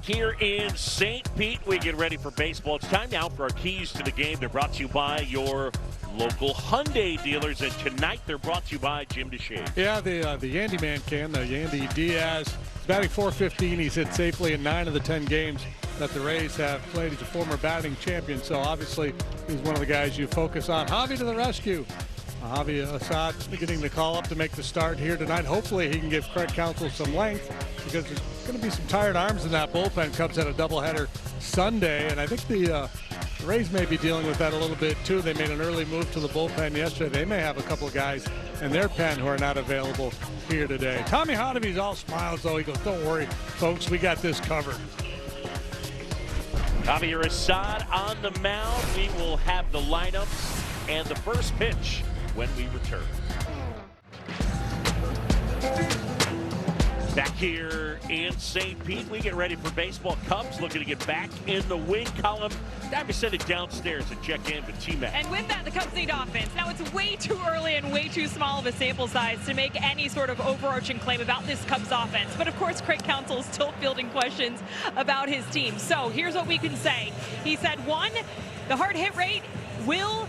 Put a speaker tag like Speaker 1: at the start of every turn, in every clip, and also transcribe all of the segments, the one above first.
Speaker 1: here in St. Pete. We get ready for baseball. It's time now for our keys to the game. They're brought to you by your local Hyundai dealers, and tonight they're brought to you by Jim DeShane.
Speaker 2: Yeah, the Yandy man can, Yandy Diaz. He's batting .415. He's hit safely in 9 of the 10 games that the Rays have played. He's a former batting champion, so obviously he's one of the guys you focus on. Javi to the rescue. Javi Assad getting the call up to make the start here tonight. Hopefully he can give Craig Counsell some length, because there's going to be some tired arms in that bullpen. Cubs had a doubleheader Sunday, and I think the Rays may be dealing with that a little bit too. They made an early move to the bullpen yesterday. They may have a couple of guys in their pen who are not available here today. Tommy Honavy's all smiles though. He goes, "Don't worry, folks, we got this covered."
Speaker 1: Javier Assad on the mound. We will have the lineups and the first pitch when we return. Back here in St. Pete, we get ready for baseball. Cubs looking to get back in the win column. Time to send it downstairs and check in with T-Mac.
Speaker 3: And with that, the Cubs need offense. Now, it's way too early and way too small of a sample size to make any sort of overarching claim about this Cubs offense. But, of course, Craig Counsell is still fielding questions about his team. So here's what we can say. He said, 1, the hard hit rate will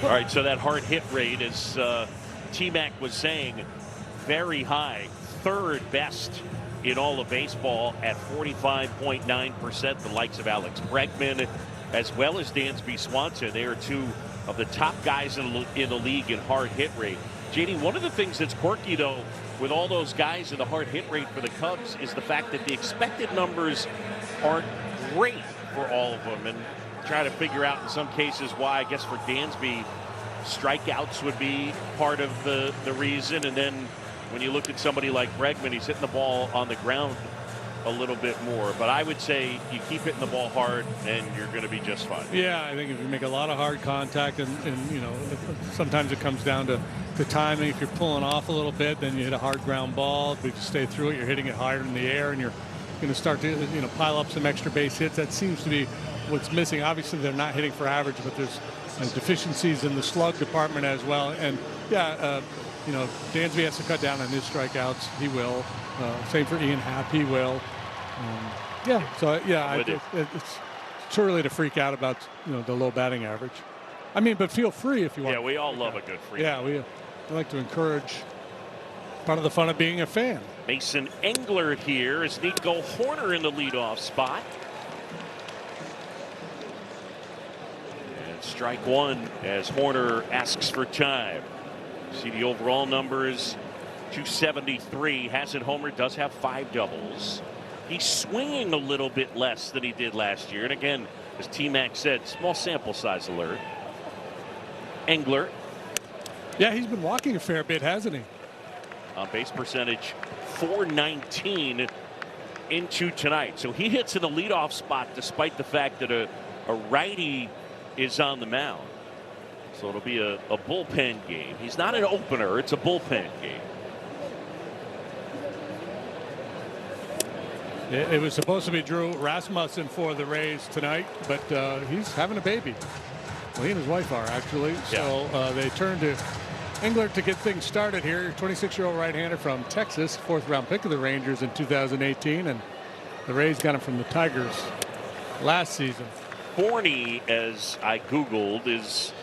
Speaker 1: All right, so that hard hit rate, as T-Mac was saying, very high. Third best in all of baseball at 45.9%. The likes of Alex Bregman as well as Dansby Swanson. They are two of the top guys in the league in hard hit rate. JD, one of the things that's quirky, though, with all those guys in the hard hit rate for the Cubs is the fact that the expected numbers aren't great for all of them. And try to figure out in some cases why. I guess for Dansby, strikeouts would be part of the reason. And then when you look at somebody like Bregman, he's hitting the ball on the ground a little bit more. But I would say you keep hitting the ball hard and you're going to be just fine.
Speaker 2: Yeah, I think if you make a lot of hard contact and you know, sometimes it comes down to timing. If you're pulling off a little bit, then you hit a hard ground ball. But if you stay through it, you're hitting it higher in the air and you're going to start to, you know, pile up some extra base hits. That seems to be what's missing. Obviously, they're not hitting for average, but there's deficiencies in the slug department as well. And yeah, you know, Dansby has to cut down on his strikeouts. He will. Same for Ian Happ. He will. Yeah. So yeah, it's too early to freak out about, you know, the low batting average. I mean, but feel free if you want.
Speaker 1: Yeah, we all love a good freak.
Speaker 2: Yeah, we like to encourage. Part of the fun of being a fan.
Speaker 1: Mason Engler here as Nico Horner in the leadoff spot. And strike one as Horner asks for time. See the overall numbers, 273. Hasn't homered, does have 5 doubles. He's swinging a little bit less than he did last year. And again, as T-Mac said, small sample size alert. Engler.
Speaker 2: Yeah, he's been walking a fair bit, hasn't he?
Speaker 1: On base percentage, .419 into tonight. So he hits in the leadoff spot despite the fact that a righty is on the mound. So it'll be a bullpen game. He's not an opener, it's a bullpen game.
Speaker 2: It was supposed to be Drew Rasmussen for the Rays tonight, but he's having a baby. Well, he and his wife are actually. So they turned to Engler to get things started here. 26-year-old right-hander from Texas, 4th-round pick of the Rangers in 2018, and the Rays got him from the Tigers last season.
Speaker 1: Forney, as I Googled, is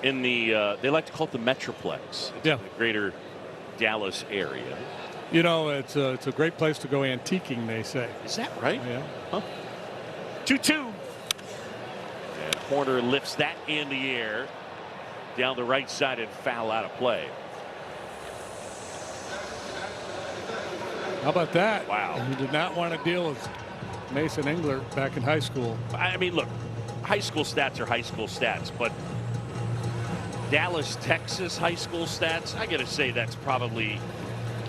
Speaker 1: in the, they like to call it the Metroplex. It's in the greater Dallas area.
Speaker 2: You know, it's a great place to go antiquing, they say.
Speaker 1: Is that right?
Speaker 2: Yeah.
Speaker 1: Huh? 2-2. And Horner lifts that in the air down the right side and foul out of play.
Speaker 2: How about that?
Speaker 1: Wow.
Speaker 2: He did not want to deal with Mason Engler back in high school.
Speaker 1: I mean, look, high school stats are high school stats, but Dallas, Texas high school stats, I got to say that's probably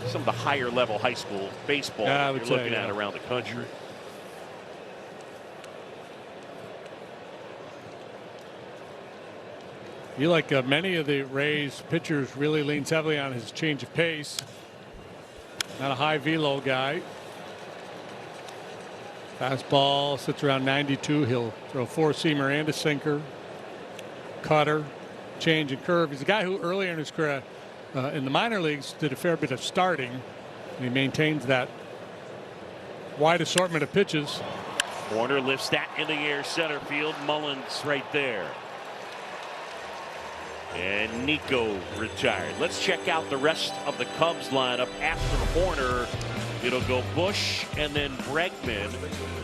Speaker 1: some of the higher level high school baseball you're looking at around the country.
Speaker 2: You like many of the Rays pitchers really leans heavily on his change of pace. Not a high velo guy. Fastball sits around 92. He'll throw 4-seamer and a sinker. Cutter, change and curve. He's a guy who earlier in his career in the minor leagues, did a fair bit of starting, and he maintains that wide assortment of pitches.
Speaker 1: Warner lifts that in the air, center field. Mullins right there. And Nico retired. Let's check out the rest of the Cubs lineup. After Horner, it'll go Bush and then Bregman.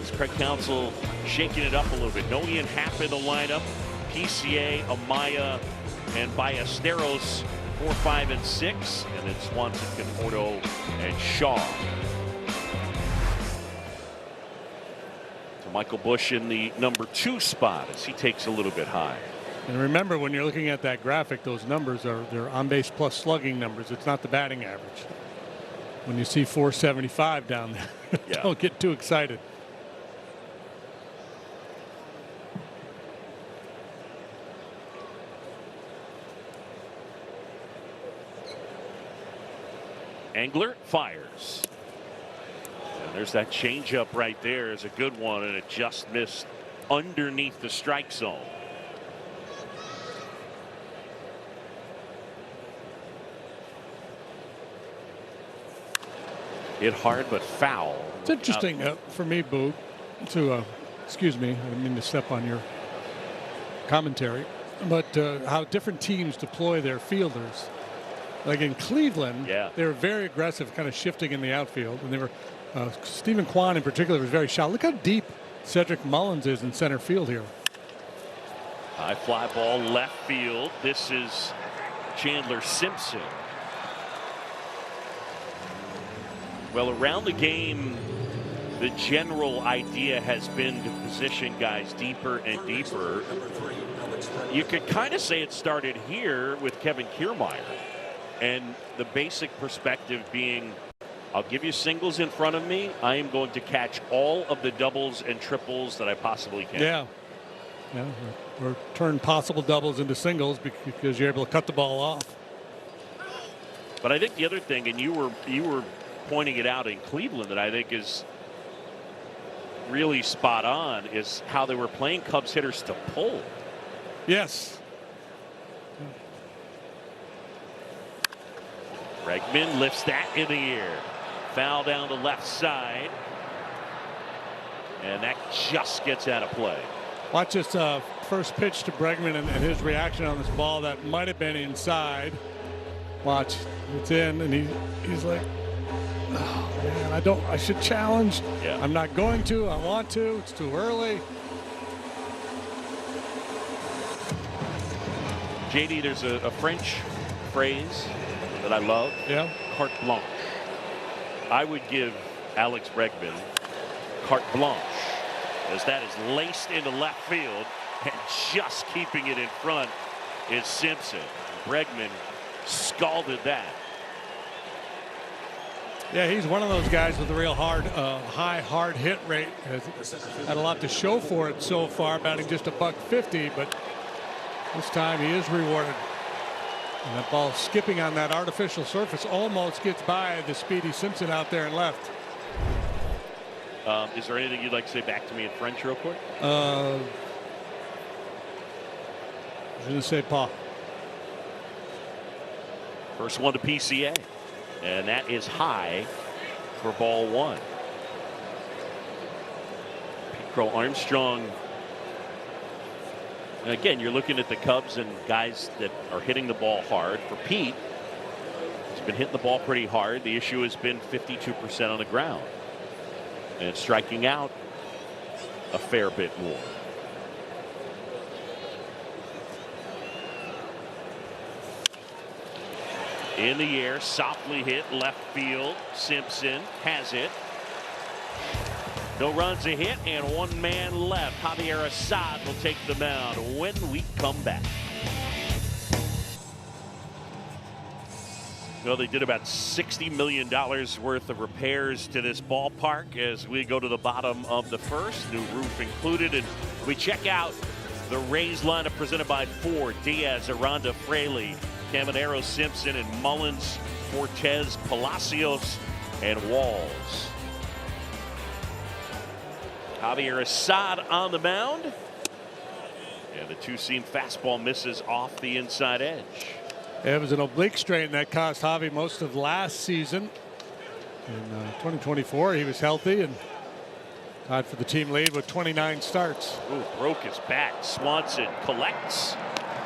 Speaker 1: As Craig Counsell shaking it up a little bit. No Ian Happ in the lineup. PCA, Amaya, and Ballesteros 4, 5, and 6. And then Swanson, Conforto, and Shaw. So Michael Bush in the number 2 spot as he takes a little bit high.
Speaker 2: And remember, when you're looking at that graphic, those numbers are their on-base plus slugging numbers. It's not the batting average. When you see 475 down there,
Speaker 1: yeah.
Speaker 2: Don't get too excited.
Speaker 1: Engler fires. And there's that changeup right there. Is a good one, and it just missed underneath the strike zone. Hit hard but foul.
Speaker 2: It's interesting for me, Boog, to excuse me, I didn't mean to step on your commentary, but how different teams deploy their fielders. Like in Cleveland, they were very aggressive, kind of shifting in the outfield, and they were Stephen Kwan in particular was very shallow. Look how deep Cedric Mullins is in center field here.
Speaker 1: High fly ball left field. This is Chandler Simpson. Well, around the game, the general idea has been to position guys deeper and deeper. You could kind of say it started here with Kevin Kiermaier. And the basic perspective being, I'll give you singles in front of me. I am going to catch all of the doubles and triples that I possibly can.
Speaker 2: Yeah. Or turn possible doubles into singles because you're able to cut the ball off.
Speaker 1: But I think the other thing, and you were pointing it out in Cleveland, that I think is really spot on, is how they were playing Cubs hitters to pull.
Speaker 2: Yes.
Speaker 1: Bregman lifts that in the air. Foul down the left side. And that just gets out of play.
Speaker 2: Watch this first pitch to Bregman and his reaction on this ball that might have been inside. Watch, it's in, and he's like, oh man, I should challenge.
Speaker 1: Yeah.
Speaker 2: I'm not going to. I want to. It's too early.
Speaker 1: JD, there's a French phrase that I love.
Speaker 2: Yeah.
Speaker 1: Carte blanche. I would give Alex Bregman carte blanche, as that is laced into left field, and just keeping it in front is Simpson. Bregman scalded that.
Speaker 2: Yeah, he's one of those guys with a real high hard hit rate. Has had a lot to show for it so far, batting just $150, but this time he is rewarded. And that ball skipping on that artificial surface almost gets by the speedy Simpson out there and left.
Speaker 1: Is there anything you'd like to say back to me in French real quick?
Speaker 2: Je ne sais pas.
Speaker 1: First one to PCA. And that is high for ball 1. Crow Armstrong. And again, you're looking at the Cubs and guys that are hitting the ball hard. For Pete, he's been hitting the ball pretty hard. The issue has been 52% on the ground. And striking out a fair bit more. In the air, softly hit left field. Simpson has it. No runs a hit and one man left. Javier Assad will take the mound when we come back. Well, they did about $60 million worth of repairs to this ballpark as we go to the bottom of the first. New roof included. And we check out the Rays lineup presented by Ford. Diaz, Aranda, Fraley, Caminero, Simpson, and Mullins, Cortez, Palacios, and Walls. Javier Assad on the mound. And the two-seam fastball misses off the inside edge.
Speaker 2: It was an oblique strain that cost Javi most of last season. In 2024, he was healthy and tied for the team lead with 29 starts.
Speaker 1: Ooh, broke his bat. Swanson collects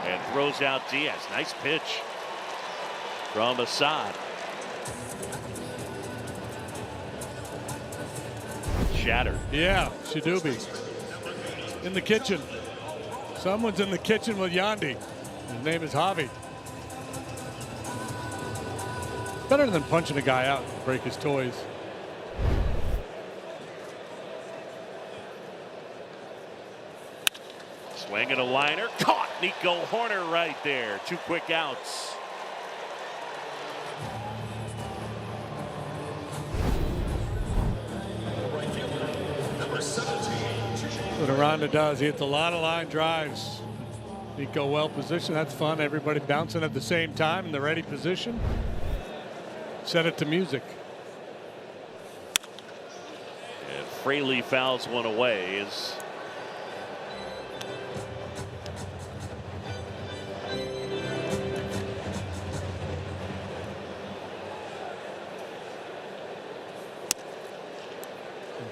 Speaker 1: and throws out Diaz. Nice pitch from Assad. Shattered.
Speaker 2: Yeah, Shadubi in the kitchen. Someone's in the kitchen with Yandy. His name is Javi. Better than punching a guy out and break his toys.
Speaker 1: Swinging a liner. Caught Nico Horner right there. 2 quick outs.
Speaker 2: What Aranda does, he hits a lot of line drives. Nico well positioned. That's fun. Everybody bouncing at the same time in the ready position. Set it to music.
Speaker 1: And Fraley fouls one away.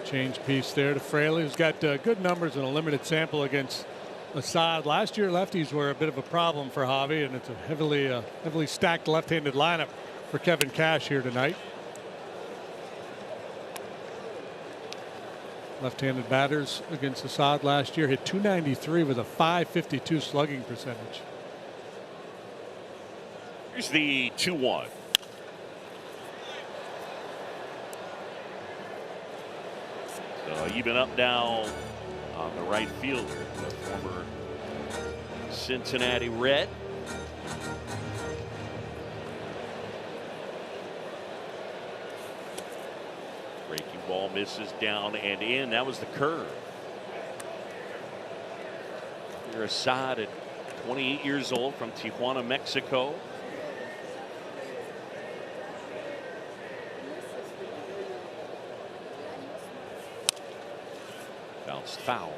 Speaker 2: Change piece there to Fraley, who's got good numbers in a limited sample against Assad. Last year, lefties were a bit of a problem for Javi, and it's a heavily stacked left-handed lineup for Kevin Cash here tonight. Left-handed batters against Assad last year hit .293 with a .552 slugging percentage.
Speaker 1: Here's the 2-1. So even up now on the right fielder, the former Cincinnati Red. Breaking ball misses down and in. That was the curve. Here Assad at 28 years old from Tijuana, Mexico. Bounced foul.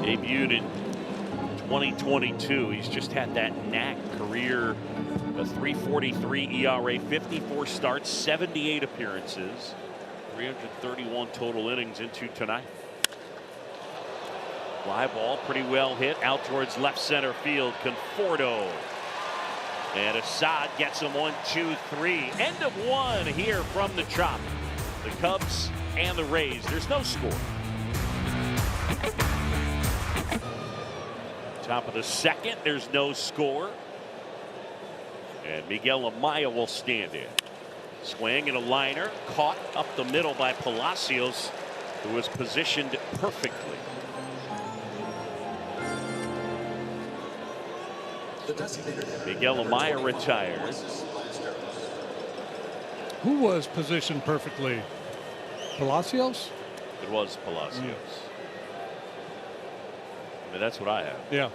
Speaker 1: Debuted in 2022. He's just had that knack. Career a 3.43 ERA, 54 starts, 78 appearances, 331 total innings into tonight. Fly ball pretty well hit out towards left center field. Conforto. And Assad gets him 1, 2, 3. End of 1 here from the Trop. The Cubs and the Rays. There's no score. Top of the second, there's no score. And Miguel Amaya will stand in. Swing and a liner caught up the middle by Palacios, who was positioned perfectly. Miguel Amaya retires.
Speaker 2: Who was positioned perfectly? Palacios?
Speaker 1: It was Palacios.
Speaker 2: Yes.
Speaker 1: I mean, that's what I have.
Speaker 2: Yeah.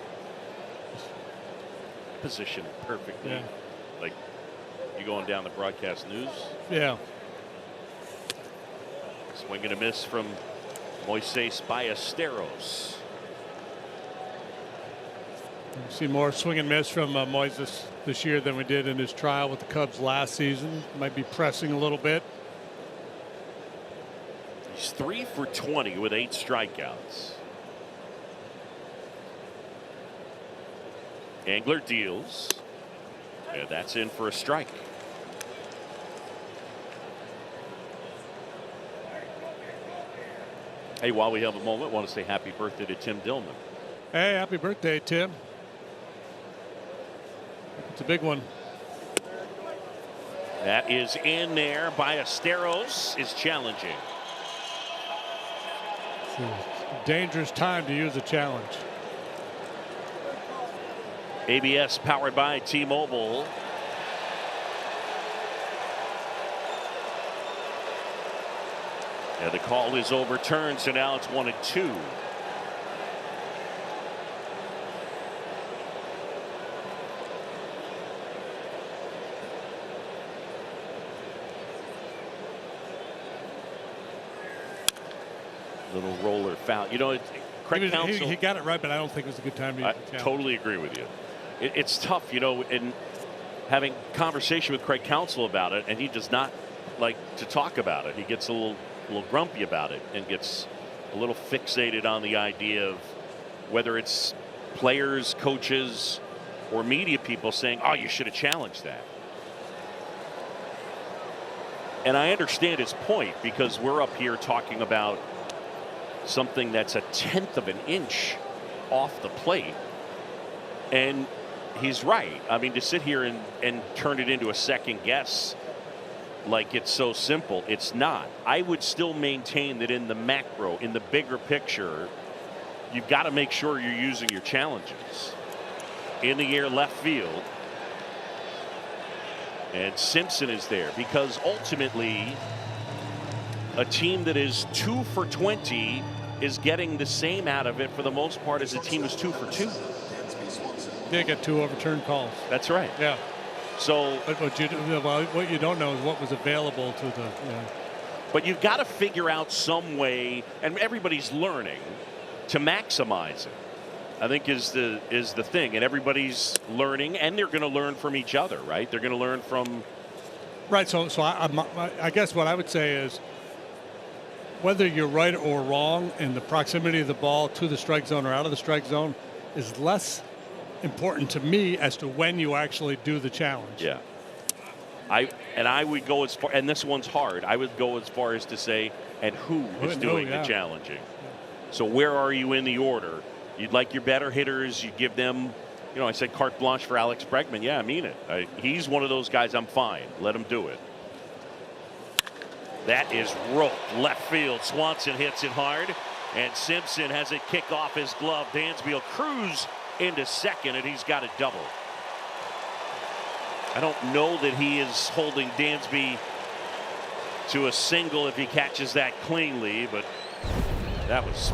Speaker 1: Positioned perfectly.
Speaker 2: Yeah.
Speaker 1: Like you going down the broadcast news.
Speaker 2: Yeah.
Speaker 1: Swing and a miss from Moises Ballesteros.
Speaker 2: We've seen more swing and miss from Moises this year than we did in his trial with the Cubs last season. Might be pressing a little bit.
Speaker 1: He's 3 for 20 with 8 strikeouts. Angler deals. And that's in for a strike. Hey, while we have a moment, I want to say happy birthday to Tim Dillman.
Speaker 2: Hey, happy birthday, Tim. It's a big one.
Speaker 1: That is in there. Ballesteros is challenging.
Speaker 2: It's a dangerous time to use a challenge.
Speaker 1: ABS powered by T-Mobile. And the call is overturned, so now it's 1-2. Little roller foul. You know, Craig Counsell.
Speaker 2: He got it right, but I don't think it was a good time to use the challenge.
Speaker 1: Totally agree with you. It's tough, in having conversation with Craig Counsell about it, and he does not like to talk about it. He gets a little grumpy about it and gets a little fixated on the idea of whether it's players, coaches, or media people saying, "Oh, you should have challenged that." And I understand his point, because we're up here talking about something that's a 1/10 of an inch off the plate. And he's right. I mean, to sit here and turn it into a second guess like it's so simple, it's not. I would still maintain that in the macro, in the bigger picture, you've got to make sure you're using your challenges. In the air left field. And Simpson is there, because ultimately a team that is 2 for 20 is getting the same out of it for the most part as a team is 2 for 2.
Speaker 2: They get 2 overturned calls.
Speaker 1: That's right.
Speaker 2: Yeah.
Speaker 1: So
Speaker 2: what you don't know is what was available to the.
Speaker 1: But you've got to figure out some way, and everybody's learning, to maximize it. I think is the thing, and everybody's learning, and they're going to learn from each other, right? They're going to learn from.
Speaker 2: Right. So I guess what I would say is, whether you're right or wrong in the proximity of the ball to the strike zone or out of the strike zone is less important to me as to when you actually do the challenge.
Speaker 1: Yeah. I would go as far, and this one's hard, I would go as far as to say, and who is doing the challenging. So where are you in the order? You'd like your better hitters, you give them, I said carte blanche for Alex Bregman. Yeah, I mean it. He's one of those guys. I'm fine. Let him do it. That is roped left field. Swanson hits it hard, and Simpson has it kick off his glove. Dansby will cruise into second, and he's got a double. I don't know that he is holding Dansby to a single if he catches that cleanly, but that was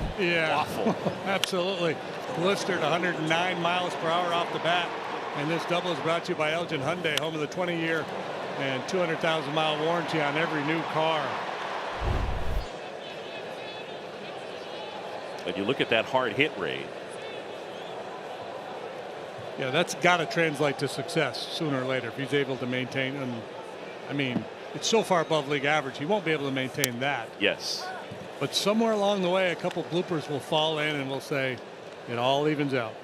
Speaker 1: awful.
Speaker 2: Absolutely. Blistered 109 miles per hour off the bat. And this double is brought to you by Elgin Hyundai, home of the 20-year and 200,000-mile warranty on every new car.
Speaker 1: And you look at that hard hit rate.
Speaker 2: Yeah, that's got to translate to success sooner or later if he's able to maintain. And I mean, it's so far above league average, he won't be able to maintain that.
Speaker 1: Yes.
Speaker 2: But somewhere along the way, a couple bloopers will fall in, and we'll say it all evens out.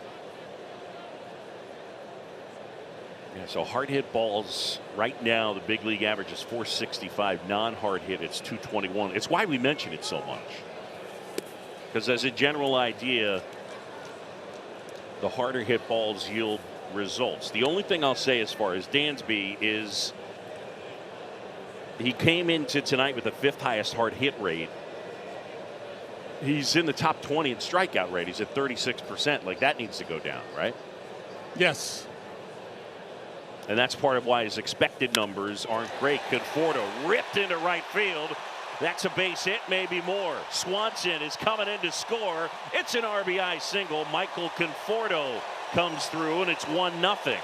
Speaker 1: Yeah, so hard hit balls right now, the big league average is 465. Non-hard hit, it's 221. It's why we mention it so much, because as a general idea, the harder hit balls yield results. The only thing I'll say as far as Dansby is he came into tonight with the 5th highest hard hit rate. He's in the top 20 in strikeout rate. He's at 36%. Like, that needs to go down, right?
Speaker 2: Yes.
Speaker 1: And that's part of why his expected numbers aren't great. Conforto ripped into right field. That's a base hit, maybe more. Swanson is coming in to score. It's an RBI single. Michael Conforto comes through, and it's 1-0.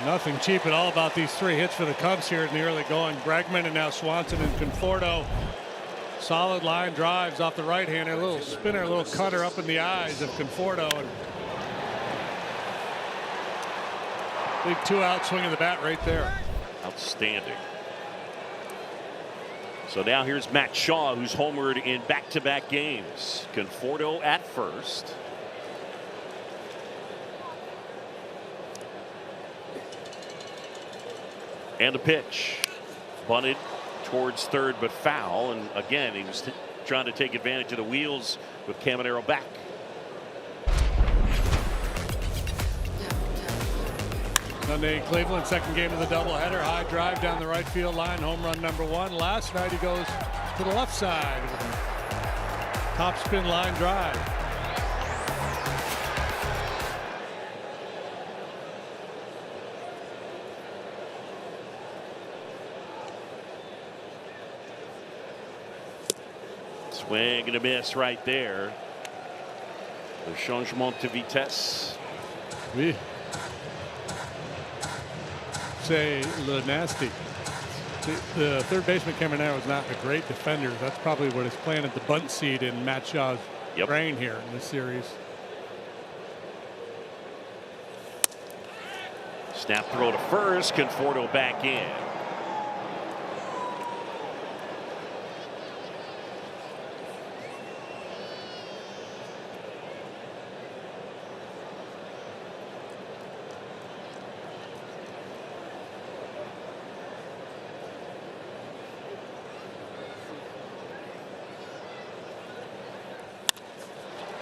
Speaker 2: Nothing cheap at all about these 3 hits for the Cubs here in the early going. Bregman and now Swanson and Conforto. Solid line drives off the right-hander. A little spinner, a little cutter up in the eyes of Conforto. And big 2-out swing of the bat right there.
Speaker 1: Outstanding. So now here's Matt Shaw, who's homered in back-to-back games. Conforto at first. And a pitch. Bunted towards third, but foul. And again, he was trying to take advantage of the wheels with Caminero back.
Speaker 2: Sunday in Cleveland, second game of the doubleheader. High drive down the right field line. Home run number 1. Last night he goes to the left side. Top spin line drive.
Speaker 1: Swing and a miss right there. The changement de vitesse.
Speaker 2: Oui. Say le nasty. The third baseman Caminero is not a great defender. That's probably what has planted the bunt seed in Matt Shaw's brain here in this series.
Speaker 1: Snap throw to first. Conforto back in.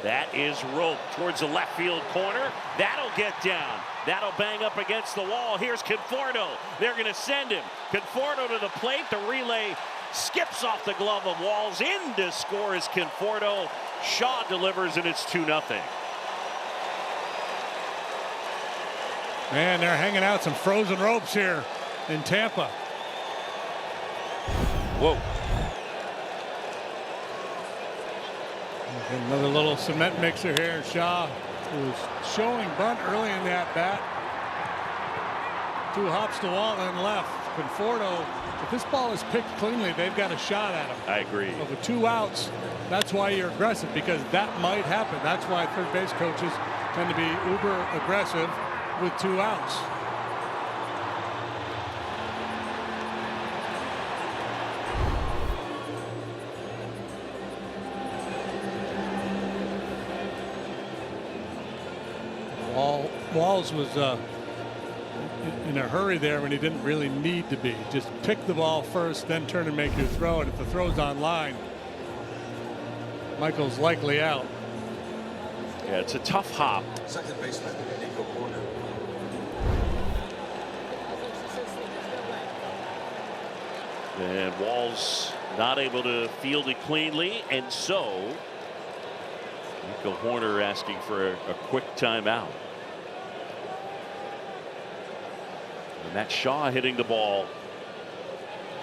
Speaker 1: That is roped towards the left field corner. That'll get down. That'll bang up against the wall. Here's Conforto. They're going to send him. Conforto to the plate. The relay skips off the glove of Walls. In to score is Conforto. Shaw delivers, and it's 2-0.
Speaker 2: Man, they're hanging out some frozen ropes here in Tampa.
Speaker 1: Whoa.
Speaker 2: Another little cement mixer here. Shaw was showing bunt early in the at-bat. 2 hops to wall and left. Conforto, if this ball is picked cleanly, they've got a shot at him.
Speaker 1: I agree.
Speaker 2: But with 2 outs, that's why you're aggressive, because that might happen. That's why third base coaches tend to be uber aggressive with 2 outs. Walls was in a hurry there when he didn't really need to be. Just pick the ball first, then turn and make your throw. And if the throw's on line, Michael's likely out.
Speaker 1: Yeah, it's a tough hop.
Speaker 4: Second baseman, Nico Horner.
Speaker 1: And Walls not able to field it cleanly, and so Nico Horner asking for a quick timeout. And that's Shaw hitting the ball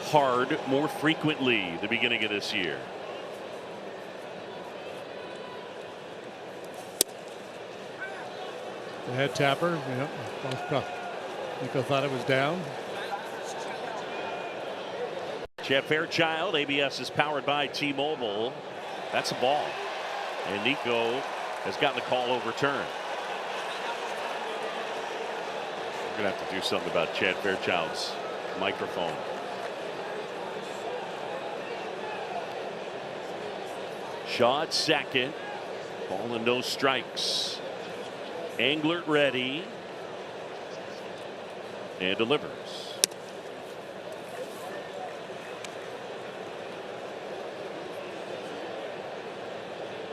Speaker 1: hard more frequently the beginning of this year.
Speaker 2: The head tapper. Yep. Nico thought it was down.
Speaker 1: Chad Fairchild, ABS is powered by T-Mobile. That's a ball. And Nico has gotten the call overturned. We're going to have to do something about Chad Fairchild's microphone. Shaw at second. Ball and no strikes. Englert ready. And delivers.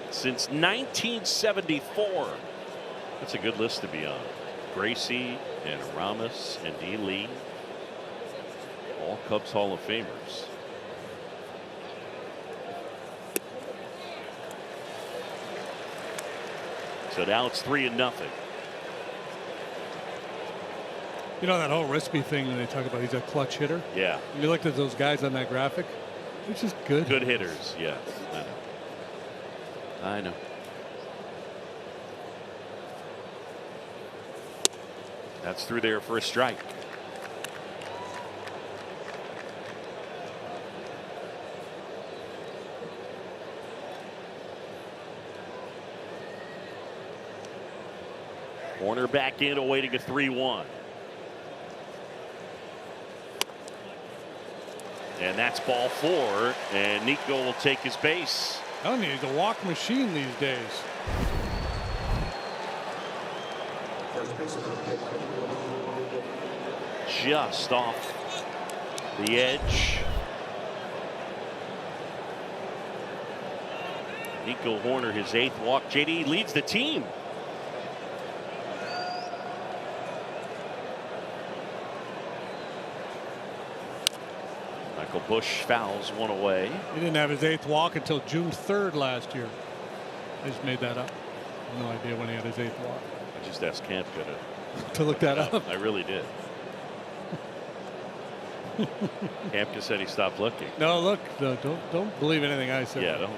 Speaker 1: Since 1974. That's a good list to be on. Gracie and Ramos and D. Lee. All Cubs Hall of Famers. So now it's 3-0.
Speaker 2: You know that whole Rispy thing when they talk about he's a clutch hitter?
Speaker 1: Yeah.
Speaker 2: When you looked at those guys on that graphic, they're just good.
Speaker 1: Good hitters, yes. I know. That's through there for a strike. Warner back in, awaiting a 3-1. And that's ball 4, and Nico will take his base.
Speaker 2: I don't need a walk machine these days.
Speaker 1: Just off the edge. Nico Horner, his 8th walk. JD leads the team. Michael Busch fouls one away.
Speaker 2: He didn't have his 8th walk until June 3rd last year. I just made that up. No idea when he had his 8th walk.
Speaker 1: I just asked Kampka
Speaker 2: to look that up.
Speaker 1: I really did. Kampka said he stopped looking.
Speaker 2: No, look, no, don't believe anything I said.
Speaker 1: Yeah, don't.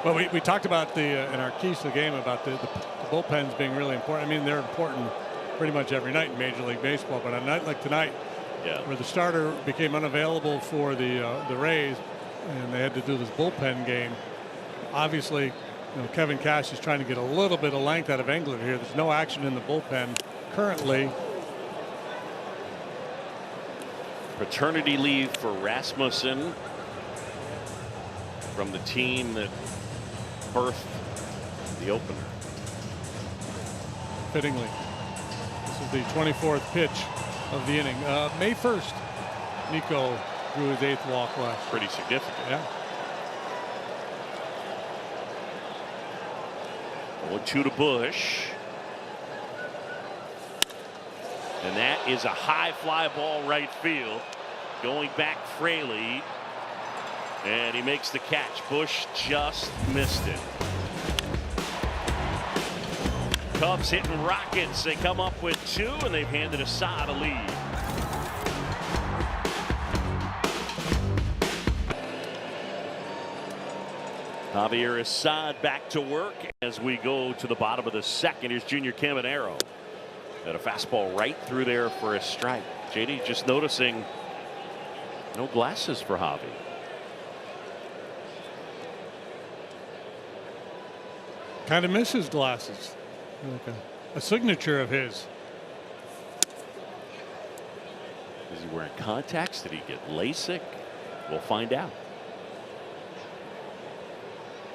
Speaker 2: Well, we talked about in our keys to the game about the bullpens being really important. I mean, they're important pretty much every night in Major League Baseball, but on a night like tonight, where the starter became unavailable for the Rays, and they had to do this bullpen game. Obviously, Kevin Cash is trying to get a little bit of length out of England here. There's no action in the bullpen currently.
Speaker 1: Paternity leave for Rasmussen from the team that birthed the opener.
Speaker 2: Fittingly, this is the 24th pitch of the inning. May 1st, Nico drew his 8th walk last.
Speaker 1: Pretty significant.
Speaker 2: Yeah.
Speaker 1: 0-2 to Bush. And that is a high fly ball right field. Going back Fraley. And he makes the catch. Bush just missed it. Cubs hitting rockets. They come up with 2, and they've handed Assad a lead. Javier Assad back to work as we go to the bottom of the second. Here's Junior Caminero. Got a fastball right through there for a strike. JD just noticing no glasses for Javi.
Speaker 2: Kind of misses glasses. Like a signature of his.
Speaker 1: Is he wearing contacts? Did he get LASIK? We'll find out.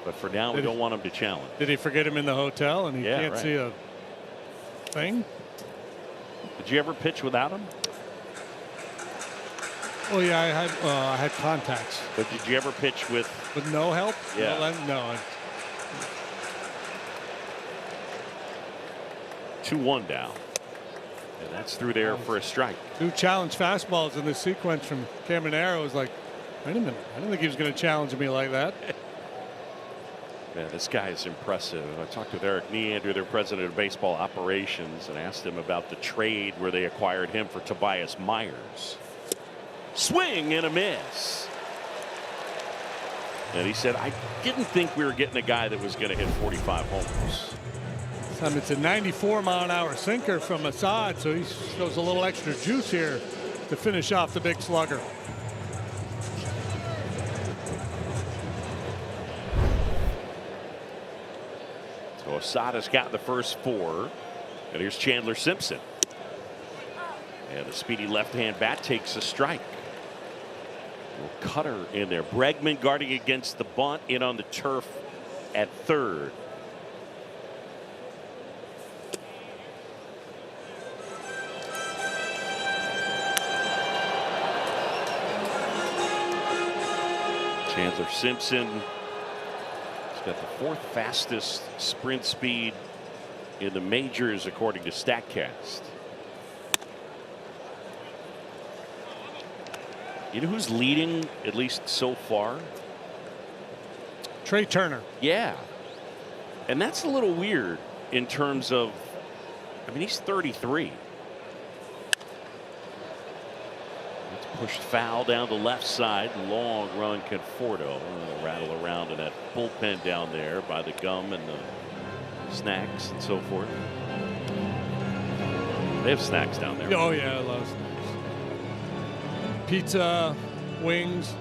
Speaker 1: But for now, we don't want him to challenge.
Speaker 2: Did he forget him in the hotel and he can't see a thing?
Speaker 1: Did you ever pitch without him?
Speaker 2: Oh yeah, I had contacts.
Speaker 1: But did you ever pitch with
Speaker 2: no help?
Speaker 1: Yeah.
Speaker 2: No.
Speaker 1: 2-1 down. And that's through there for a strike.
Speaker 2: 2 challenge fastballs in this sequence from Caminero. Was like, wait a minute, I didn't think he was going to challenge me like that.
Speaker 1: Man, this guy is impressive. I talked with Eric Neander, their president of baseball operations, and asked him about the trade where they acquired him for Tobias Myers. Swing and a miss. And he said, I didn't think we were getting a guy that was going to hit 45 homers.
Speaker 2: It's a 94-mile-an-hour sinker from Assad, so he shows a little extra juice here to finish off the big slugger.
Speaker 1: So Assad has got the first 4. And here's Chandler Simpson. And the speedy left-hand bat takes a strike. Little cutter in there. Bregman guarding against the bunt, in on the turf at third. Chandler Simpson has got the 4th fastest sprint speed in the majors according to StatCast. You know who's leading, at least so far?
Speaker 2: Trey Turner.
Speaker 1: Yeah. And that's a little weird in terms of, I mean, he's 33. It's pushed foul down the left side. Long run Conforto. Rattle around in that bullpen down there by the gum and the snacks and so forth. They have snacks down there.
Speaker 2: Oh, yeah, I love snacks. Pizza, wings.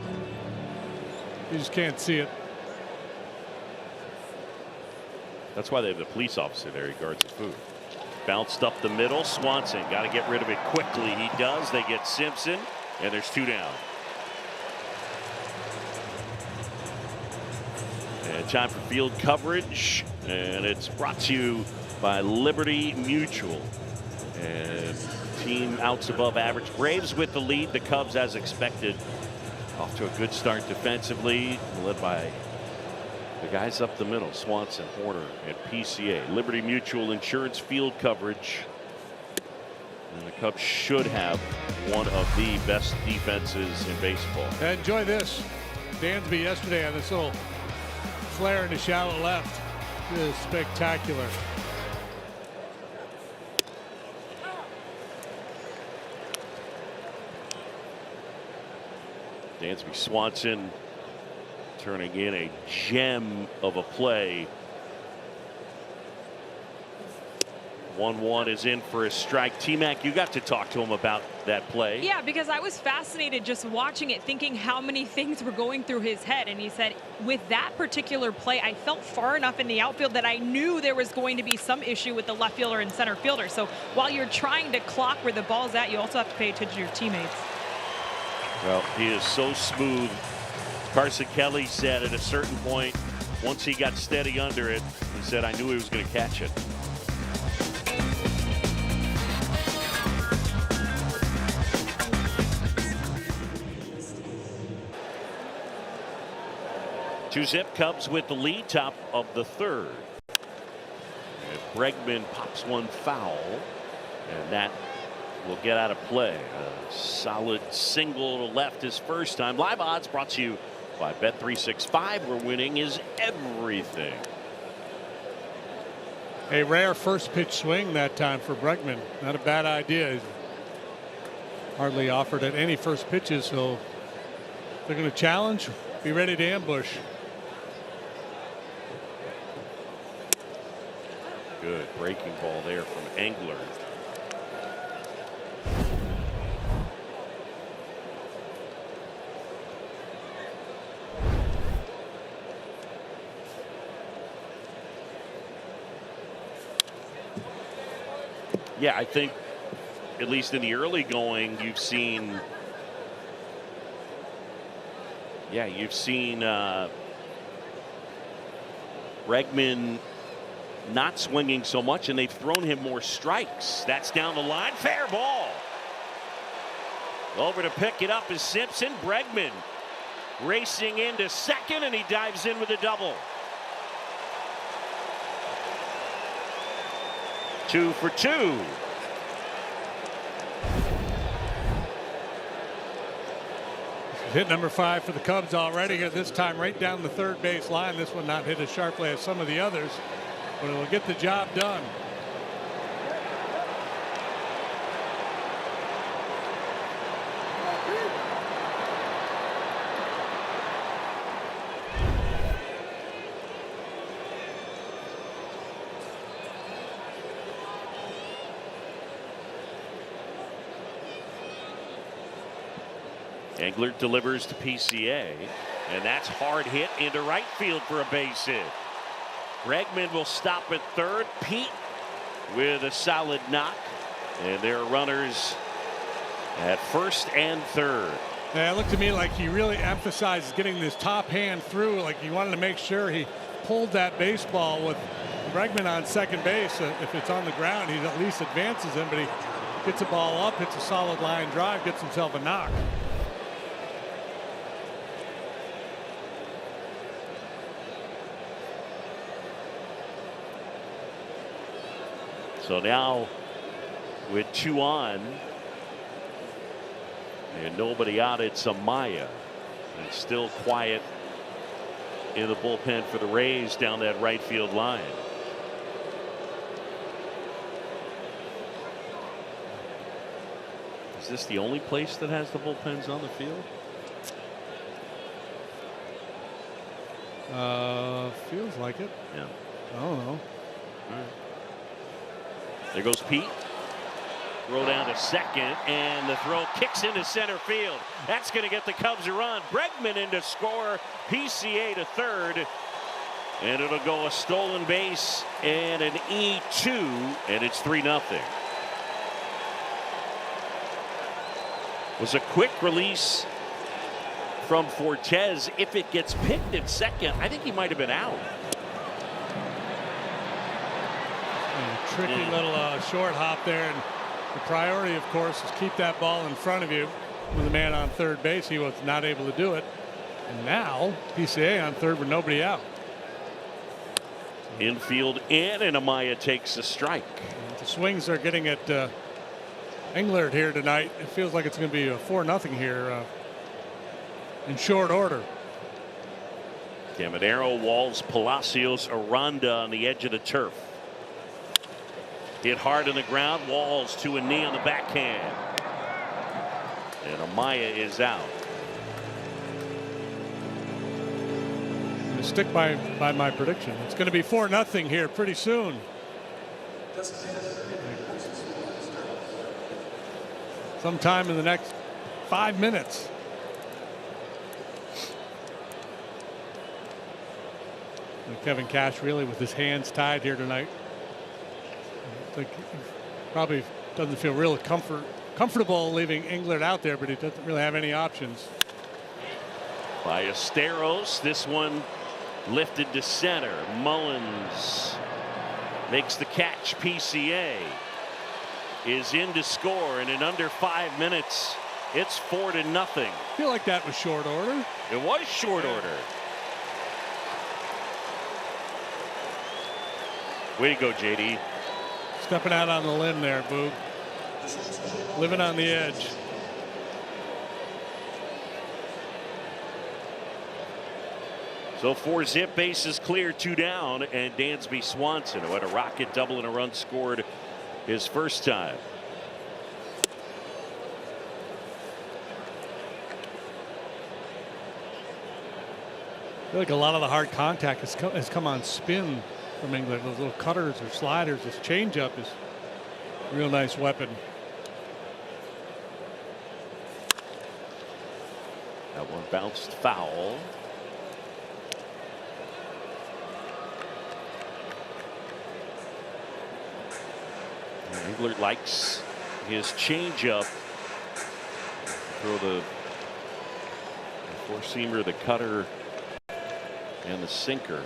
Speaker 2: You just can't see it.
Speaker 1: That's why they have the police officer there. He guards the food. Bounced up the middle. Swanson got to get rid of it quickly. He does. They get Simpson, and there's 2 down. And time for field coverage, and it's brought to you by Liberty Mutual. And team outs above average. Braves with the lead. The Cubs, as expected, off to a good start defensively, led by the guys up the middle, Swanson, Horner, and PCA. Liberty Mutual Insurance field coverage. And the Cubs should have one of the best defenses in baseball.
Speaker 2: Enjoy this. Dansby yesterday on this little flare in the shallow left. It is spectacular.
Speaker 1: Dansby, Swanson, turning in a gem of a play. 1-1 is in for a strike. T-Mac, you got to talk to him about that play.
Speaker 3: Yeah, because I was fascinated just watching it, thinking how many things were going through his head. And he said, with that particular play, I felt far enough in the outfield that I knew there was going to be some issue with the left fielder and center fielder. So while you're trying to clock where the ball's at, you also have to pay attention to your teammates.
Speaker 1: Well, he is so smooth. Carson Kelly said at a certain point, once he got steady under it, he said, I knew he was going to catch it. Two-zip Cubs with the lead, top of the third. And Bregman pops one foul, and that will get out of play. A solid single to left his first time. Live odds brought to you by Bet365, where winning is everything.
Speaker 2: A rare first pitch swing that time for Bregman. Not a bad idea. He's hardly offered at any first pitches, so they're going to challenge. Be ready to ambush.
Speaker 1: Good breaking ball there from Engler. Yeah, I think at least in the early going, you've seen Bregman not swinging so much, and they've thrown him more strikes. That's down the line. Fair ball. Over to pick it up is Simpson. Bregman racing into second, and he dives in with a double. 2 for 2.
Speaker 2: Hit number 5 for the Cubs already. This time right down the third base line. This one not hit as sharply as some of the others, but it will get the job done.
Speaker 1: Engler delivers to PCA, and that's hard hit into right field for a base hit. Bregman will stop at third. Pete with a solid knock, and there are runners at first and third.
Speaker 2: Yeah, it looked to me like he really emphasized getting this top hand through, like he wanted to make sure he pulled that baseball with Bregman on second base. If it's on the ground, he at least advances him, but he gets the ball up, hits a solid line drive, gets himself a knock.
Speaker 1: So now with 2 on and nobody out, it's Amaya. And it's still quiet in the bullpen for the Rays down that right field line. Is this the only place that has the bullpens on the field?
Speaker 2: Feels like it.
Speaker 1: Yeah.
Speaker 2: I don't know.
Speaker 1: All right. There goes Pete. Throw down to second, and the throw kicks into center field. That's going to get the Cubs a run. Bregman in to score. PCA to third. And it'll go a stolen base and an E2, and it's 3-0. Was a quick release from Fortes. If it gets picked at second, I think he might have been out.
Speaker 2: Tricky little short hop there, and the priority, of course, is keep that ball in front of you. With the man on third base, he was not able to do it. And now PCA on third with nobody out.
Speaker 1: Infield in, and Amaya takes a strike.
Speaker 2: The swings are getting at Engler here tonight. It feels like it's going to be a 4-0 here in short order.
Speaker 1: Caminero, Walls, Palacios, Aranda on the edge of the turf. Hit hard on the ground. Walls to a knee on the backhand. And Amaya is out.
Speaker 2: stick by my prediction. It's going to be 4-0 here pretty soon. Sometime in the next 5 minutes. And Kevin Cash really with his hands tied here tonight. I think he probably doesn't feel real comfortable leaving England out there, but he doesn't really have any options.
Speaker 1: Ballesteros, this one lifted to center. Mullins makes the catch. PCA is in to score, and in under 5 minutes, it's 4-0.
Speaker 2: I feel like that was short order.
Speaker 1: It was short order. Way to go, JD.
Speaker 2: Stepping out on the limb there, Boog. Living on the edge.
Speaker 1: So 4-zip, bases clear, 2 down, and Dansby Swanson, who had a rocket double and a run scored his first time.
Speaker 2: I feel like a lot of the hard contact has come on spin from England. Those little cutters or sliders. This changeup is a real nice weapon.
Speaker 1: That one bounced foul. Englert likes his changeup. Throw the four-seamer, the cutter, and the sinker.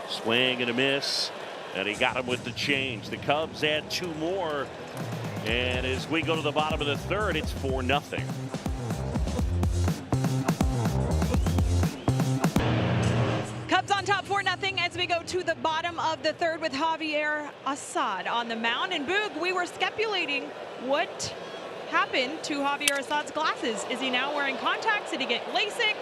Speaker 1: Swing and a miss, and he got him with the change. The Cubs add 2 more, and as we go to the bottom of the third, it's 4-0.
Speaker 3: Cubs on top 4-0 as we go to the bottom of the third with Javier Assad on the mound. And Boog, we were speculating what happened to Javier Assad's glasses. Is he now wearing contacts? Did he get LASIK?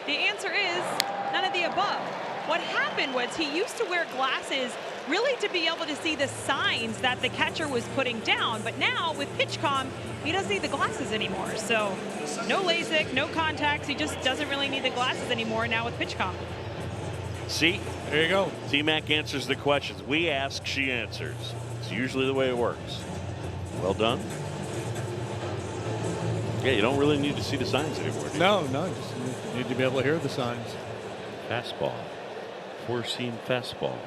Speaker 3: The answer is none of the above. What happened was he used to wear glasses really to be able to see the signs that the catcher was putting down. But now with PitchCom, he doesn't need the glasses anymore. So no LASIK, no contacts. He just doesn't really need the glasses anymore now with PitchCom.
Speaker 1: See,
Speaker 2: there you go.
Speaker 1: T-Mac answers the questions. We ask, she answers. It's usually the way it works. Well done. Yeah, you don't really need to see the signs anymore.
Speaker 2: No, you just need to be able to hear the signs.
Speaker 1: Fastball. Four-seam fastball.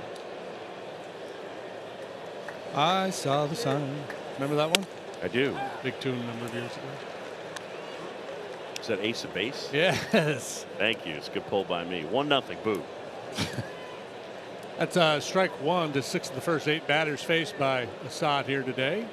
Speaker 2: I saw the sign. Remember that one?
Speaker 1: I do.
Speaker 2: Big tune a number of years ago.
Speaker 1: Is that Ace of Base?
Speaker 2: Yes.
Speaker 1: Thank you. It's a good pull by me. 1-0. Boo.
Speaker 2: That's strike 1 to 6 of the first 8 batters faced by Assad here today.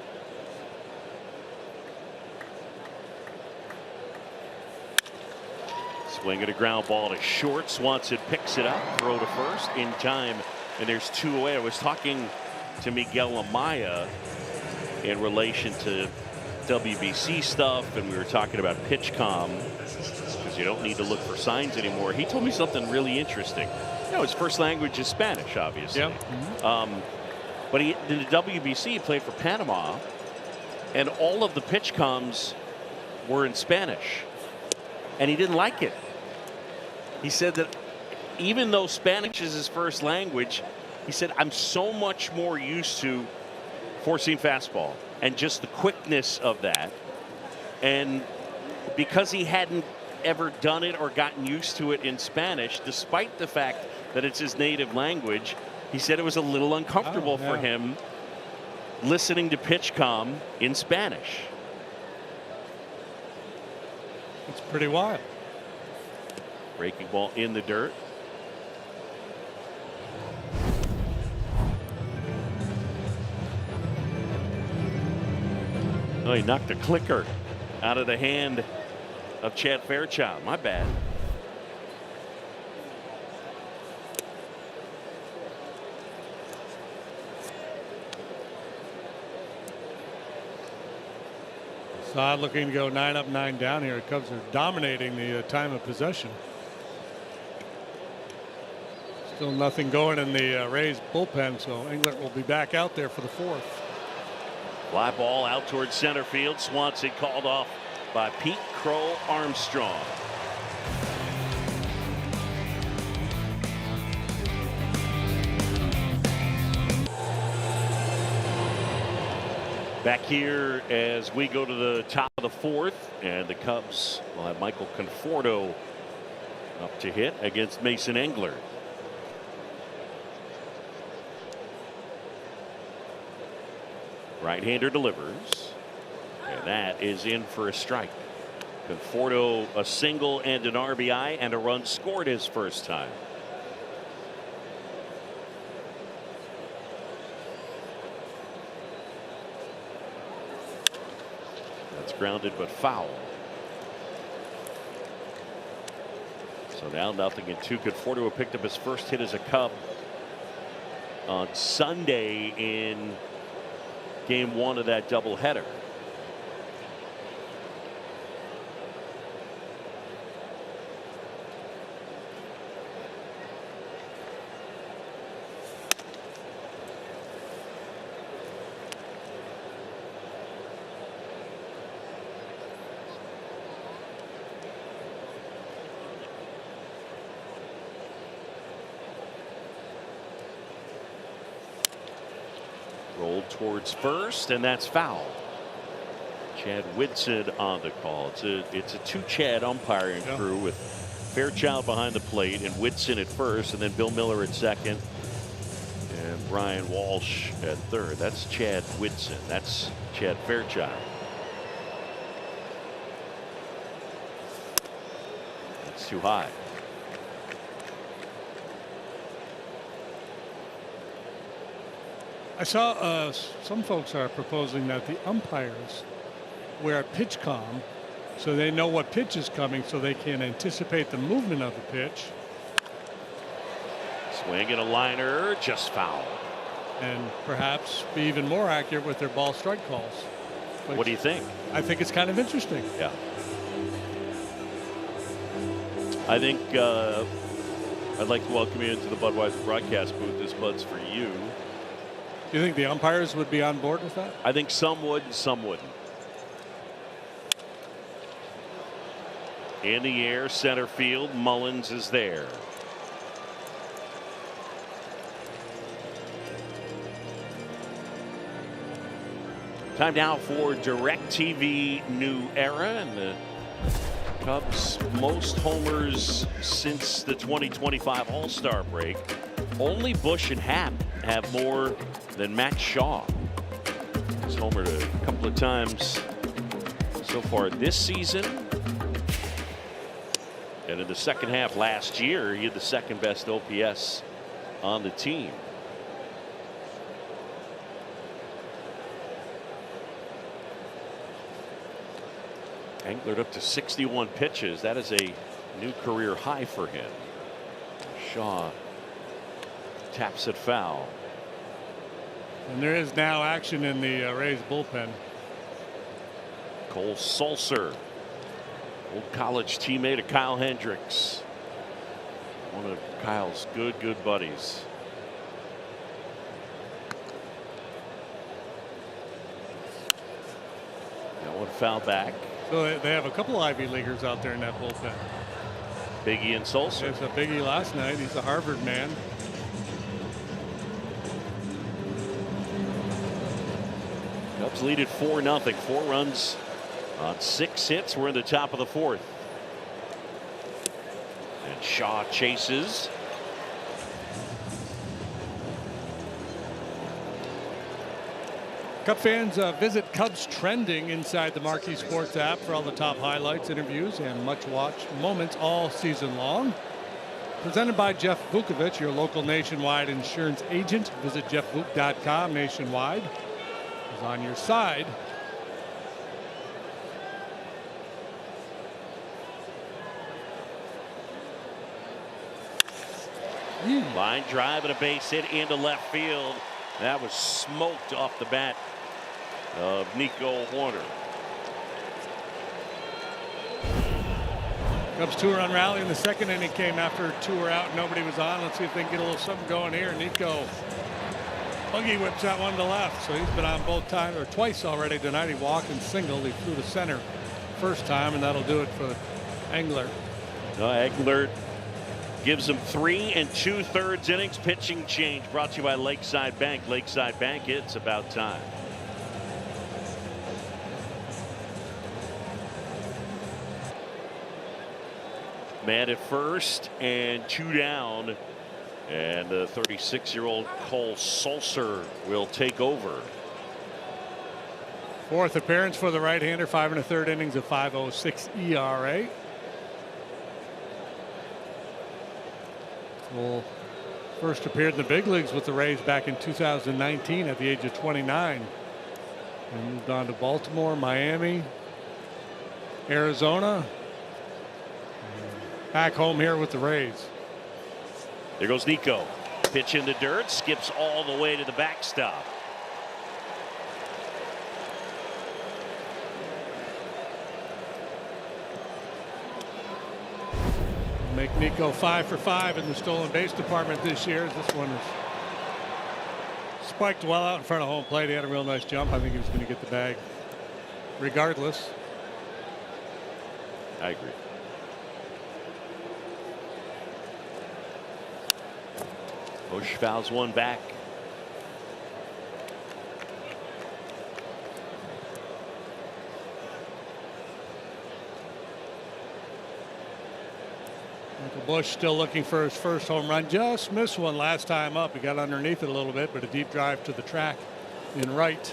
Speaker 1: Swing at a ground ball to short. Swanson picks it up. Throw to first in time. And there's 2 away. I was talking to Miguel Amaya in relation to WBC stuff, and we were talking about PitchCom because you don't need to look for signs anymore. He told me something really interesting. You know, his first language is Spanish, obviously.
Speaker 2: Yep.
Speaker 1: But in the WBC, he played for Panama, and all of the PitchComs were in Spanish, and he didn't like it. He said that even though Spanish is his first language, he said, I'm so much more used to four-seam fastball and just the quickness of that. And because he hadn't ever done it or gotten used to it in Spanish, despite the fact that it's his native language, he said it was a little uncomfortable for him listening to PitchCom in Spanish.
Speaker 2: It's pretty wild.
Speaker 1: Breaking ball in the dirt. Oh, he knocked a clicker out of the hand of Chad Fairchild. My bad.
Speaker 2: Assad looking to go 9 up, 9 down here. Cubs are dominating the time of possession. Still nothing going in the Rays bullpen, so England will be back out there for the 4th.
Speaker 1: Fly ball out towards center field. Swanson called off by Pete Crow Armstrong. Back here as we go to the top of the fourth, and the Cubs will have Michael Conforto up to hit against Mason Engler. Right-hander delivers, and that is in for a strike. Conforto a single and an RBI and a run scored his first time. That's grounded but foul. So now 0-2. Conforto picked up his first hit as a Cub on Sunday in Game 1 of that doubleheader. Rolled towards first, and that's foul. Chad Whitson on the call. It's a two-Chad umpiring crew with Fairchild behind the plate and Whitson at first, and then Bill Miller at second and Brian Walsh at third. That's Chad Whitson. That's Chad Fairchild. That's too high.
Speaker 2: I saw some folks are proposing that the umpires wear a pitch comm so they know what pitch is coming, so they can anticipate the movement of the pitch.
Speaker 1: Swing and a liner, just foul.
Speaker 2: And perhaps be even more accurate with their ball strike calls.
Speaker 1: What do you think?
Speaker 2: I think it's kind of interesting.
Speaker 1: Yeah. I think I'd like to welcome you into the Budweiser broadcast booth. This Bud's for you.
Speaker 2: Do you think the umpires would be on board with that?
Speaker 1: I think some would, some wouldn't. In the air, center field. Mullins is there. Time now for DirecTV New Era, and the Cubs' most homers since the 2025 All-Star break. Only Bush and Happ have more than Matt Shaw. He's homered a couple of times so far this season. And in the second half last year, he had the second best OPS on the team. Engler up to 61 pitches. That is a new career high for him. Shaw taps it foul.
Speaker 2: And there is now action in the Rays bullpen.
Speaker 1: Cole Sulser, old college teammate of Kyle Hendricks. One of Kyle's good buddies. That one foul back.
Speaker 2: So they have a couple Ivy Leaguers out there in that bullpen.
Speaker 1: Biggie and Sulser.
Speaker 2: There's a Biggie last night. He's a Harvard man.
Speaker 1: Cubs lead at 4-0. 4 runs on 6 hits. We're in the top of the fourth. And Shaw chases.
Speaker 2: Cub fans, visit Cubs Trending inside the Marquee Sports app for all the top highlights, interviews, and much-watched moments all season long. Presented by Jeff Vukovich, your local nationwide insurance agent. Visit jeffvuk.com nationwide. He's on your side.
Speaker 1: Line drive and a base hit into left field. That was smoked off the bat of Nico Horner.
Speaker 2: Cubs 2-run rally in the second inning came after 2 were out. Nobody was on. Let's see if they can get a little something going here. Nico buggy whips that one to left. So he's been on both times or twice already tonight. He walked and singled. He flew to center first time, and that'll do it for Engler.
Speaker 1: Engler gives him 3 2/3 innings. Pitching change brought to you by Lakeside Bank. Lakeside Bank, it's about time. Man at first and 2 down. And the 36-year-old Cole Sulser will take over.
Speaker 2: Fourth appearance for the right-hander, 5 1/3 innings of 5.06 ERA. Well, first appeared in the big leagues with the Rays back in 2019 at the age of 29. And moved on to Baltimore, Miami, Arizona. Back home here with the Rays.
Speaker 1: There goes Nico. Pitch in the dirt, skips all the way to the backstop.
Speaker 2: Make Nico 5 for 5 in the stolen base department this year. This one is spiked well out in front of home plate. He had a real nice jump. I think he was going to get the bag regardless.
Speaker 1: I agree. Bush fouls one back.
Speaker 2: Michael Bush still looking for his first home run. Just missed one last time up. He got underneath it a little bit, but a deep drive to the track in right.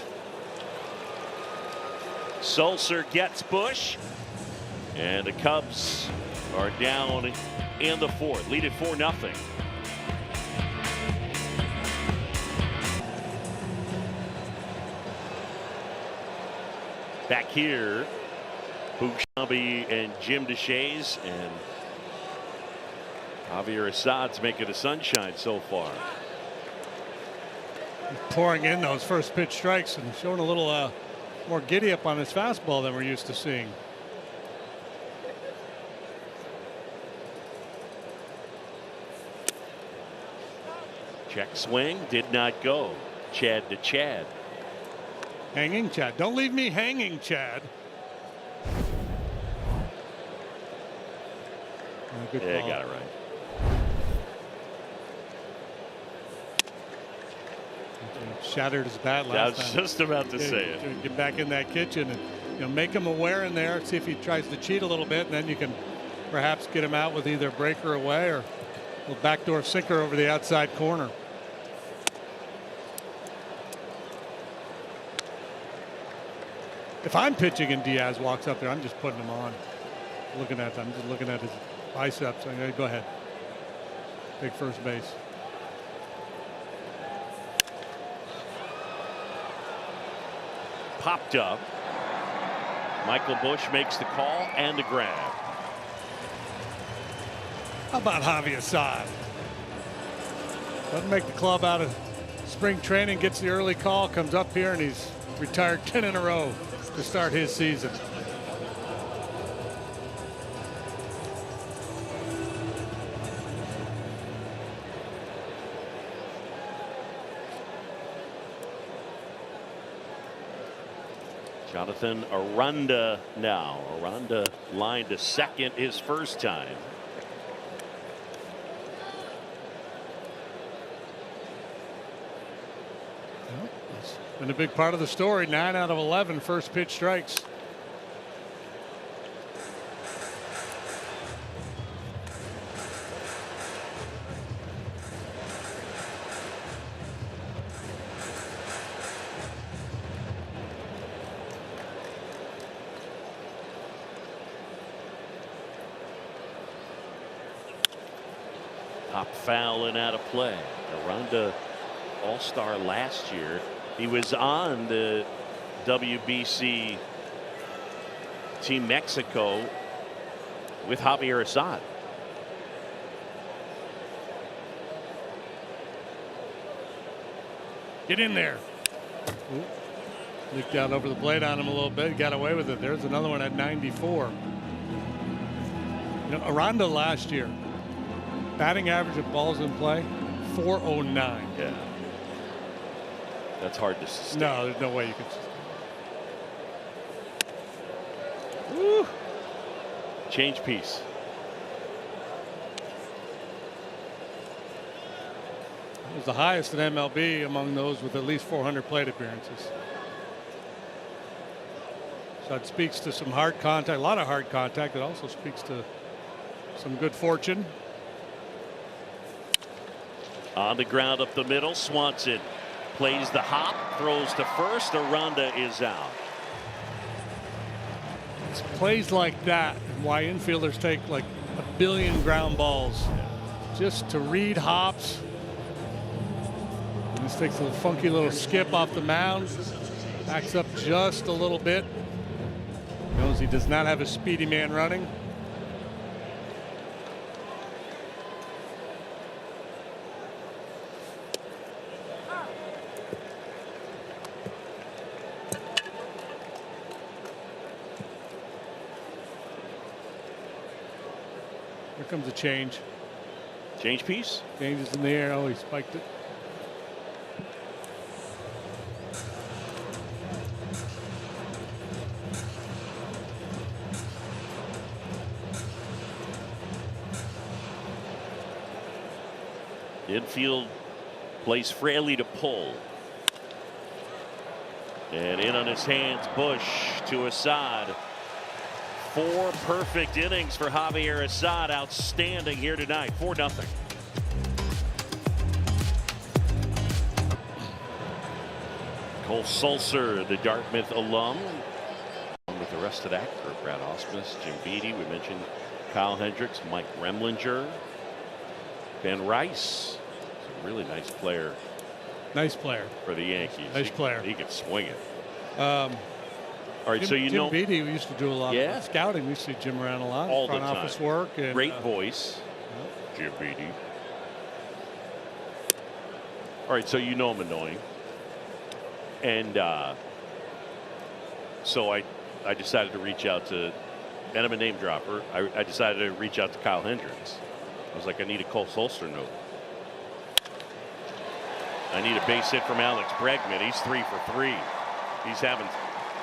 Speaker 1: Sulser gets Bush. And the Cubs are down in the fourth. Lead at 4-0. Back here, Bouchambi and Jim DeShays, and Javier Assad's making the sunshine so far.
Speaker 2: He's pouring in those first pitch strikes and showing a little more giddy up on his fastball than we're used to seeing.
Speaker 1: Check swing did not go. Chad to Chad.
Speaker 2: Hanging Chad. Don't leave me hanging, Chad. Good
Speaker 1: Yeah,
Speaker 2: call.
Speaker 1: got it right.
Speaker 2: Shattered his bat last
Speaker 1: I was
Speaker 2: time.
Speaker 1: just about to say it.
Speaker 2: Get back in that kitchen and make him aware in there. See if he tries to cheat a little bit, and then you can perhaps get him out with either breaker away or a backdoor sinker over the outside corner. If I'm pitching and Diaz walks up there, I'm just putting him on. I'm just looking at his biceps. I'm going to go ahead. Take first base.
Speaker 1: Popped up. Michael Bush makes the call and the grab.
Speaker 2: How about Javier Assad? Doesn't make the club out of spring training, gets the early call, comes up here, and he's retired 10 in a row to start his season.
Speaker 1: Jonathan Aranda now. Aranda lined to second his first time.
Speaker 2: It's been a big part of the story. 9 out of 11 first pitch strikes.
Speaker 1: Pop foul and out of play. Aranda All-Star last year. He was on the WBC Team Mexico with Javier Assad.
Speaker 2: Get in there. Ooh. Leaked out over the plate on him a little bit. Got away with it. There's another one at 94. You know, Aranda last year, batting average of balls in play, 409.
Speaker 1: Yeah. That's hard to sustain.
Speaker 2: No, there's no way you can.
Speaker 1: Woo. Change piece.
Speaker 2: It was the highest in MLB among those with at least 400 plate appearances. So it speaks to some hard contact, a lot of hard contact. It also speaks to some good fortune.
Speaker 1: On the ground up the middle, Swanson plays the hop, throws to first. Aranda is out.
Speaker 2: It's plays like that and why infielders take like a billion ground balls just to read hops. This takes a funky little skip off the mound, backs up just a little bit. Knows he does not have a speedy man running. Here comes a change.
Speaker 1: Change piece.
Speaker 2: Changes in the air. Oh, he spiked it.
Speaker 1: Infield plays Fraley to pull. And in on his hands, Bush to Assad. 4 perfect innings for Javier Assad. Outstanding here tonight. 4-0. Cole Sulser, the Dartmouth alum. With the rest of that group, Brad Ausmus, Jim Beattie, we mentioned Kyle Hendricks, Mike Remlinger, Ben Rice. He's a really nice player.
Speaker 2: Nice player
Speaker 1: for the Yankees.
Speaker 2: Nice player.
Speaker 1: He can swing it.
Speaker 2: All
Speaker 1: right, so you
Speaker 2: Jim
Speaker 1: know
Speaker 2: Beattie, we used to do a lot of scouting. We used to see Jim around a lot.
Speaker 1: All
Speaker 2: front
Speaker 1: the time.
Speaker 2: office work. And,
Speaker 1: great voice. Jim Beattie. All right, so you know I'm annoying. And so I decided to reach out to, and I'm a name dropper, I decided to reach out to Kyle Hendricks. I was like, I need a Cole Sulser note. I need a base hit from Alex Bregman. He's 3 for 3. He's having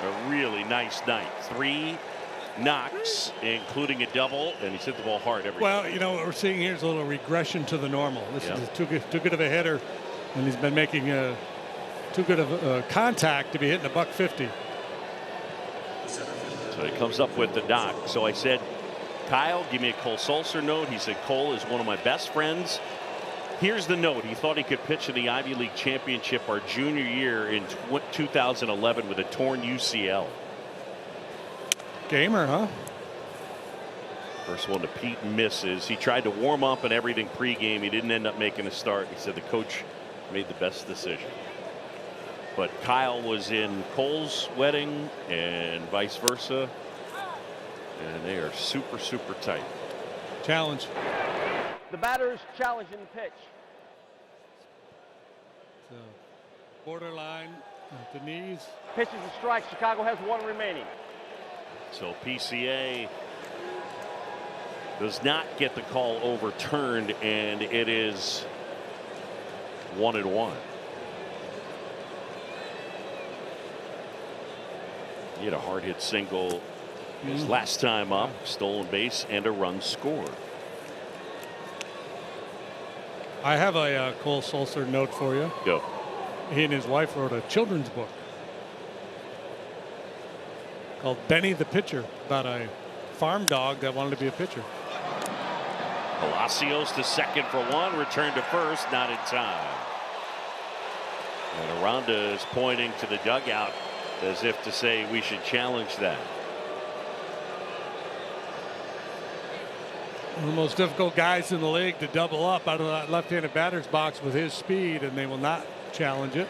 Speaker 1: a really nice night. 3 knocks, including a double, and he's hit the ball hard every
Speaker 2: Well,
Speaker 1: time.
Speaker 2: you know what we're seeing here is a little regression to the normal. This is too good of a hitter, and he's been making too good of contact to be hitting $150.
Speaker 1: So he comes up with the knock. So I said, Kyle, give me a Cole Sulser note. He said, Cole is one of my best friends. Here's the note. He thought he could pitch in the Ivy League championship our junior year in 2011 with a torn UCL.
Speaker 2: Gamer, huh?
Speaker 1: First one to Pete misses. He tried to warm up and everything pregame. He didn't end up making a start. He said the coach made the best decision. But Kyle was in Cole's wedding and vice versa. And they are super, super tight.
Speaker 2: Challenge.
Speaker 5: The batter's challenging the pitch.
Speaker 2: So, borderline at the knees.
Speaker 5: Pitch is a strike. Chicago has 1 remaining.
Speaker 1: So PCA does not get the call overturned, and it is 1-1. He had a hard hit single his last time up, stolen base, and a run scored.
Speaker 2: I have a Cole Sulser note for you.
Speaker 1: Go.
Speaker 2: He and his wife wrote a children's book called Benny the Pitcher, about a farm dog that wanted to be a pitcher.
Speaker 1: Palacios to second for 1, return to first, not in time. And Aranda is pointing to the dugout as if to say we should challenge that.
Speaker 2: One of the most difficult guys in the league to double up out of that left-handed batter's box with his speed, and they will not challenge it.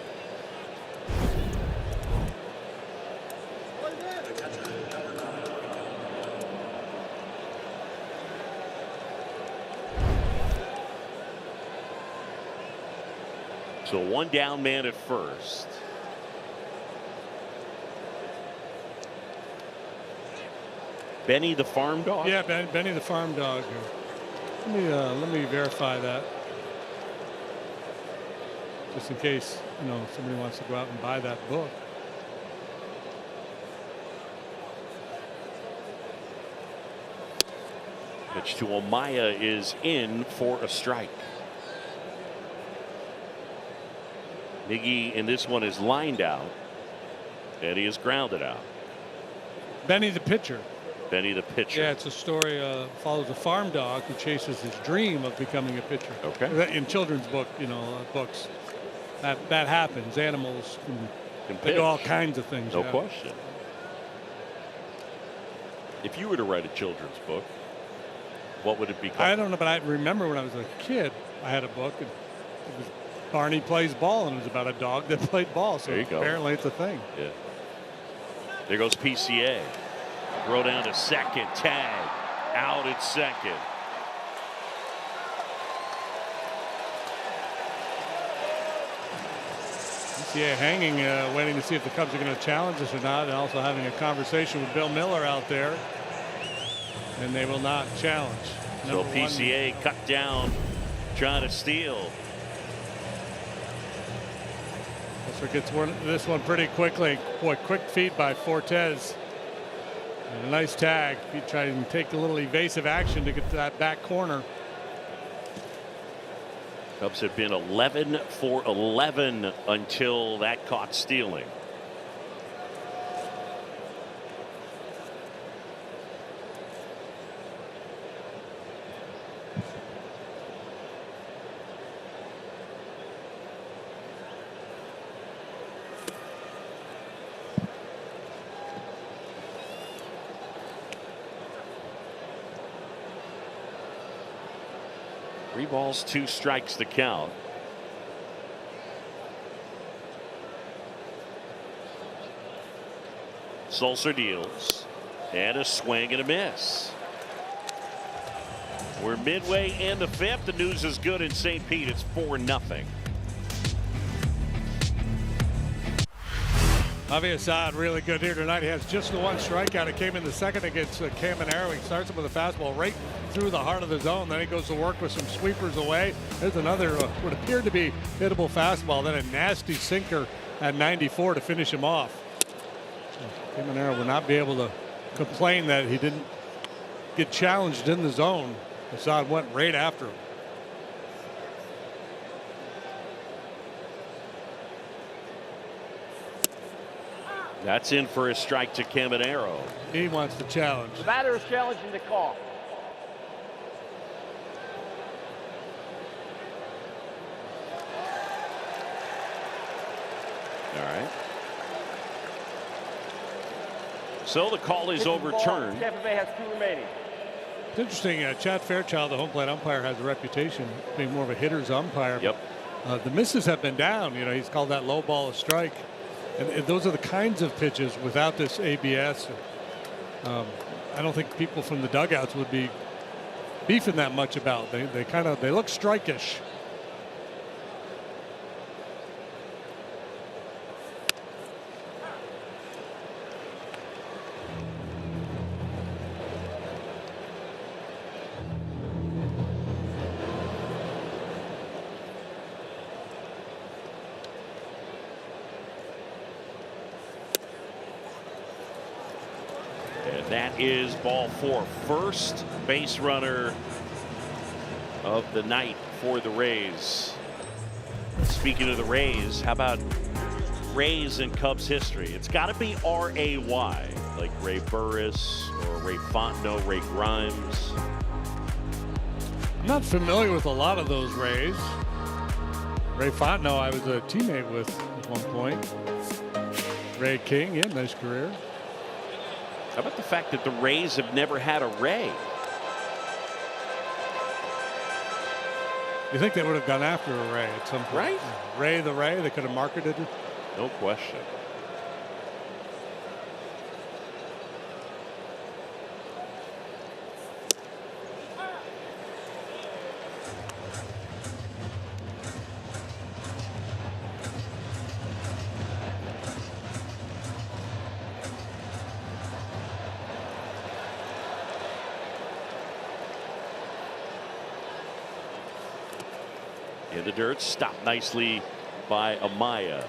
Speaker 1: So 1 down man at first. Benny the farm dog?
Speaker 2: Yeah, Benny the farm dog. Let me verify that. Just in case, somebody wants to go out and buy that book.
Speaker 1: Pitch to Omaya is in for a strike. Miggy in this one is lined out, and he is grounded out.
Speaker 2: Benny the pitcher.
Speaker 1: Benny the pitcher.
Speaker 2: Yeah, it's a story. Follows a farm dog who chases his dream of becoming a pitcher.
Speaker 1: Okay.
Speaker 2: In children's books, that happens. Animals
Speaker 1: Can
Speaker 2: they do all
Speaker 1: pitch.
Speaker 2: kinds of things.
Speaker 1: No
Speaker 2: yeah.
Speaker 1: question. If you were to write a children's book, what would it be called?
Speaker 2: I don't know, but I remember when I was a kid, I had a book, and it was Barney Plays Ball, and it was about a dog that played ball. So
Speaker 1: There you go.
Speaker 2: apparently it's a thing.
Speaker 1: Yeah. There goes PCA. Throw down to second. Tag. Out at second.
Speaker 2: PCA hanging, waiting to see if the Cubs are going to challenge this or not, and also having a conversation with Bill Miller out there. And they will not challenge.
Speaker 1: So
Speaker 2: Number
Speaker 1: PCA cut down, trying to steal.
Speaker 2: This gets this one pretty quickly. Boy, quick feed by Fortes. And a nice tag. He tried to take a little evasive action to get to that back corner.
Speaker 1: Cubs have been 11 for 11 until that caught stealing. Three balls, 2 strikes to count. Sulcer deals, and a swing and a miss. We're midway in the 5th. The news is good in St. Pete. It's 4-0.
Speaker 2: Javier Assad really good here tonight. He has just the one strikeout. It came in the second against Caminero. He starts him with a fastball right through the heart of the zone. Then he goes to work with some sweepers away. There's another what appeared to be hittable fastball. Then a nasty sinker at 94 to finish him off. Caminero will not be able to complain that he didn't get challenged in the zone. Assad went right after him.
Speaker 1: That's in for a strike to Caminero.
Speaker 2: He wants to challenge.
Speaker 5: The batter is challenging the call.
Speaker 1: All right. So the call is
Speaker 5: Pitches the ball.
Speaker 1: overturned.
Speaker 5: Tampa Bay has 2 remaining.
Speaker 2: It's interesting. Chad Fairchild, the home plate umpire, has a reputation of being more of a hitter's umpire.
Speaker 1: Yep.
Speaker 2: The misses have been down. You know, he's called that low ball a strike. And those are the kinds of pitches without this ABS. I don't think people from the dugouts would be beefing that much about. They look strike-ish.
Speaker 1: That is ball 4. First base runner of the night for the Rays. Speaking of the Rays, how about Rays in Cubs history? It's got to be R-A-Y, like Ray Burris or Ray Fontenot, Ray Grimes.
Speaker 2: I'm not familiar with a lot of those Rays. Ray Fontenot, I was a teammate with at one point. Ray King, yeah, nice career.
Speaker 1: How about the fact that the Rays have never had a Ray?
Speaker 2: You think they would have gone after a Ray at some point?
Speaker 1: Right?
Speaker 2: Ray the Ray, they could have marketed it.
Speaker 1: No question. In the dirt, stopped nicely by Amaya.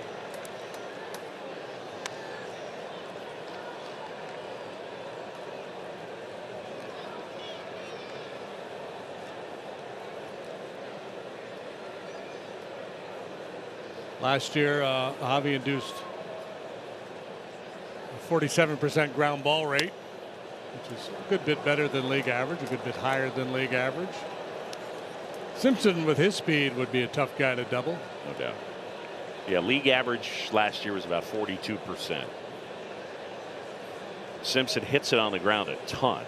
Speaker 2: Last year, Javi induced a 47% ground ball rate. which is a good bit better than league average, a good bit higher than league average. Simpson with his speed would be a tough guy to double, no doubt.
Speaker 1: Yeah, league average last year was about 42%. Simpson hits it on the ground a ton.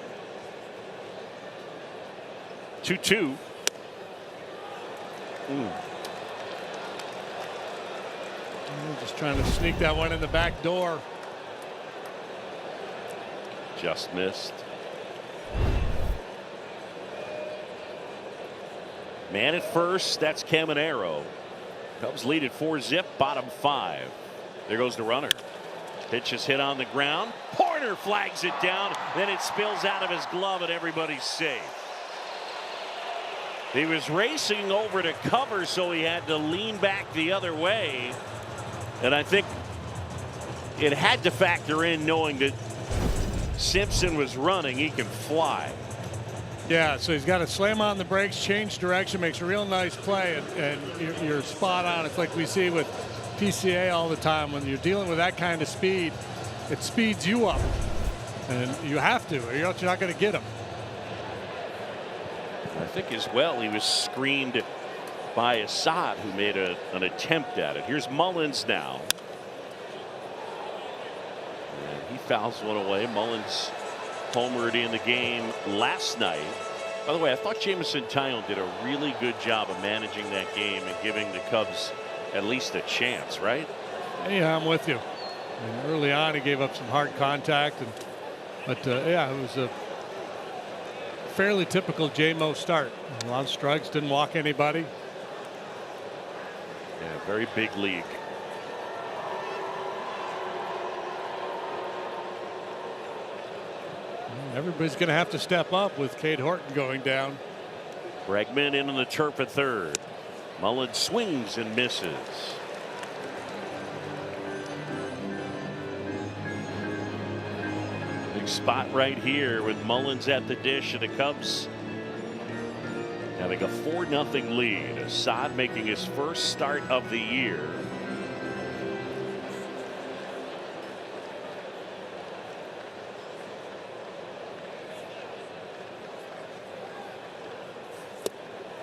Speaker 1: 2-2.
Speaker 2: Just trying to sneak that one in the back door.
Speaker 1: Just missed. Man at first, that's Caminero. Cubs lead at 4-zip, bottom 5. There goes the runner. Pitch is hit on the ground. Porter flags it down. Then it spills out of his glove and everybody's safe. He was racing over to cover, so he had to lean back the other way. And I think it had to factor in knowing that Simpson was running. He can fly.
Speaker 2: Yeah, so he's got to slam on the brakes, change direction, makes a real nice play, and you're spot on. It's like we see with PCA all the time. When you're dealing with that kind of speed, it speeds you up, and you have to, or else you're not going to get him.
Speaker 1: I think as well he was screened by Assad, who made an attempt at it. Here's Mullins now. And he fouls one away. Mullins homered in the game last night. By the way, I thought Jameson Taillon did a really good job of managing that game and giving the Cubs at least a chance, right?
Speaker 2: Yeah, I'm with you. Early on, he gave up some hard contact, but yeah, it was a fairly typical JMO start. A lot of strikes, didn't walk anybody.
Speaker 1: Yeah, very big league.
Speaker 2: Everybody's going to have to step up with Cade Horton going down.
Speaker 1: Bregman in on the turf at third. Mullins swings and misses. Big spot right here with Mullins at the dish, and the Cubs having a 4-0 lead. Assad making his first start of the year.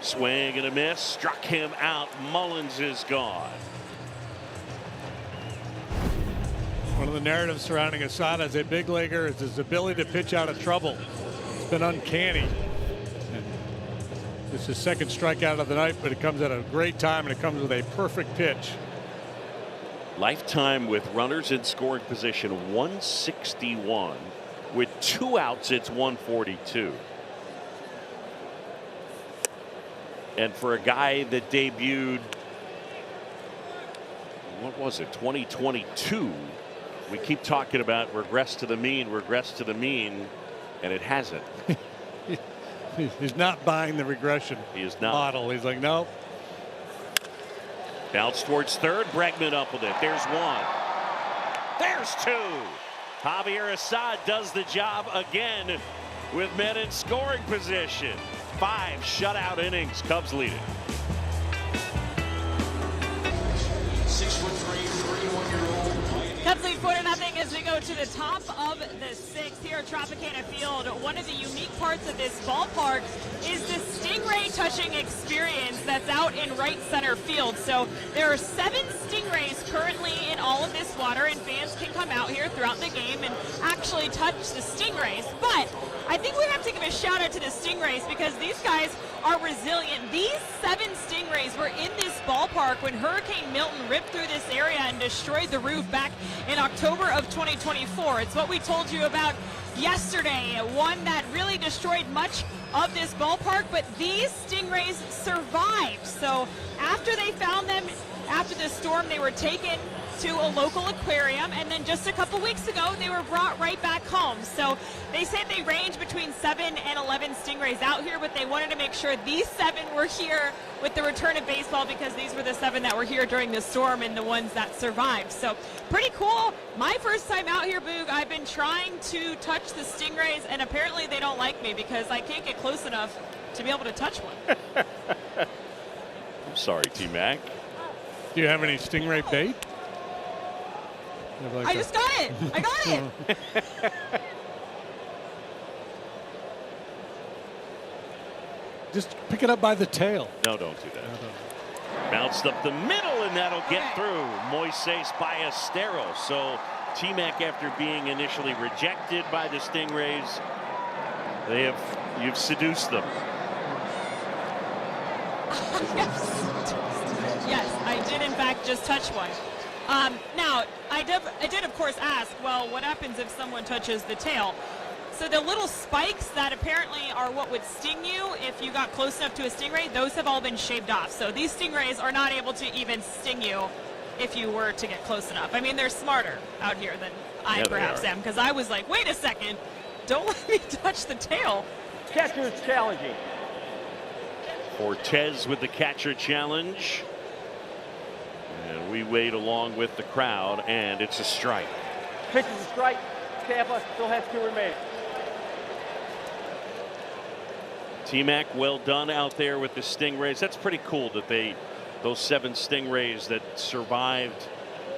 Speaker 1: Swing and a miss, struck him out. Mullins is gone.
Speaker 2: One of the narratives surrounding Assad as a big leaguer is his ability to pitch out of trouble. It's been uncanny. And this is his second strikeout of the night, but it comes at a great time, and it comes with a perfect pitch.
Speaker 1: Lifetime with runners in scoring position 161. With 2 outs, it's 142. And for a guy that debuted, what was it, 2022, we keep talking about regress to the mean, and it hasn't.
Speaker 2: He's not buying the regression
Speaker 1: He is not.
Speaker 2: model. He's like, nope.
Speaker 1: Bounce towards third. Bregman up with it. There's one. There's two. Javier Assad does the job again with men in scoring position. 5 shutout innings. Cubs lead it.
Speaker 4: 6'3", 31-year-old.
Speaker 3: Cubs lead 4-0 as we go to the top of the 6th here at Tropicana Field. One of the unique parts of this ballpark is the Stingray touching experience that's out in right center field. So there are 7 Stingrays currently in all of this water, and fans can come out here throughout the game and actually touch the Stingrays. But I think we have to give a shout out to the Stingrays because these guys are resilient. These 7 Stingrays were in this ballpark when Hurricane Milton ripped through this area and destroyed the roof back in October of 2024. It's what we told you about yesterday, one that really destroyed much of this ballpark, but these Stingrays survived. So after they found them, after the storm, they were taken to a local aquarium, and then just a couple weeks ago they were brought right back home. So they said they range between 7 and 11 Stingrays out here, but they wanted to make sure these 7 were here with the return of baseball because these were the 7 that were here during the storm and the ones that survived. So pretty cool. My first time out here, Boog. I've been trying to touch the Stingrays, and apparently they don't like me because I can't get close enough to be able to touch one.
Speaker 1: I'm sorry, T-Mac.
Speaker 2: Do you have any Stingray bait?
Speaker 3: I just got it. I got it.
Speaker 2: Just pick it up by the tail.
Speaker 1: No, don't do that. Bounced up the middle, and that'll get through. Moises Ballesteros. So T-Mac, after being initially rejected by the Stingrays, you've seduced them.
Speaker 6: Yes, I did in fact just touch one. Now, I did of course ask, well, what happens if someone touches the tail? So the little spikes that apparently are what would sting you if you got close enough to a stingray, those have all been shaved off. So these stingrays are not able to even sting you if you were to get close enough. I mean, they're smarter out here than I perhaps am, because I was like, wait a second, don't let me touch the tail.
Speaker 5: Catcher's challenging.
Speaker 1: Cortez with the catcher challenge. And we wait along with the crowd, and it's a strike.
Speaker 5: Pitch is a strike. Tampa still has 2 remaining.
Speaker 1: T-Mac, well done out there with the Stingrays. That's pretty cool that those 7 Stingrays that survived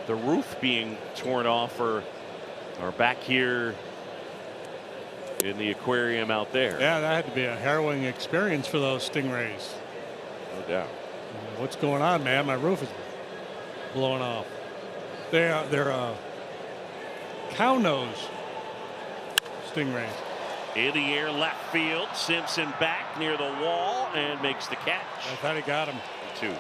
Speaker 1: the roof being torn off are back here in the aquarium out there.
Speaker 2: Yeah, that had to be a harrowing experience for those Stingrays.
Speaker 1: No doubt.
Speaker 2: What's going on, man? My roof is blowing off. They're cow nose Stingrays.
Speaker 1: In the air, left field. Simpson back near the wall and makes the catch.
Speaker 2: I thought he got him.
Speaker 1: 2.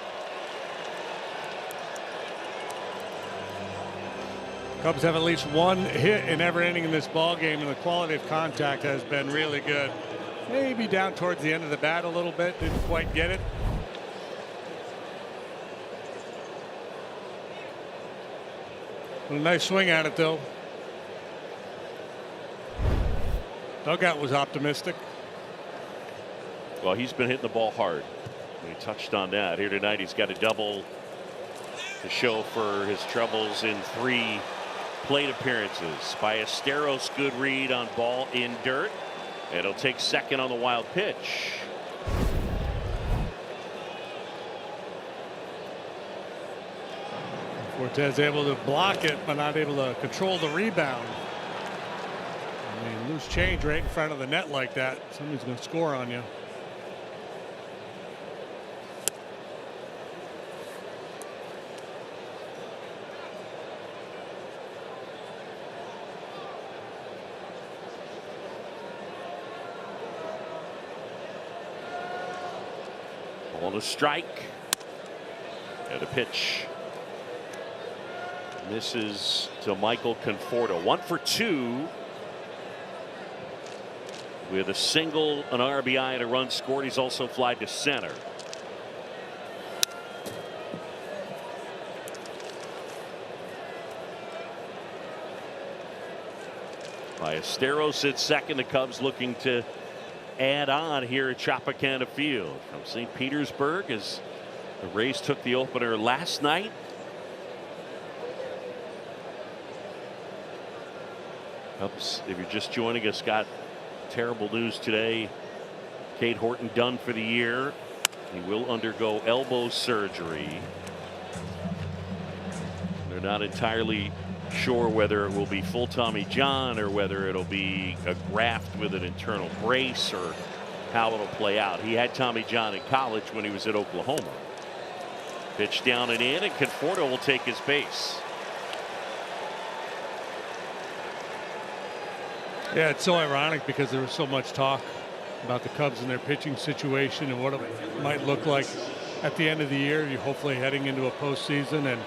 Speaker 2: Cubs have at least 1 hit in every inning in this ball game, and the quality of contact has been really good. Maybe down towards the end of the bat a little bit, didn't quite get it. A nice swing at it, though. Dugout was optimistic.
Speaker 1: Well, he's been hitting the ball hard. He touched on that. Here tonight, he's got a double to show for his troubles in 3 plate appearances. Ballesteros, good read on ball in dirt. And he'll take second on the wild pitch.
Speaker 2: Cortez able to block it, but not able to control the rebound. I mean, loose change right in front of the net like that, somebody's going to score on you.
Speaker 1: On a strike. And a pitch. Misses to Michael Conforto. 1 for 2. With a single, an RBI, and a run scored. He's also flied to center. Ballesteros at second. The Cubs looking to add on here at Tropicana Field from St. Petersburg as the Rays took the opener last night. Cubs, if you're just joining us, got terrible news today. Cade Horton done for the year. He will undergo elbow surgery. They're not entirely sure whether it will be full Tommy John or whether it'll be a graft with an internal brace or how it'll play out. He had Tommy John in college when he was at Oklahoma. Pitch down and in, and Conforto will take his base.
Speaker 2: Yeah, it's so ironic because there was so much talk about the Cubs and their pitching situation and what it might look like at the end of the year. You're hopefully heading into a postseason, and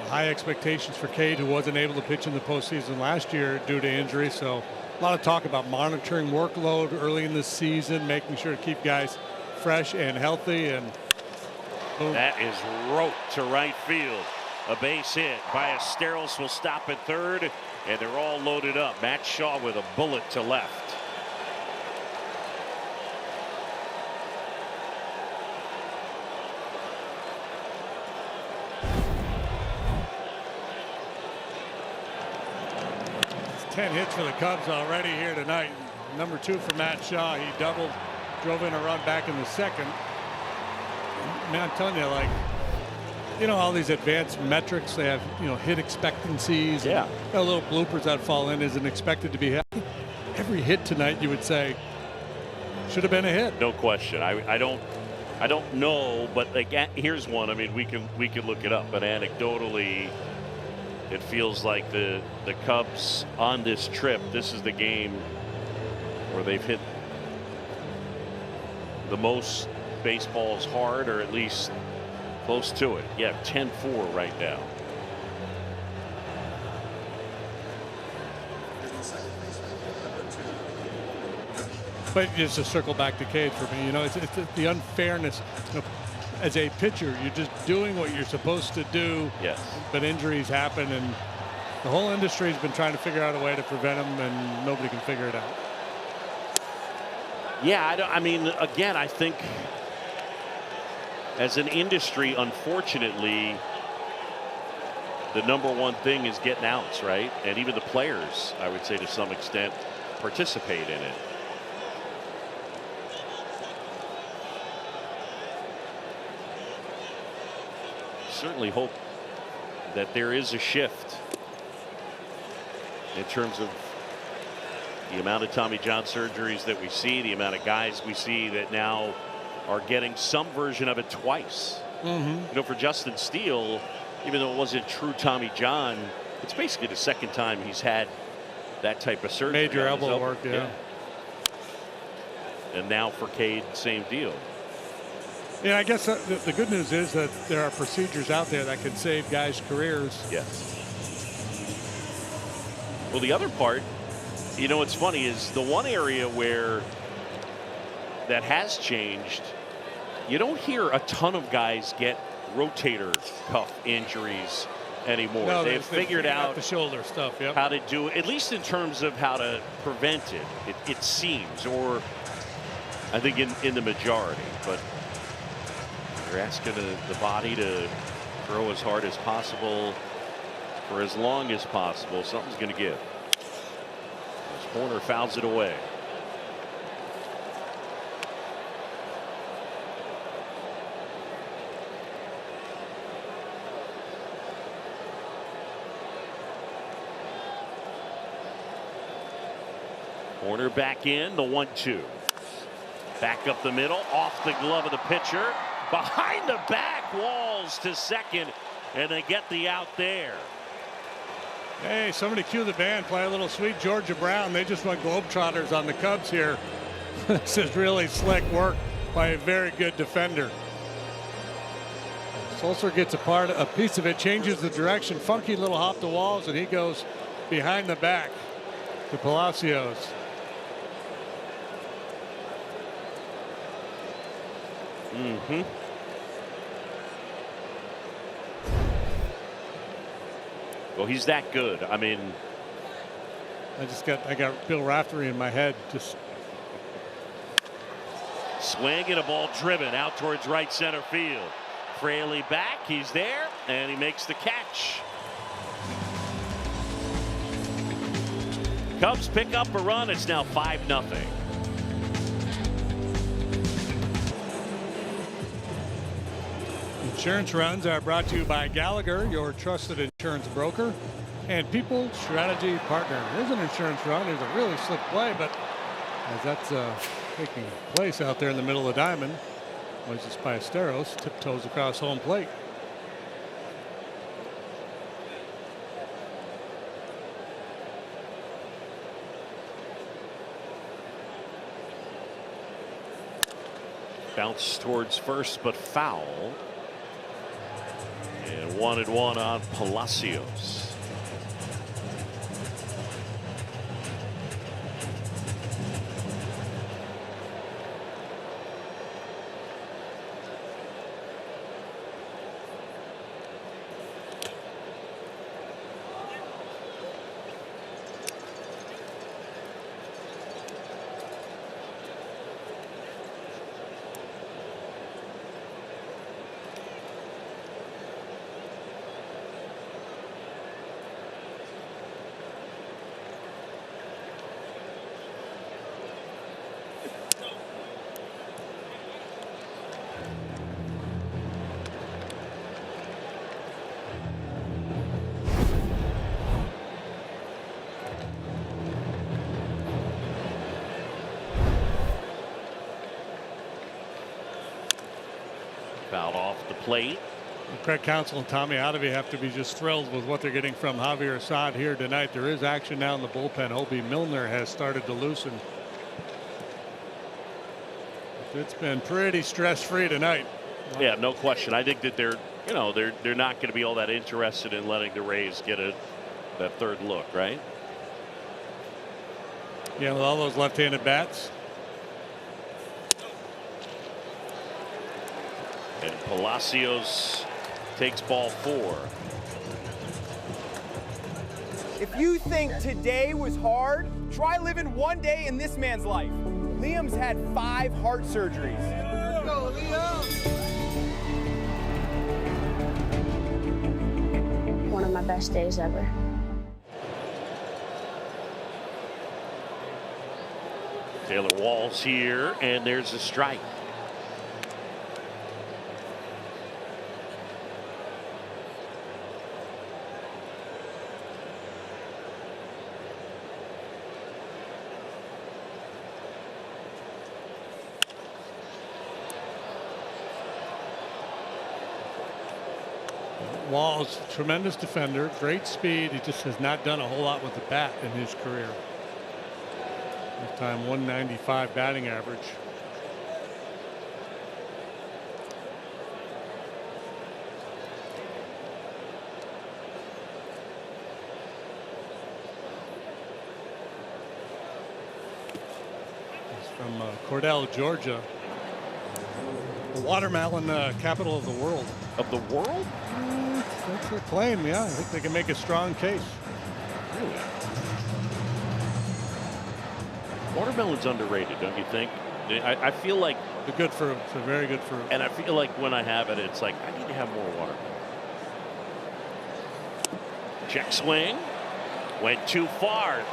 Speaker 2: high expectations for Cade, who wasn't able to pitch in the postseason last year due to injury. So a lot of talk about monitoring workload early in the season, making sure to keep guys fresh and healthy. And boom.
Speaker 1: That is rope to right field. A base hit. Ballesteros will stop at third, and they're all loaded up. Matt Shaw with a bullet to left.
Speaker 2: It's 10 hits for the Cubs already here tonight. Number 2 for Matt Shaw. He doubled, drove in a run back in the second. Man, I'm telling you, like, you know, all these advanced metrics, they have, you know, hit expectancies.
Speaker 1: Yeah.
Speaker 2: And little bloopers that fall in isn't expected to be hit. Every hit tonight, you would say, should have been a hit.
Speaker 1: No question. I don't know, but like, here's one. I mean, we can look it up, but anecdotally, it feels like the Cubs on this trip, this is the game where they've hit the most baseballs hard, or at least close to it. Yeah, 10-4 right now.
Speaker 2: But just to circle back to Cade for me, it's the unfairness. As a pitcher, you're just doing what you're supposed to do.
Speaker 1: Yes.
Speaker 2: But injuries happen, and the whole industry has been trying to figure out a way to prevent them, and nobody can figure it out.
Speaker 1: Yeah, I mean, again, I think as an industry, unfortunately, the number one thing is getting outs, right? And even the players, I would say to some extent, participate in it. Certainly hope that there is a shift in terms of the amount of Tommy John surgeries that we see, the amount of guys we see that now are getting some version of it twice. For Justin Steele, even though it wasn't true Tommy John, it's basically the second time he's had that type of surgery.
Speaker 2: Major elbow work, yeah.
Speaker 1: And now for Cade, same deal.
Speaker 2: Yeah, I guess the good news is that there are procedures out there that can save guys' careers.
Speaker 1: Yes. Well, the other part, what's funny is the one area where that has changed, you don't hear a ton of guys get rotator cuff injuries anymore.
Speaker 2: No,
Speaker 1: they've figured out
Speaker 2: the shoulder stuff,
Speaker 1: how to do it, at least in terms of how to prevent it. It seems, or I think in the majority, but they're asking the body to throw as hard as possible for as long as possible. Something's going to give. This corner fouls it away. Corner back in, the 1-2. Back up the middle, off the glove of the pitcher. Behind the back, Walls to second, and they get the out there.
Speaker 2: Hey, somebody cue the band, play a little Sweet Georgia Brown. They just went Globetrotters on the Cubs here. This is really slick work by a very good defender. Sulcer gets a piece of it, changes the direction, funky little hop to Walls, and he goes behind the back to Palacios.
Speaker 1: Well, he's that good. I mean,
Speaker 2: I got Bill Raftery in my head. Just
Speaker 1: swing and a ball driven out towards right center field. Fraley back, he's there, and he makes the catch. Cubs pick up a run. It's now 5-0.
Speaker 2: Insurance runs are brought to you by Gallagher, your trusted insurance broker, and People Strategy Partner. There's an insurance run. There's a really slick play, but as that's taking place out there in the middle of the diamond, Moises Ballesteros tiptoes across home plate.
Speaker 1: Bounce towards first, but foul. And 1-1 on Palacios. Fouled off the plate.
Speaker 2: Craig Counsell and Tommy Ottavy have to be just thrilled with what they're getting from Javier Assad here tonight. There is action now in the bullpen. Obi Milner has started to loosen. It's been pretty stress-free tonight.
Speaker 1: Yeah, no question. I think that they're not going to be all that interested in letting the Rays get that third look, right?
Speaker 2: Yeah, with all those left-handed bats.
Speaker 1: And Palacios takes ball 4.
Speaker 7: If you think today was hard, try living one day in this man's life. Liam's had 5 heart surgeries. Go, Liam!
Speaker 8: One of my best days ever.
Speaker 1: Taylor Walls here, and there's a strike.
Speaker 2: Walls, tremendous defender, great speed. He just has not done a whole lot with the bat in his career. This time 195 batting average. He's from Cordell, Georgia. The watermelon capital of the world.
Speaker 1: Of the world?
Speaker 2: That's their claim, yeah. I think they can make a strong case.
Speaker 1: Really? Watermelon's underrated, don't you think? I feel like
Speaker 2: they're good fruit. They're very good fruit.
Speaker 1: And I feel like when I have it, it's like I need to have more watermelon. Check swing. Went too far.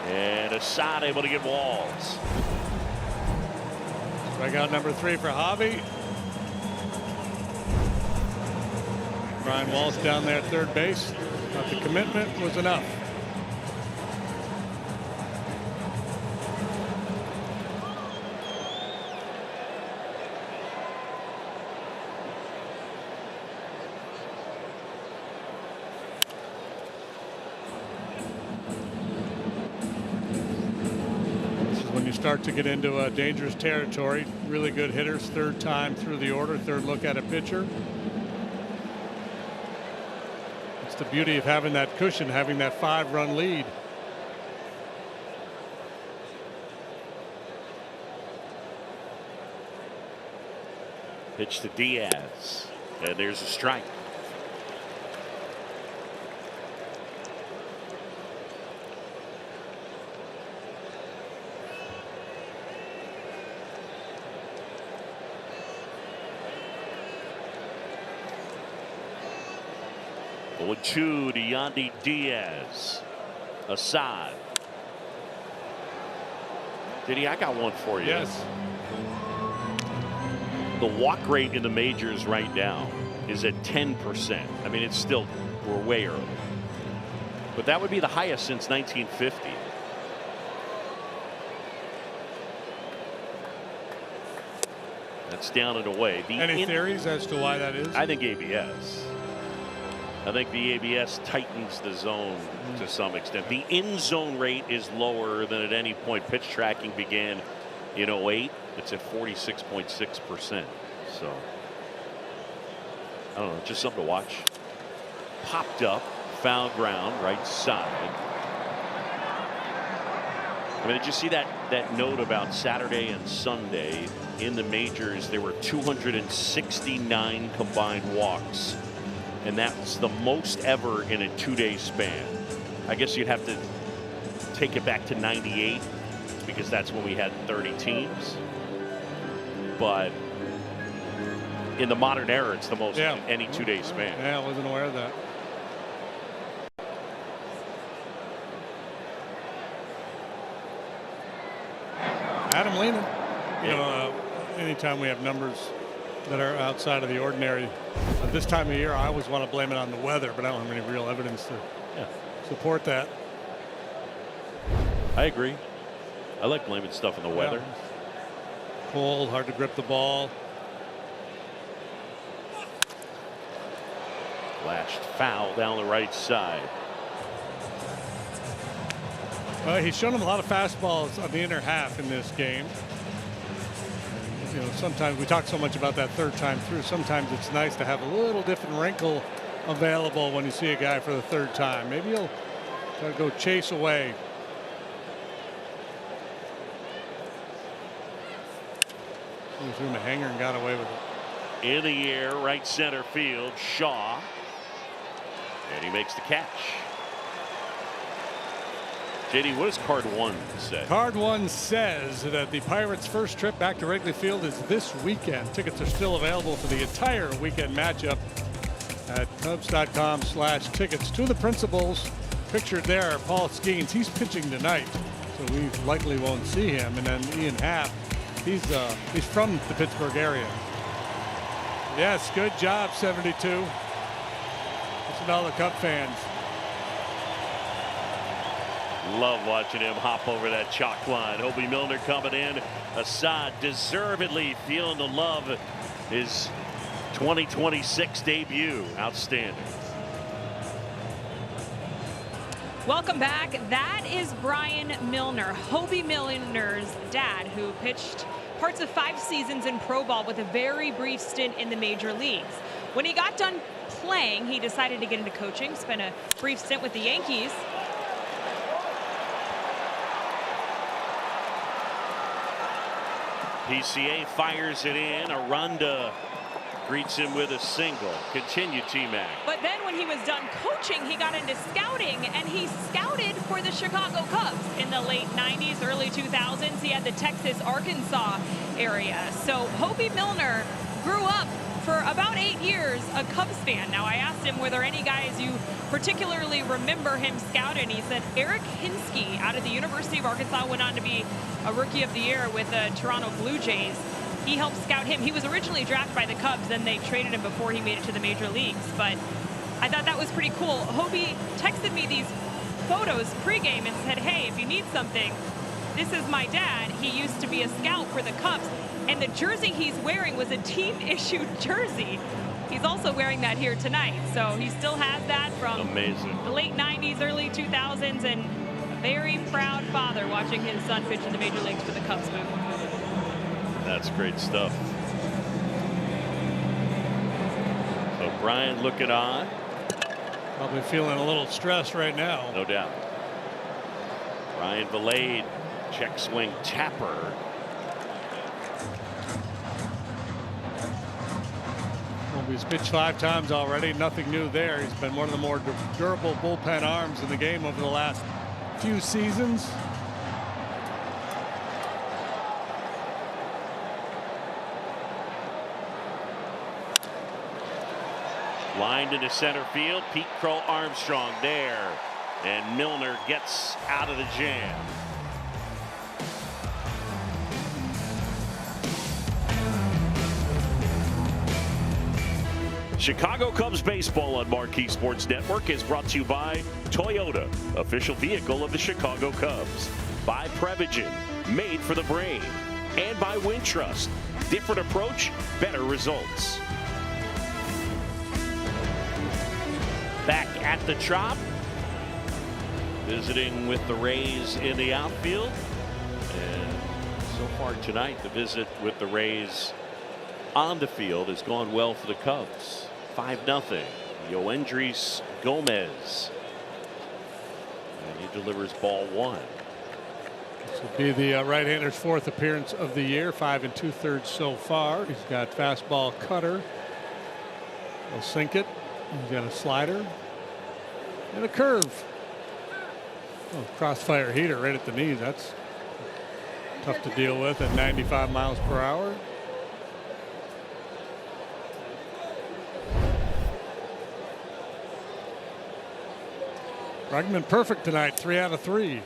Speaker 1: And Assad able to get Walls.
Speaker 2: Strikeout number 3 for Javi. Brian Walsh down there at third base. Thought the commitment was enough. This is when you start to get into dangerous territory. Really good hitters, third time through the order, third look at a pitcher. The beauty of having that cushion, having that 5-run lead.
Speaker 1: Pitch to Diaz, and there's a strike. With 2 to Yandy Diaz. Assad. Diddy, I got one for you.
Speaker 2: Yes.
Speaker 1: The walk rate in the majors right now is at 10%. I mean, it's still, we're way early. But that would be the highest since 1950. That's down and away.
Speaker 2: Any theories as to why that is?
Speaker 1: I think ABS. I think the ABS tightens the zone to some extent. The in-zone rate is lower than at any point pitch tracking began in 08. It's at 46.6%. So, I don't know, just something to watch. Popped up, foul ground, right side. I mean, did you see that note about Saturday and Sunday in the majors? There were 269 combined walks. And that's the most ever in a 2-day span. I guess you'd have to take it back to 98 because that's when we had 30 teams. But in the modern era, it's the most in any 2-day span.
Speaker 2: Yeah, I wasn't aware of that. Adam Lehman. You know, anytime we have numbers that are outside of the ordinary at this time of year, I always want to blame it on the weather, but I don't have any real evidence to support that.
Speaker 1: I agree. I like blaming stuff on the weather.
Speaker 2: Cold, hard to grip the ball.
Speaker 1: Flashed foul down the right side.
Speaker 2: He's shown him a lot of fastballs on the inner half in this game. You know, sometimes we talk so much about that third time through. Sometimes it's nice to have a little different wrinkle available when you see a guy for the third time. Maybe he'll try to go chase away. He threw him a hanger and got away with it.
Speaker 1: In the air, right center field, Shaw. And he makes the catch. JD, what does card 1 say?
Speaker 2: Card 1 says that the Pirates' first trip back to Wrigley Field is this weekend. Tickets are still available for the entire weekend matchup at Cubs.com/tickets. Two of the principals pictured there are Paul Skeens. He's pitching tonight, so we likely won't see him. And then Ian Happ, he's from the Pittsburgh area. Yes, good job, 72. Listen to all the Cub fans.
Speaker 1: Love watching him hop over that chalk line. Hobie Milner coming in. Assad deservedly feeling the love. His 2026 debut. Outstanding.
Speaker 3: Welcome back. That is Brian Milner, Hobie Milner's dad, who pitched parts of 5 seasons in pro ball with a very brief stint in the major leagues. When he got done playing, he decided to get into coaching, spent a brief stint with the Yankees.
Speaker 1: PCA fires it in. Aranda greets him with a single. Continue, T-Mac.
Speaker 3: But then when he was done coaching, he got into scouting, and he scouted for the Chicago Cubs in the late 90s, early 2000s. He had the Texas, Arkansas area. So Hobie Milner grew up for about 8 years a Cubs fan. Now, I asked him, were there any guys you particularly remember him scouting? He said Eric Hinsky out of the University of Arkansas went on to be a Rookie of the Year with the Toronto Blue Jays. He helped scout him. He was originally drafted by the Cubs, and they traded him before he made it to the major leagues. But I thought that was pretty cool. Hobie texted me these photos pregame and said, hey, if you need something, this is my dad. He used to be a scout for the Cubs. And the jersey he's wearing was a team-issued jersey. He's also wearing that here tonight. So he still has that from the late 90s, early 2000s, and a very proud father watching his son pitch in the major leagues for the Cubs.
Speaker 1: That's great stuff. So Brian looking on.
Speaker 2: Probably feeling a little stressed right now.
Speaker 1: No doubt. Brian Valade, check swing tapper.
Speaker 2: He's pitched 5 times already. Nothing new there. He's been one of the more durable bullpen arms in the game over the last few seasons.
Speaker 1: Lined into center field. Pete Crow Armstrong there. And Milner gets out of the jam. Chicago Cubs baseball on Marquee Sports Network is brought to you by Toyota, official vehicle of the Chicago Cubs. By Prevagen, made for the brain. And by Wintrust, different approach, better results. Back at the Trop, visiting with the Rays in the outfield. And so far tonight, the visit with the Rays on the field has gone well for the Cubs. 5-0. Yoendrys Gomez. And he delivers ball 1.
Speaker 2: This will be the right-hander's 4th appearance of the year. 5 2/3 so far. He's got fastball, cutter. He'll sink it. He's got a slider and a curve. Oh, crossfire heater right at the knees. That's tough to deal with at 95 miles per hour. Bregman perfect tonight, 3 out of 3.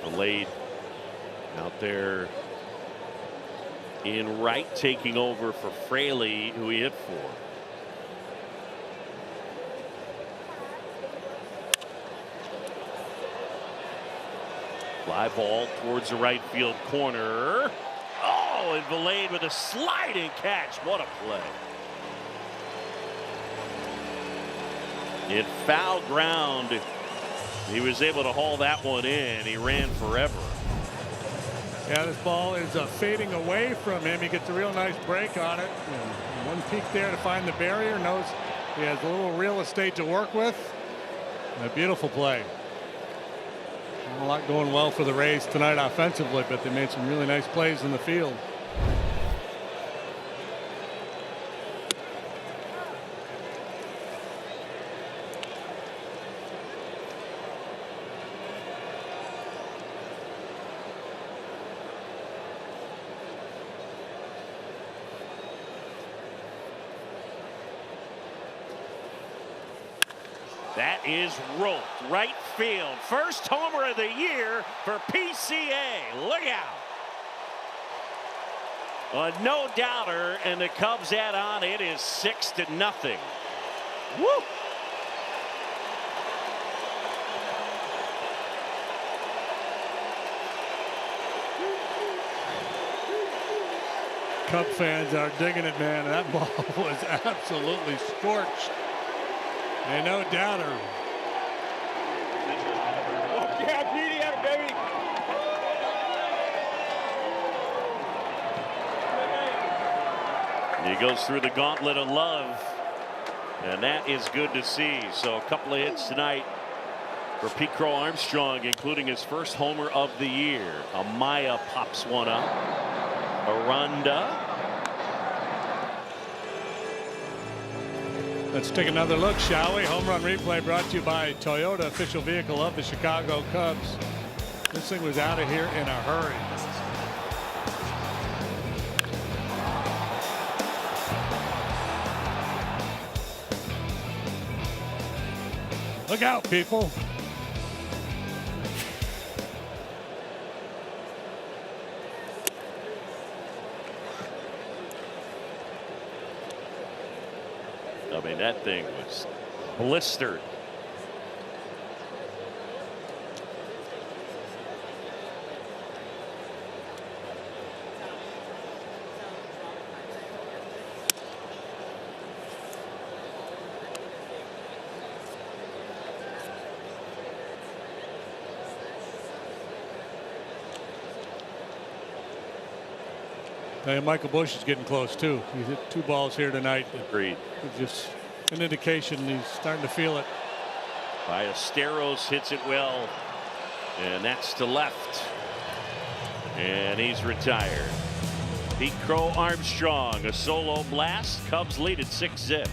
Speaker 1: Valade out there in right, taking over for Fraley, who he hit for. Fly ball towards the right field corner. Oh! Oh, and Vilade with a sliding catch. What a play. In foul ground, he was able to haul that one in. He ran forever.
Speaker 2: Yeah, this ball is fading away from him. He gets a real nice break on it. And one peek there to find the barrier. Knows he has a little real estate to work with. And a beautiful play. A lot going well for the Rays tonight offensively, but they made some really nice plays in the field.
Speaker 1: That is roped right field. First homer of the year for PCA. Look out. A no-doubter, and the Cubs add on. It is 6-0. Woo!
Speaker 2: Cub fans are digging it, man. That ball was absolutely scorched. And no doubter.
Speaker 5: Oh, yeah, beauty at it, baby.
Speaker 1: He goes through the gauntlet of love, and that is good to see. So a couple of hits tonight for Pete Crow Armstrong, including his first homer of the year. Amaya pops one up. Aranda.
Speaker 2: Let's take another look, shall we? Home run replay brought to you by Toyota, official vehicle of the Chicago Cubs. This thing was out of here in a hurry. Look out, people.
Speaker 1: I mean, that thing was blistered.
Speaker 2: Michael Busch is getting close too. He's hit 2 balls here tonight.
Speaker 1: Agreed.
Speaker 2: It's just an indication he's starting to feel it.
Speaker 1: Ballesteros hits it well, and that's to left, and he's retired. Pete Crow Armstrong, a solo blast. Cubs lead at 6-0.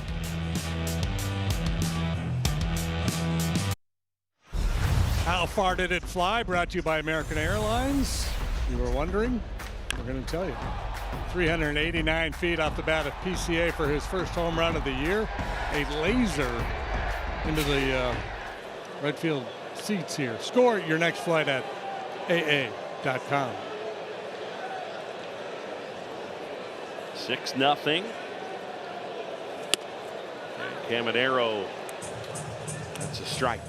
Speaker 2: How far did it fly? Brought to you by American Airlines. You were wondering? We're going to tell you. 389 feet off the bat of PCA for his first home run of the year. A laser into the right field seats here. Score your next flight at AA.com.
Speaker 1: 6-0. And Caminero, that's a strike.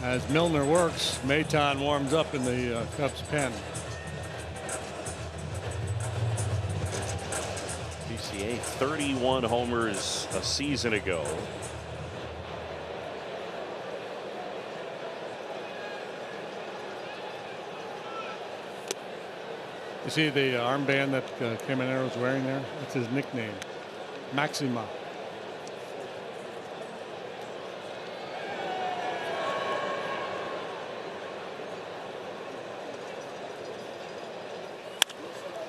Speaker 2: As Milner works, Maton warms up in the Cubs pen.
Speaker 1: PCA 31 homers a season ago.
Speaker 2: You see the armband that Caminero's wearing there? That's his nickname, Maxima.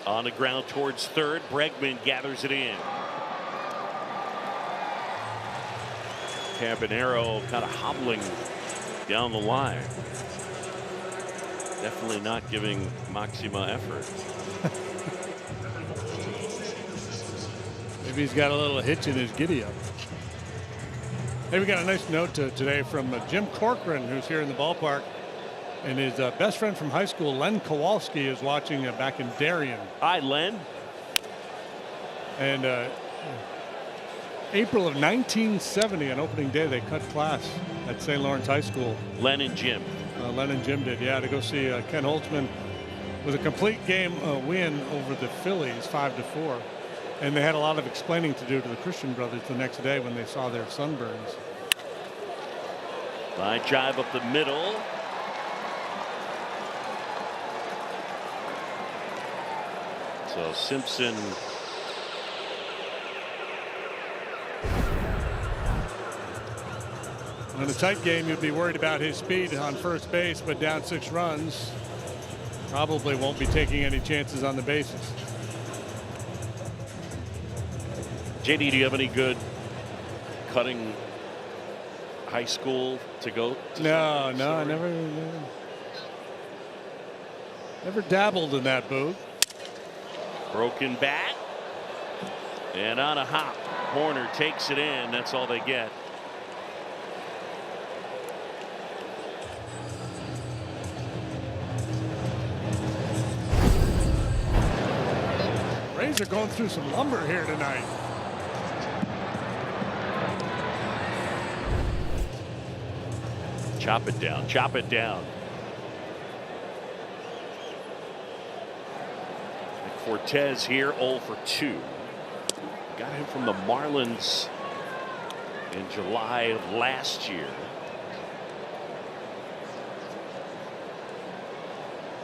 Speaker 1: On the ground towards third, Bregman gathers it in. Caminero kind of hobbling down the line. Definitely not giving Maxima effort.
Speaker 2: Maybe he's got a little hitch in his giddy up. Hey, we got a nice note today from Jim Corcoran, who's here in the ballpark. And his best friend from high school, Len Kowalski, is watching back in Darien.
Speaker 1: Hi, Len.
Speaker 2: And April of 1970, on opening day, they cut class at St. Lawrence High School.
Speaker 1: Len and Jim.
Speaker 2: Len and Jim did, yeah, to go see Ken Holtzman with a complete game win over the Phillies 5-4. And they had a lot of explaining to do to the Christian brothers the next day when they saw their sunburns.
Speaker 1: High drive up the middle. So Simpson.
Speaker 2: In a tight game, you'd be worried about his speed on first base, but down 6 runs, probably won't be taking any chances on the bases.
Speaker 1: JD, do you have any good cutting high school to go to?
Speaker 2: No, I never dabbled in that, Boo.
Speaker 1: Broken bat. And on a hop, Horner takes it in. That's all they get.
Speaker 2: Rays are going through some lumber here tonight.
Speaker 1: Chop it down, chop it down. Cortez here, 0 for 2. Got him from the Marlins in July of last year.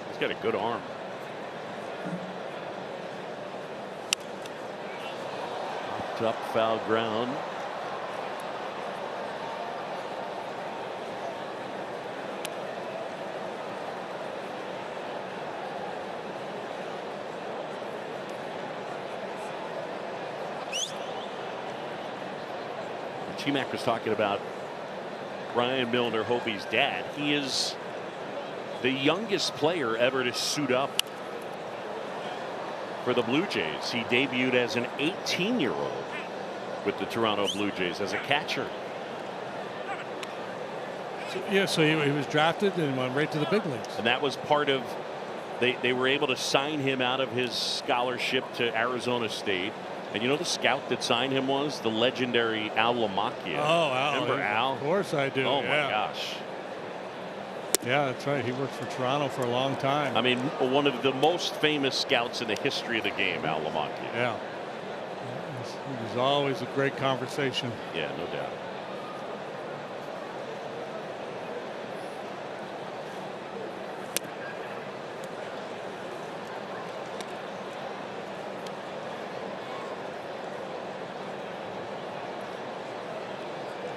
Speaker 1: He's got a good arm. Up foul ground. T-Mac was talking about Ryan Milner, Hobie's dad. He is the youngest player ever to suit up for the Blue Jays. He debuted as an 18-year-old with the Toronto Blue Jays as a catcher.
Speaker 2: So he was drafted and went right to the big leagues.
Speaker 1: And that was part of, they were able to sign him out of his scholarship to Arizona State. And you know the scout that signed him was the legendary Al Lamacchia.
Speaker 2: Oh, Al.
Speaker 1: Remember Al?
Speaker 2: Of course I do.
Speaker 1: Oh,
Speaker 2: yeah.
Speaker 1: my gosh.
Speaker 2: Yeah, that's right. He worked for Toronto for a long time.
Speaker 1: I mean, one of the most famous scouts in the history of the game, Al Lamacchia.
Speaker 2: Yeah. It was always a great conversation.
Speaker 1: Yeah, no doubt.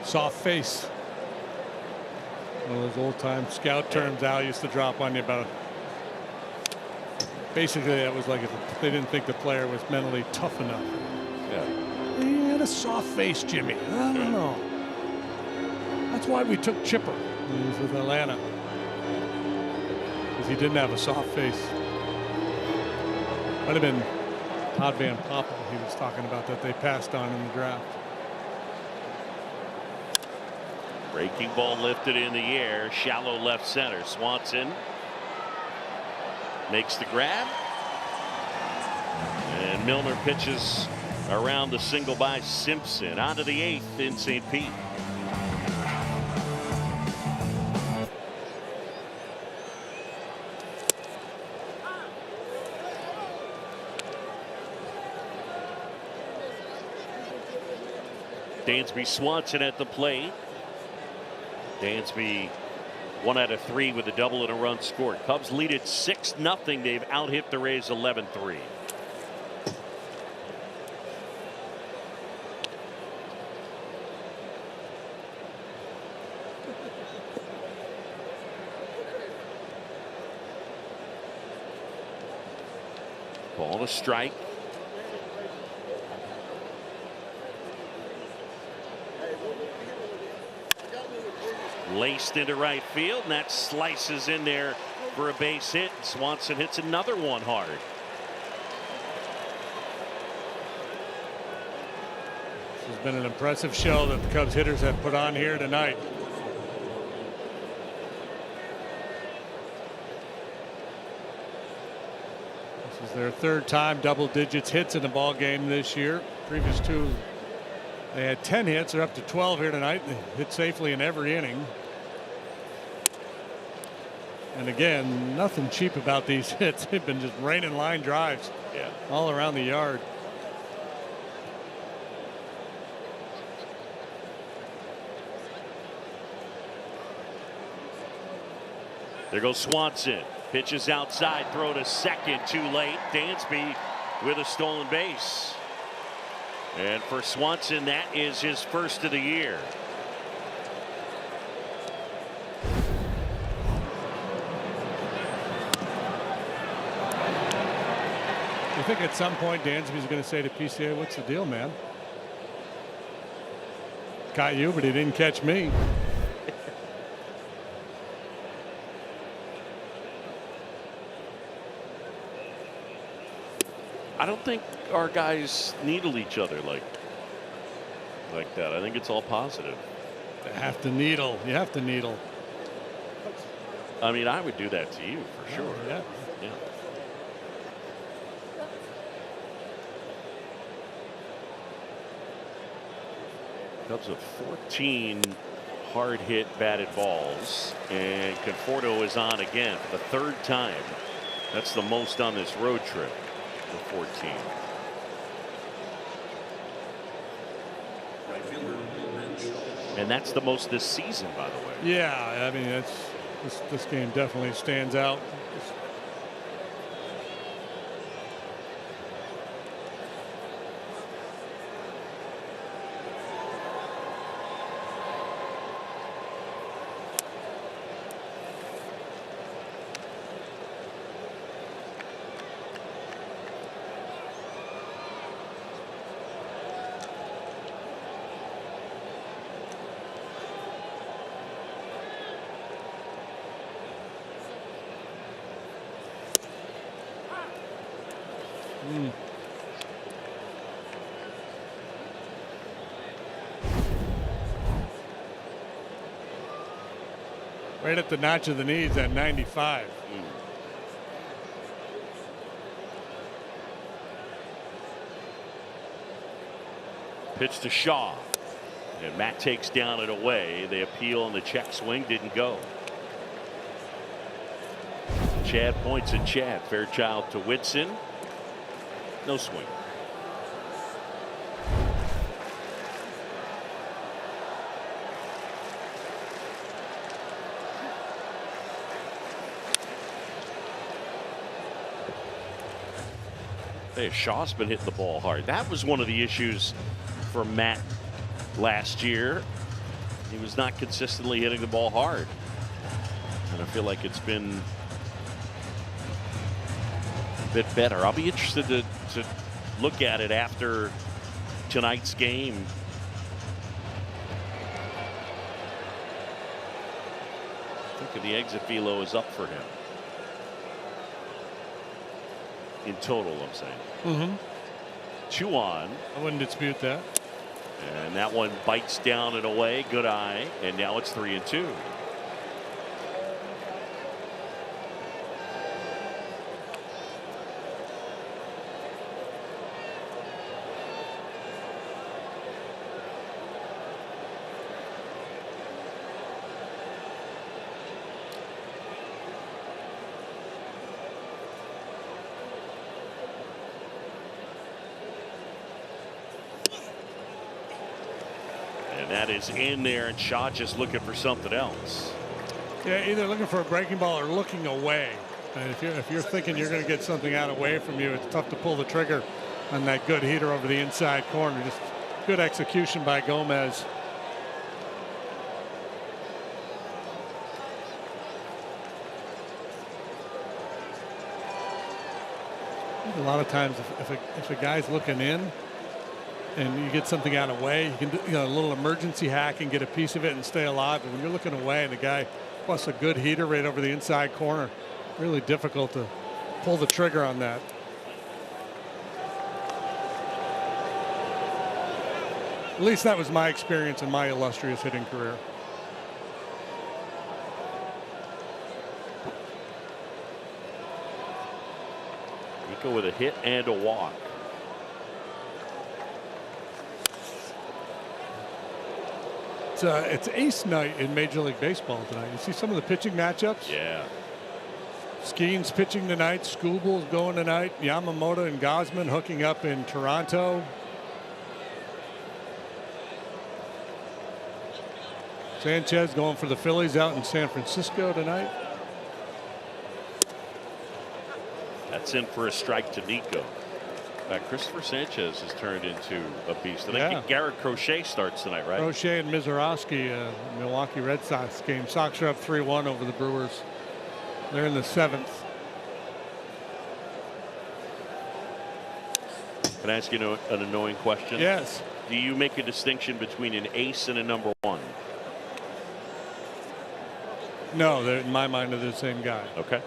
Speaker 2: Soft face. One of those old time scout terms Al used to drop on you about. Basically, that was like if they didn't think the player was mentally tough enough.
Speaker 1: Yeah.
Speaker 2: He had a soft face, Jimmy. I don't know. That's why we took Chipper when he was with Atlanta. Because he didn't have a soft face. Might have been Todd Van Poppel he was talking about that they passed on in the draft.
Speaker 1: Breaking ball lifted in the air, shallow left center. Swanson makes the grab. And Milner pitches around the single by Simpson. On to the 8th in St. Pete. Dansby Swanson at the plate. Dansby 1 out of 3 with a double and a run scored. Cubs lead it 6-0. They've out hit the Rays 11-3. Ball to strike. Laced into right field, and that slices in there for a base hit. Swanson hits another one hard.
Speaker 2: This has been an impressive show that the Cubs hitters have put on here tonight. This is their 3rd time double digits hits in a ball game this year. Previous 2, they had 10 hits. They're up to 12 here tonight. They hit safely in every inning. And again, nothing cheap about these hits. They've been just raining line drives all around the yard.
Speaker 1: There goes Swanson. Pitches outside, throw to second, too late. Dansby with a stolen base. And for Swanson, that is his first of the year.
Speaker 2: I think at some point Dansby's going to say to PCA, what's the deal, man? Caught you, but he didn't catch me.
Speaker 1: I don't think our guys needle each other like that. I think it's all positive.
Speaker 2: You have to needle. You have to needle.
Speaker 1: I mean, I would do that to you for sure.
Speaker 2: Yeah.
Speaker 1: Yeah. Cubs have 14 hard hit batted balls, and Conforto is on again for the third time. That's the most on this road trip. 14. And that's the most this season, by the way.
Speaker 2: Yeah, I mean, this game definitely stands out. Right at the notch of the knees at 95.
Speaker 1: Pitch to Shaw. And Matt takes down and away. They appeal and the check swing didn't go. Chad points at Chad. Fairchild to Whitson. No swing. Hey, Shaw's been hitting the ball hard. That was one of the issues for Matt last year. He was not consistently hitting the ball hard. And I feel like it's been a bit better. I'll be interested to look at it after tonight's game. I think the exit velo is up for him. In total, I'm saying. 2 on.
Speaker 2: I wouldn't dispute that.
Speaker 1: And that one bites down and away. Good eye. And now it's 3-2. That is in there, and Shaw just looking for something else.
Speaker 2: Yeah, either looking for a breaking ball or looking away. And if you're thinking you're going to get something out away from you, it's tough to pull the trigger on that good heater over the inside corner. Just good execution by Gomez. A lot of times, if a guy's looking in, and you get something out of way, you can do a little emergency hack and get a piece of it and stay alive. But when you're looking away and the guy plus a good heater right over the inside corner, really difficult to pull the trigger on that. At least that was my experience in my illustrious hitting career.
Speaker 1: Nico with a hit and a walk.
Speaker 2: It's ace night in Major League Baseball tonight. You see some of the pitching matchups?
Speaker 1: Yeah.
Speaker 2: Skeen's pitching tonight. Skubal's going tonight. Yamamoto and Gausman hooking up in Toronto. Sanchez going for the Phillies out in San Francisco tonight.
Speaker 1: That's in for a strike to Nico. Christopher Sanchez has turned into a beast. I think Garrett Crochet starts tonight, right?
Speaker 2: Crochet and Mizorowski, Milwaukee Red Sox game. Sox are up 3-1 over the Brewers. They're in the 7th.
Speaker 1: Can I ask you an annoying question?
Speaker 2: Yes.
Speaker 1: Do you make a distinction between an ace and a number 1?
Speaker 2: No, in my mind, they're the same guy.
Speaker 1: Okay.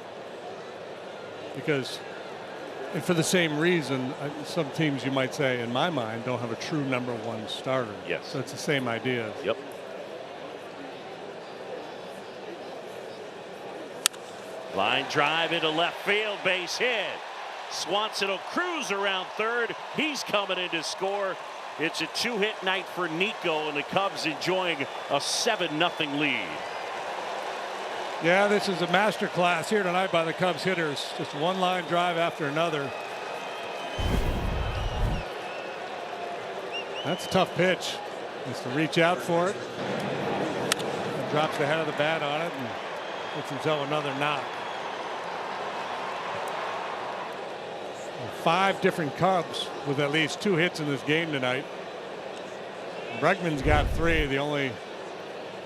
Speaker 2: Because, and for the same reason, some teams you might say, in my mind, don't have a true number 1 starter.
Speaker 1: Yes.
Speaker 2: So it's the same idea.
Speaker 1: Yep. Line drive into left field, base hit. Swanson will cruise around third. He's coming in to score. It's a 2-hit night for Nico, and the Cubs enjoying a 7-0 lead.
Speaker 2: Yeah, this is a master class here tonight by the Cubs hitters. Just one line drive after another. That's a tough pitch. Has to reach out for it. Drops the head of the bat on it and gets himself another knock. 5 different Cubs with at least 2 hits in this game tonight. Bregman's got 3. The only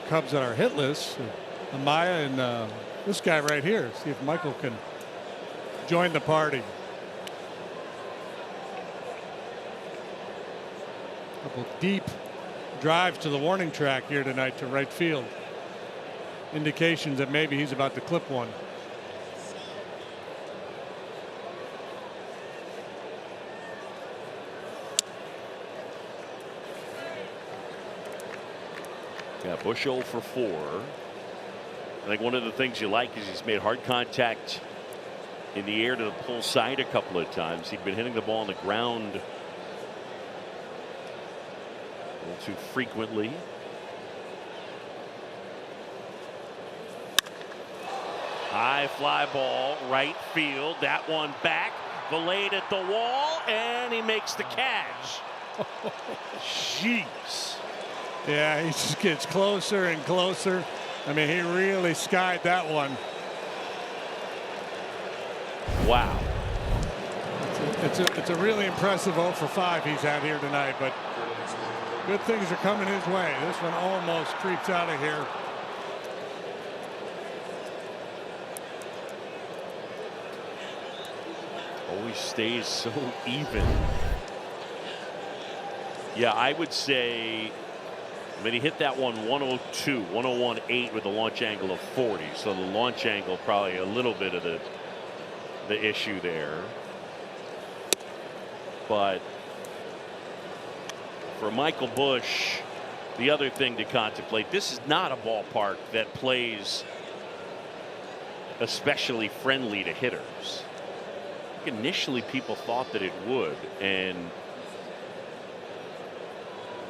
Speaker 2: Cubs that are hitless, Amaya and this guy right here. See if Michael can join the party. Couple deep drives to the warning track here tonight to right field. Indications that maybe he's about to clip one.
Speaker 1: Yeah, Bush 0 for 4. I think one of the things you like is he's made hard contact in the air to the pull side a couple of times. He'd been hitting the ball on the ground a little too frequently. High fly ball, right field. That one back, belayed at the wall, and he makes the catch. Jeez.
Speaker 2: Yeah, he just gets closer and closer. I mean, he really skied that one.
Speaker 1: Wow.
Speaker 2: It's a really impressive 0 for 5 he's had here tonight, but good things are coming his way. This one almost creeps out of here.
Speaker 1: Always stays so even. Yeah, I would say, I mean, he hit that one 102, 101.8 with a launch angle of 40. So the launch angle probably a little bit of the issue there. But for Michael Bush, the other thing to contemplate, this is not a ballpark that plays especially friendly to hitters. I think initially people thought that it would, and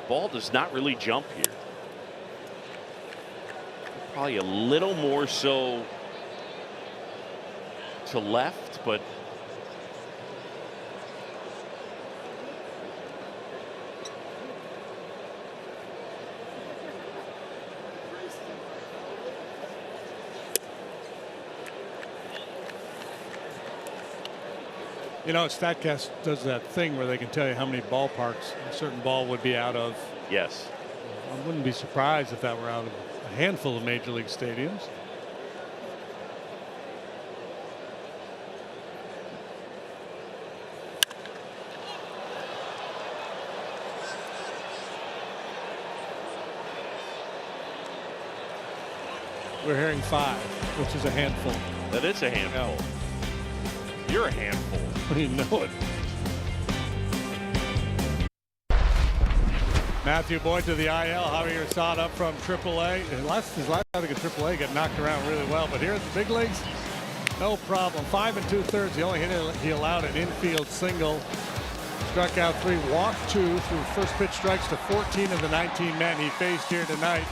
Speaker 1: ball does not really jump here. Probably a little more so to left, but
Speaker 2: you know, StatCast does that thing where they can tell you how many ballparks a certain ball would be out of.
Speaker 1: yes.
Speaker 2: I wouldn't be surprised if that were out of a handful of major league stadiums. We're hearing 5, which is a handful.
Speaker 1: That is a handful. You're a handful.
Speaker 2: You know it. Matthew Boyd to the IL. Javier Assad up from AAA. His last outing at AAA got knocked around really well, but here at the big leagues, no problem. 5 2/3. The only hit he allowed an infield single. Struck out 3, walked 2 through first pitch strikes to 14 of the 19 men he faced here tonight.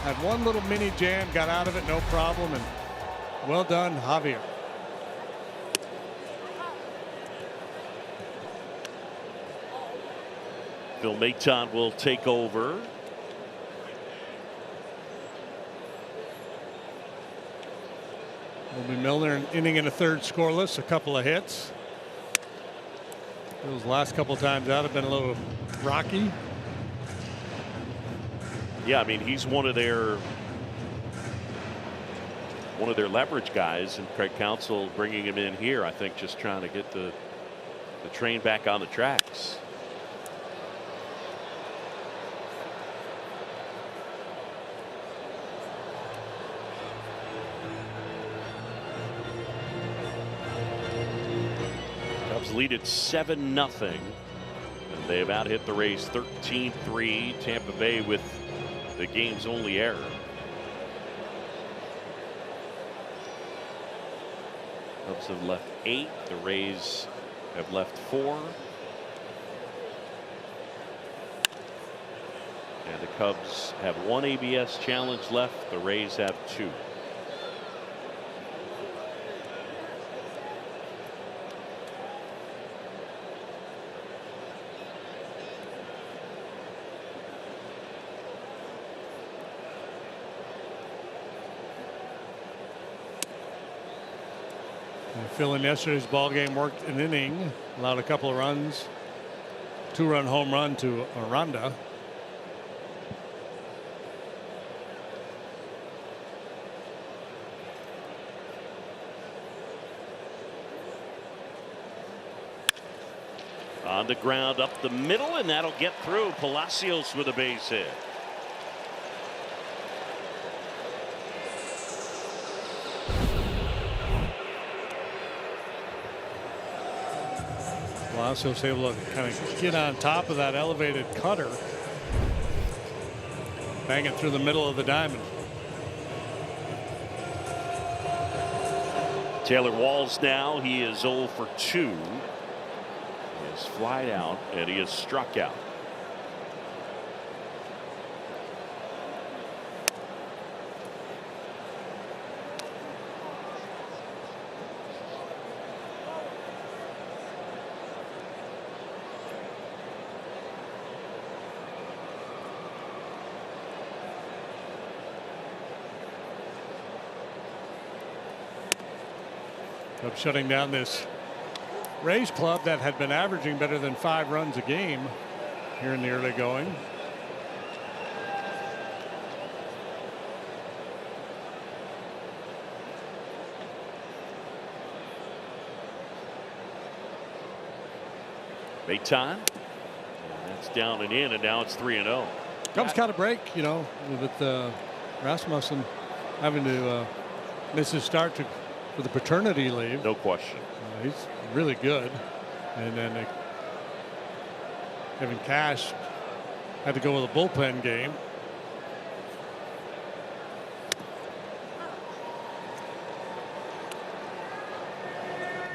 Speaker 2: Had one little mini jam, got out of it, no problem, and well done, Javier.
Speaker 1: Phil Maton will take over.
Speaker 2: Will be Milner, an inning and a third scoreless, a couple of hits. Those last couple times out have been a little rocky.
Speaker 1: Yeah, I mean, he's one of their leverage guys, and Craig Counsell bringing him in here, I think, just trying to get the train back on the tracks. Cubs lead at 7-0, and they've out hit the Rays 13-3. Tampa Bay with the game's only error. Cubs have left 8. The Rays have left 4. And the Cubs have 1 ABS challenge left. The Rays have 2.
Speaker 2: Phil in yesterday's ball game worked an inning, allowed a couple of runs, 2-run home run to Aranda.
Speaker 1: On the ground up the middle, and that'll get through. Palacios with a base hit.
Speaker 2: Palacios able to kind of get on top of that elevated cutter. Bang it through the middle of the diamond.
Speaker 1: Taylor Walls now, he is 0 for 2. He has flied out and he is struck out.
Speaker 2: Of shutting down this Rays club that had been averaging better than 5 runs a game here in the early going.
Speaker 1: Maton. That's down and in, and now it's 3-0.
Speaker 2: Cubs got a break, you know, with Rasmussen having to miss his start for the paternity leave.
Speaker 1: No question.
Speaker 2: He's really good. And then Kevin Cash had to go with a bullpen game.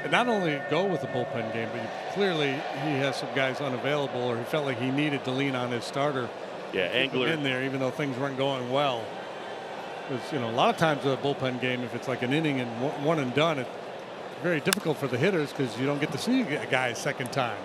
Speaker 2: And not only go with the bullpen game, but clearly he has some guys unavailable, or he felt like he needed to lean on his starter.
Speaker 1: Yeah, Angler
Speaker 2: in there, even though things weren't going well. Because, you know, a lot of times a bullpen game, if it's like an inning and one and done, it's very difficult for the hitters because you don't get to see a guy a second time.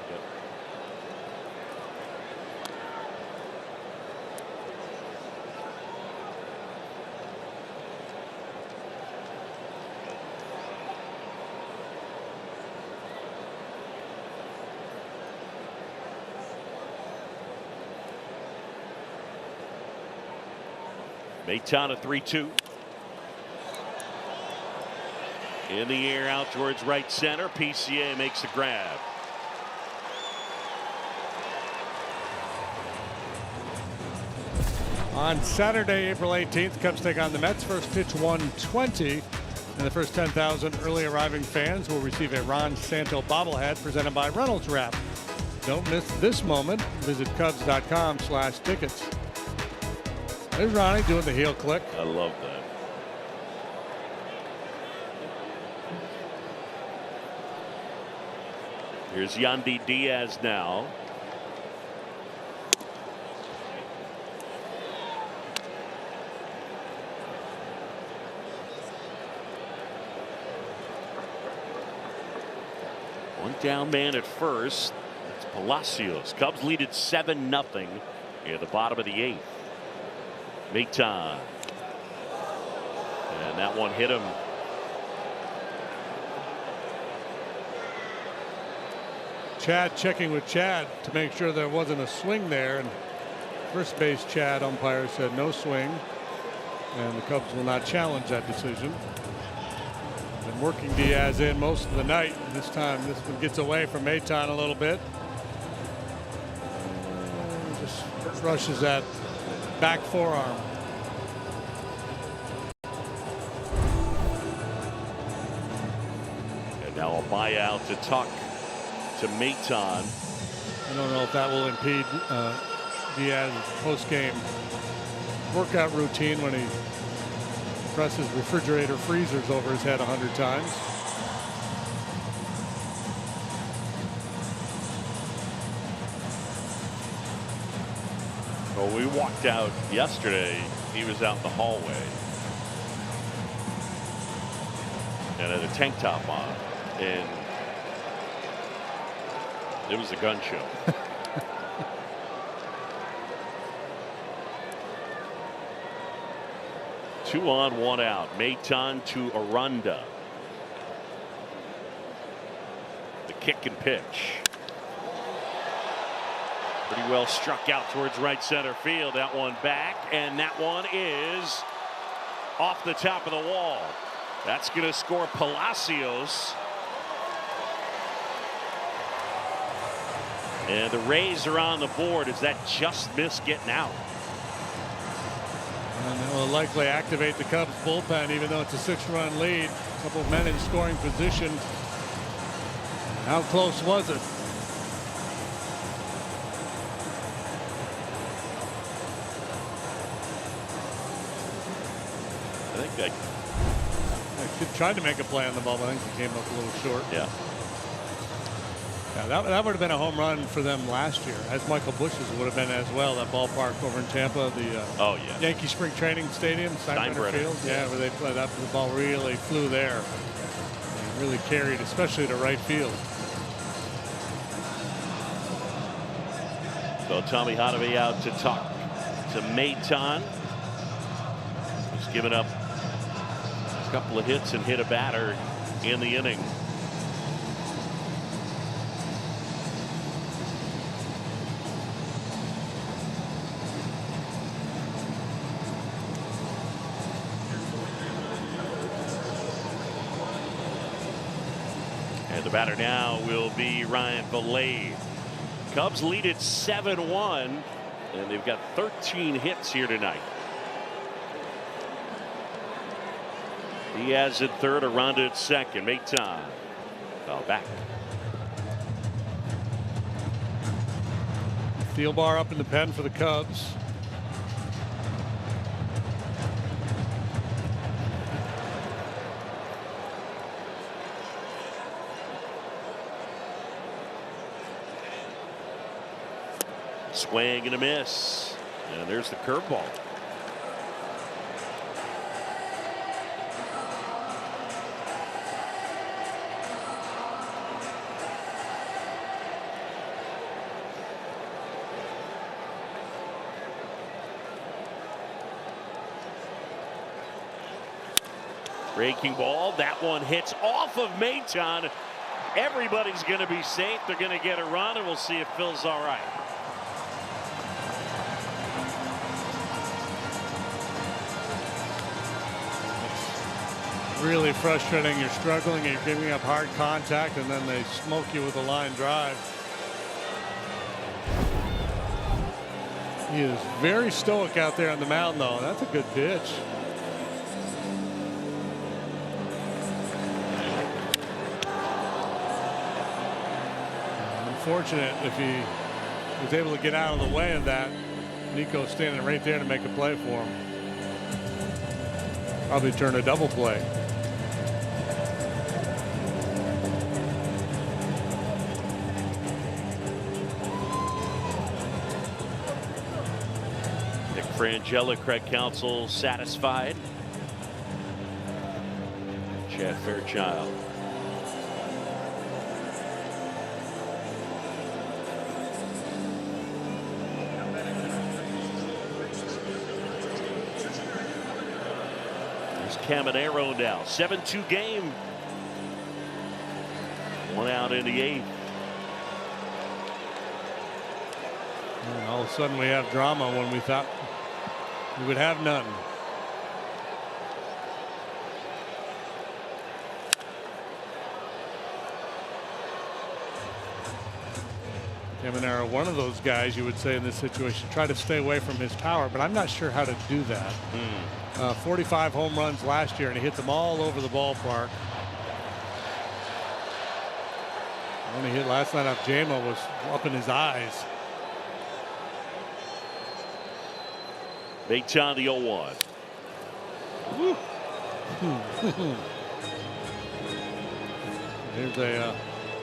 Speaker 1: Maton a 3-2. In the air out towards right center. PCA makes the grab.
Speaker 2: On Saturday, April 18th, Cubs take on the Mets. First pitch 1:20. And the first 10,000 early arriving fans will receive a Ron Santo bobblehead presented by Reynolds Wrap. Don't miss this moment. Visit Cubs.com/tickets. There's Ronnie doing the heel click.
Speaker 1: I love that. Here's Yandy Diaz now. One down man at first. It's Palacios. Cubs lead at 7-0 in the bottom of the 8th. Maton. And that one hit him.
Speaker 2: Chad checking with Chad to make sure there wasn't a swing there, and first base Chad umpire said no swing, and the Cubs will not challenge that decision. Been working Diaz in most of the night. This time this one gets away from Maton a little bit. Just brushes that back forearm.
Speaker 1: And now a buyout to Tuck to Maton.
Speaker 2: I don't know if that will impede Diaz's post-game workout routine when he presses refrigerator freezers over his head 100 times.
Speaker 1: Well, we walked out yesterday. He was out in the hallway and had a tank top on, and it was a gun show. 2 on, 1 out. Maton to Aranda. The kick and pitch. Pretty well struck out towards right center field. That one back, and that one is off the top of the wall. That's going to score Palacios. And the Rays are on the board as that just missed getting out.
Speaker 2: And it will likely activate the Cubs bullpen, even though it's a 6-run lead. A couple of men in scoring position. How close was it?
Speaker 1: I think that
Speaker 2: He tried to make a play on the ball, but I think he came up a little short.
Speaker 1: Yeah.
Speaker 2: Yeah, that would have been a home run for them last year, as Michael Bush's would have been as well. That ballpark over in Tampa, the Yankee Spring Training Stadium, Steinbrenner Field. Yeah, where they played up, the ball really flew there. And really carried, especially to right field.
Speaker 1: So Tommy Hotovy out to Tuck to Maton. He's given up a couple of hits and hit a batter in the inning. And the batter now will be Ryan Valade. Cubs lead at 7-1, and they've got 13 hits here tonight. Diaz at third, Aranda at second. Maton foul back.
Speaker 2: Thielbar up in the pen for the Cubs.
Speaker 1: Swing and a miss, and there's the curveball. Breaking ball, that one hits off of Maton. Everybody's going to be safe. They're going to get a run, and we'll see if Phil's all right.
Speaker 2: Really frustrating. You're struggling, you're giving up hard contact, and then they smoke you with a line drive. He is very stoic out there on the mound, though. That's a good pitch. Unfortunate if he was able to get out of the way of that. Nico's standing right there to make a play for him. Probably turn a double play.
Speaker 1: Nick Frangella, Craig Counsell satisfied. Chad Fairchild. Caminero now. 7-2 game. 1 out in the 8th.
Speaker 2: And all of a sudden we have drama when we thought we would have none. Caminero, one of those guys you would say in this situation, try to stay away from his power, but I'm not sure how to do that. 45 home runs last year, and he hits them all over the ballpark. The one he hit last night off JAMA was up in his eyes.
Speaker 1: Maton the 0-1.
Speaker 2: Here's a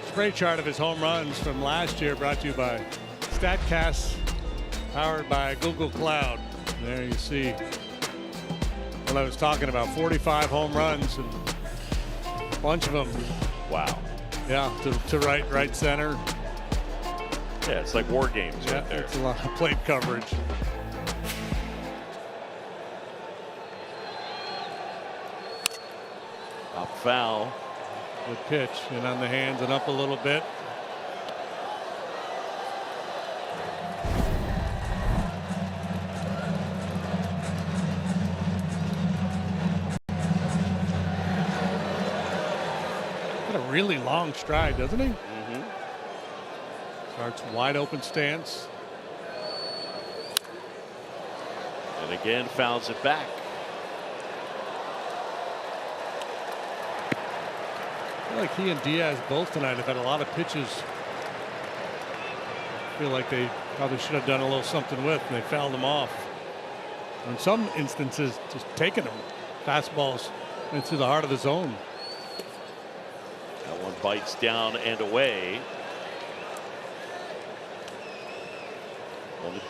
Speaker 2: spray chart of his home runs from last year, brought to you by StatCast, powered by Google Cloud. There you see what I was talking about. 45 home runs, and a bunch of them.
Speaker 1: Wow.
Speaker 2: Yeah, to right center.
Speaker 1: Yeah, it's like war games right there.
Speaker 2: It's a lot of plate coverage.
Speaker 1: Up foul.
Speaker 2: Good pitch, and on the hands and up a little bit. Got a really long stride, doesn't he? Starts wide open stance.
Speaker 1: And again fouls it back.
Speaker 2: I feel like he and Diaz both tonight have had a lot of pitches. I feel like they probably should have done a little something with, and they fouled them off. In some instances, just taking them fastballs into the heart of the zone.
Speaker 1: That one bites down and away.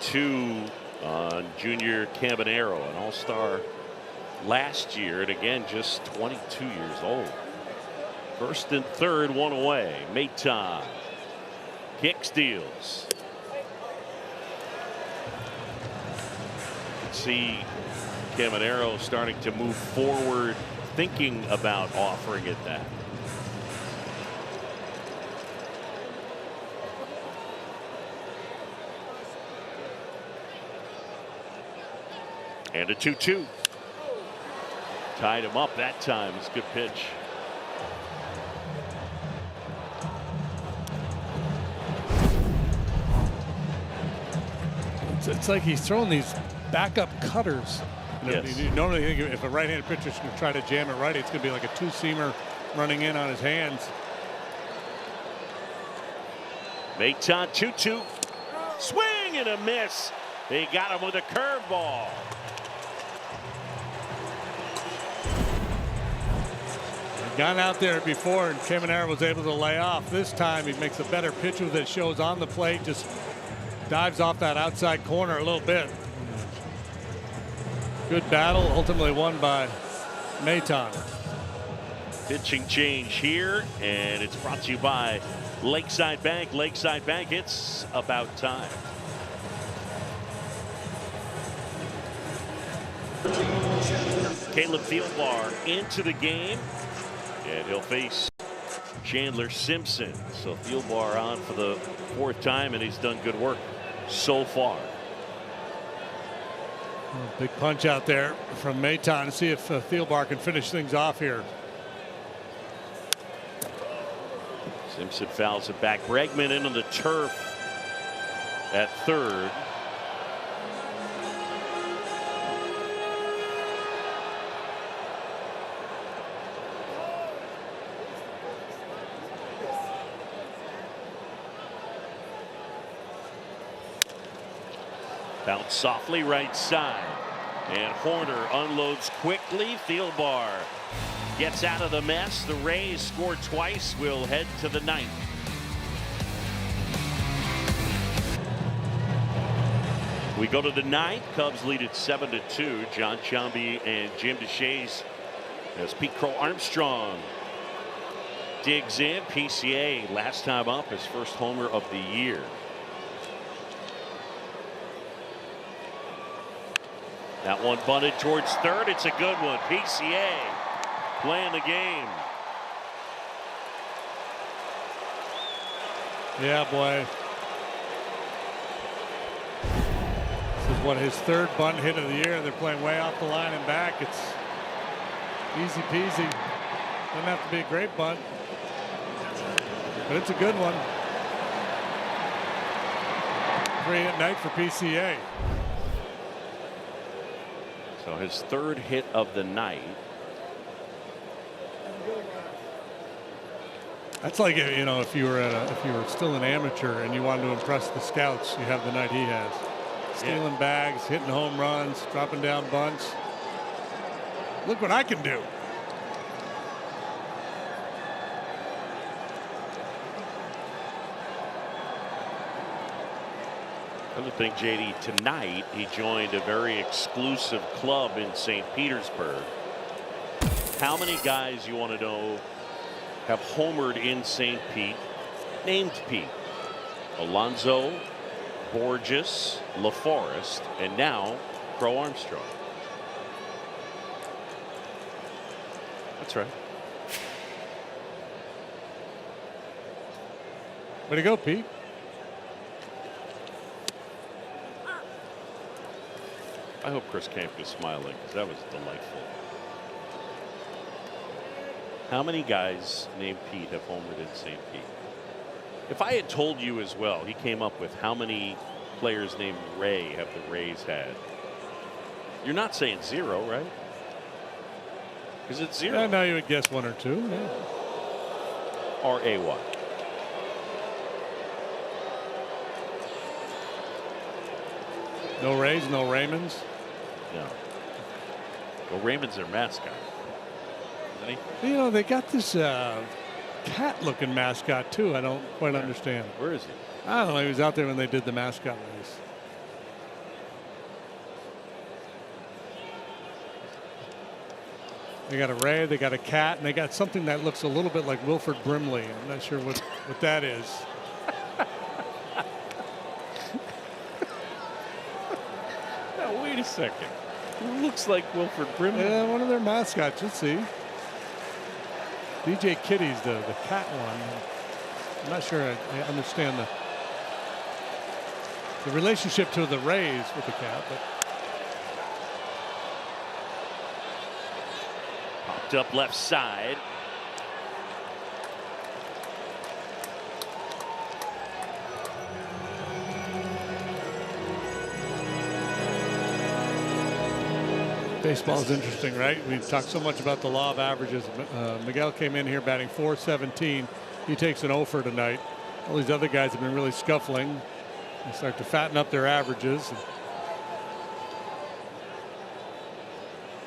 Speaker 1: 1-2 on Junior Caminero, an all-star last year, and again just 22 years old. First and third, one away. Maton. Kick steals. See Caminero starting to move forward, thinking about offering it that. And a 2-2. Tied him up that time. It's a good pitch.
Speaker 2: It's like he's throwing these backup cutters.
Speaker 1: Yes.
Speaker 2: You normally think if a right-handed pitcher's going to try to jam it righty, it's going to be like a two-seamer running in on his hands.
Speaker 1: Maton 2-2. Swing and a miss. They got him with a curveball.
Speaker 2: Gone out there before, and Caminero was able to lay off. This time he makes a better pitch with it, shows on the plate, just dives off that outside corner a little bit. Good battle, ultimately won by Maton.
Speaker 1: Pitching change here, and it's brought to you by Lakeside Bank. Lakeside Bank, it's about time. Caleb Thielbar into the game, and he'll face Chandler Simpson. So Thielbar on for the 4th time, and he's done good work so far.
Speaker 2: Big punch out there from Maton to see if Thielbar can finish things off here.
Speaker 1: Simpson fouls it back. Bregman in on the turf at third. Bounce softly right side, and Horner unloads quickly. Thielbar gets out of the mess. The Rays score twice. Will head to the 9th. We go to the 9th. Cubs lead it 7-2. John Chambi and Jim DeShays as Pete Crow Armstrong digs in. PCA last time up, his first homer of the year. That one bunted towards third. It's a good one. PCA playing the game.
Speaker 2: Yeah, boy. This is what, his third bunt hit of the year. They're playing way off the line and back. It's easy peasy. Doesn't have to be a great bunt, but it's a good one. 3-hit night for PCA.
Speaker 1: So his third hit of the night.
Speaker 2: That's like, you know, if you were still an amateur and you wanted to impress the scouts, you have the night he has. Stealing bags, hitting home runs, dropping down bunts. Look what I can do.
Speaker 1: Other thing, JD, tonight he joined a very exclusive club in St. Petersburg. How many guys you want to know have homered in St. Pete named Pete? Alonso, Borges, LaForest, and now Crow Armstrong. That's right.
Speaker 2: Way to go, Pete.
Speaker 1: I hope Chris Camp is smiling because that was delightful. How many guys named Pete have homered in St. Pete? If I had told you as well, he came up with how many players named Ray have the Rays had. You're not saying zero, right? Because it's zero.
Speaker 2: Yeah, now you would guess one or two. Yeah.
Speaker 1: R-A-Y.
Speaker 2: No Rays, no Raymonds.
Speaker 1: No. Well, Raymond's their mascot, isn't he?
Speaker 2: You know, they got this cat-looking mascot too. I don't quite understand.
Speaker 1: Where is he?
Speaker 2: I don't know. He was out there when they did the mascot race. They got a Ray, they got a cat, and they got something that looks a little bit like Wilford Brimley. I'm not sure what that is.
Speaker 1: Now, wait a second. It looks like Wilford Brimley.
Speaker 2: Yeah, one of their mascots. Let's see. DJ Kitty's the cat one. I'm not sure I understand the relationship to the Rays with the cat, but
Speaker 1: popped up left side.
Speaker 2: baseball is interesting, right? We talked so much about the law of averages. Miguel came in here batting .417. He takes an 0 for tonight. All these other guys have been really scuffling. They start to fatten up their averages.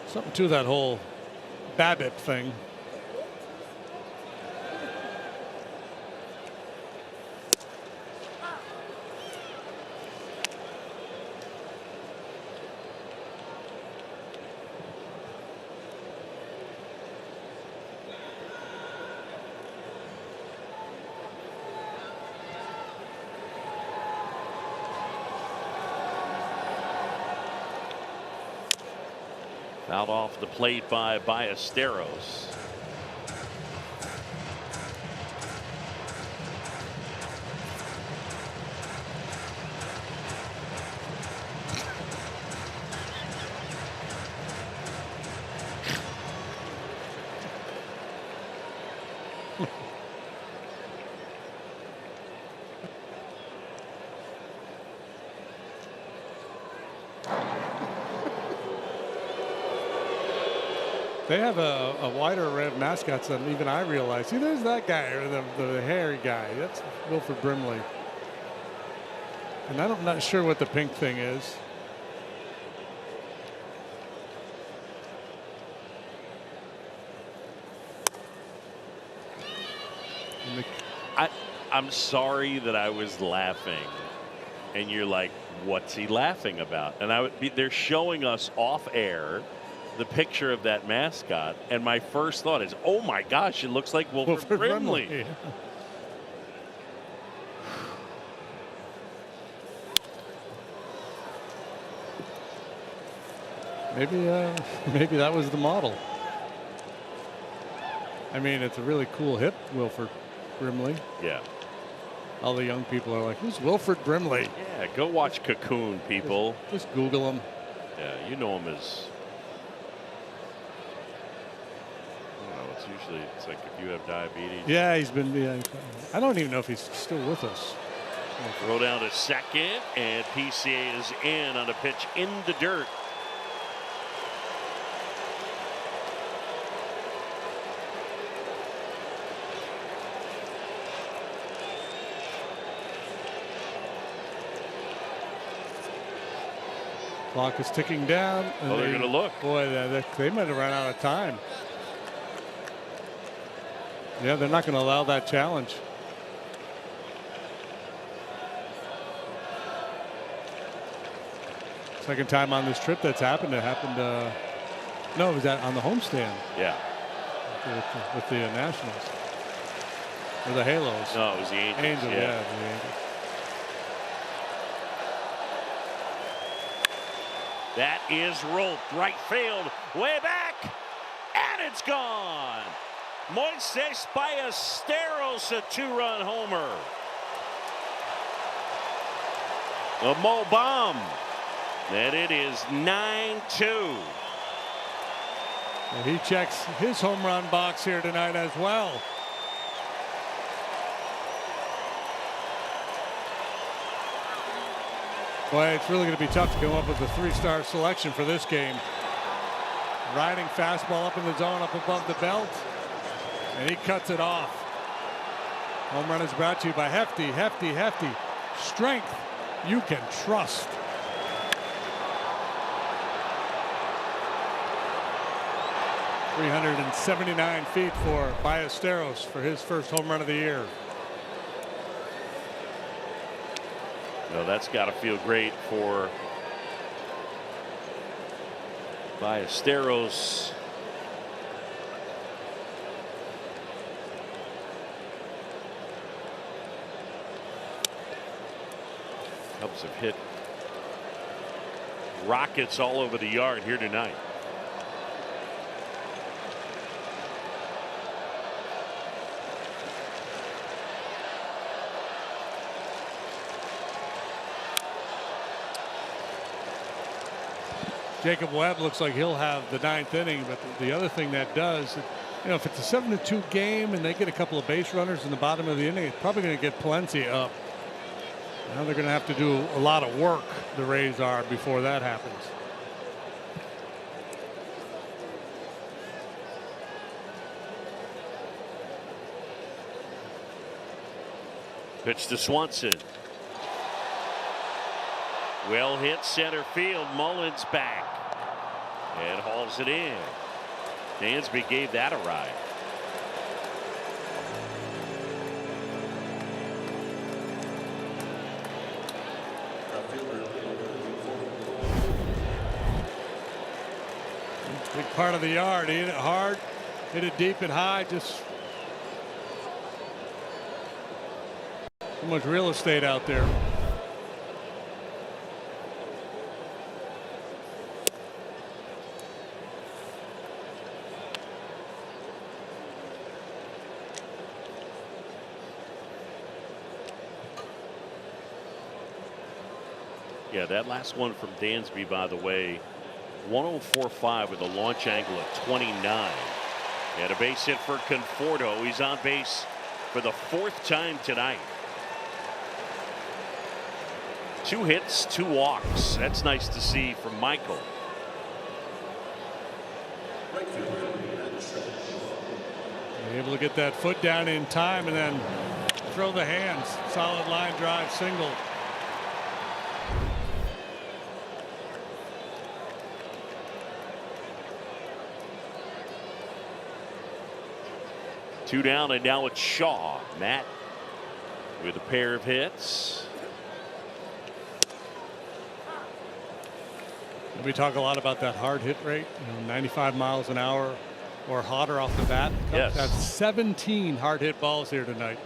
Speaker 2: Something to that whole BABIP thing.
Speaker 1: Out off the plate by Ballesteros.
Speaker 2: They have a wider array of mascots than even I realized. See, there's that guy, or the hairy guy. That's Wilford Brimley. And I'm not sure what the pink thing is.
Speaker 1: I'm sorry that I was laughing, and you're like, "What's he laughing about?" And they're showing us off air the picture of that mascot, and my first thought is, oh my gosh, it looks like Wilford Brimley.
Speaker 2: Yeah. Maybe that was the model. I mean, it's a really cool hit, Wilford Brimley.
Speaker 1: Yeah.
Speaker 2: All the young people are like, who's Wilford Brimley?
Speaker 1: Yeah, go watch Cocoon, people.
Speaker 2: Just Google him.
Speaker 1: Yeah, you know him as. I don't know. It's like if you have diabetes.
Speaker 2: Yeah, he's been. Yeah, I don't even know if he's still with us.
Speaker 1: Throw down to second, and PCA is in on a pitch in the dirt.
Speaker 2: Clock is ticking down. And
Speaker 1: they're going to look.
Speaker 2: Boy, they might have run out of time. Yeah, they're not going to allow that challenge. Second time on this trip that's happened. It happened. No, it was on the homestand.
Speaker 1: Yeah.
Speaker 2: With the Nationals. Or the Halos.
Speaker 1: No, it was the Angels.
Speaker 2: Angels, yeah the Angels.
Speaker 1: That is roped. Right field. Way back. And it's gone. Moises Ballesteros, a 2-run homer. A Mo bomb. And it is 9-2.
Speaker 2: And he checks his home run box here tonight as well. Boy, it's really going to be tough to come up with a 3-star selection for this game. Riding fastball up in the zone, up above the belt, and he cuts it off. Home run is brought to you by Hefty. Strength you can trust. .379 feet for Ballesteros for his first home run of the year.
Speaker 1: No, that's got to feel great for Ballesteros. Cubs have hit rockets all over the yard here tonight.
Speaker 2: Jacob Webb looks like he'll have the 9th inning, but the other thing that does, you know, if it's a 7-2 game and they get a couple of base runners in the bottom of the inning, it's probably going to get Palencia up. Now they're going to have to do a lot of work, the Rays are, before that happens.
Speaker 1: Pitch to Swanson. Well hit center field. Mullins back and hauls it in. Dansby gave that a ride.
Speaker 2: Big part of the yard. He hit it hard, hit it deep and high. Just so much real estate out there.
Speaker 1: Yeah, that last one from Dansby, by the way, 104.5 with a launch angle of 29. And a base hit for Conforto. He's on base for the 4th time tonight. 2 hits, 2 walks. That's nice to see from Michael.
Speaker 2: Able to get that foot down in time and then throw the hands. Solid line drive single.
Speaker 1: Two down, and now it's Shaw. Matt with a pair of hits.
Speaker 2: We talk a lot about that hard hit rate, 95 miles an hour or hotter off the bat.
Speaker 1: Yes.
Speaker 2: That's 17 hard hit balls here tonight.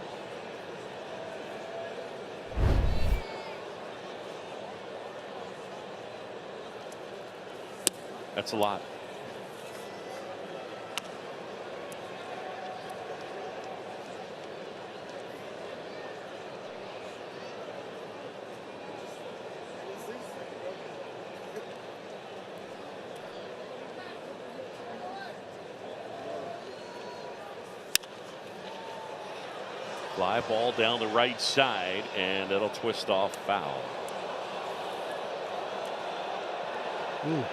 Speaker 1: That's a lot. Fly ball down the right side, and it'll twist off foul.
Speaker 2: Ooh.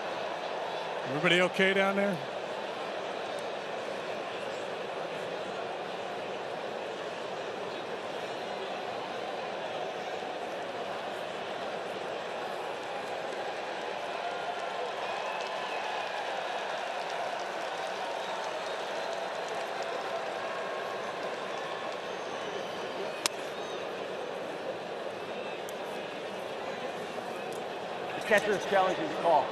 Speaker 2: Everybody okay down there?
Speaker 5: Catcher's challenge is call.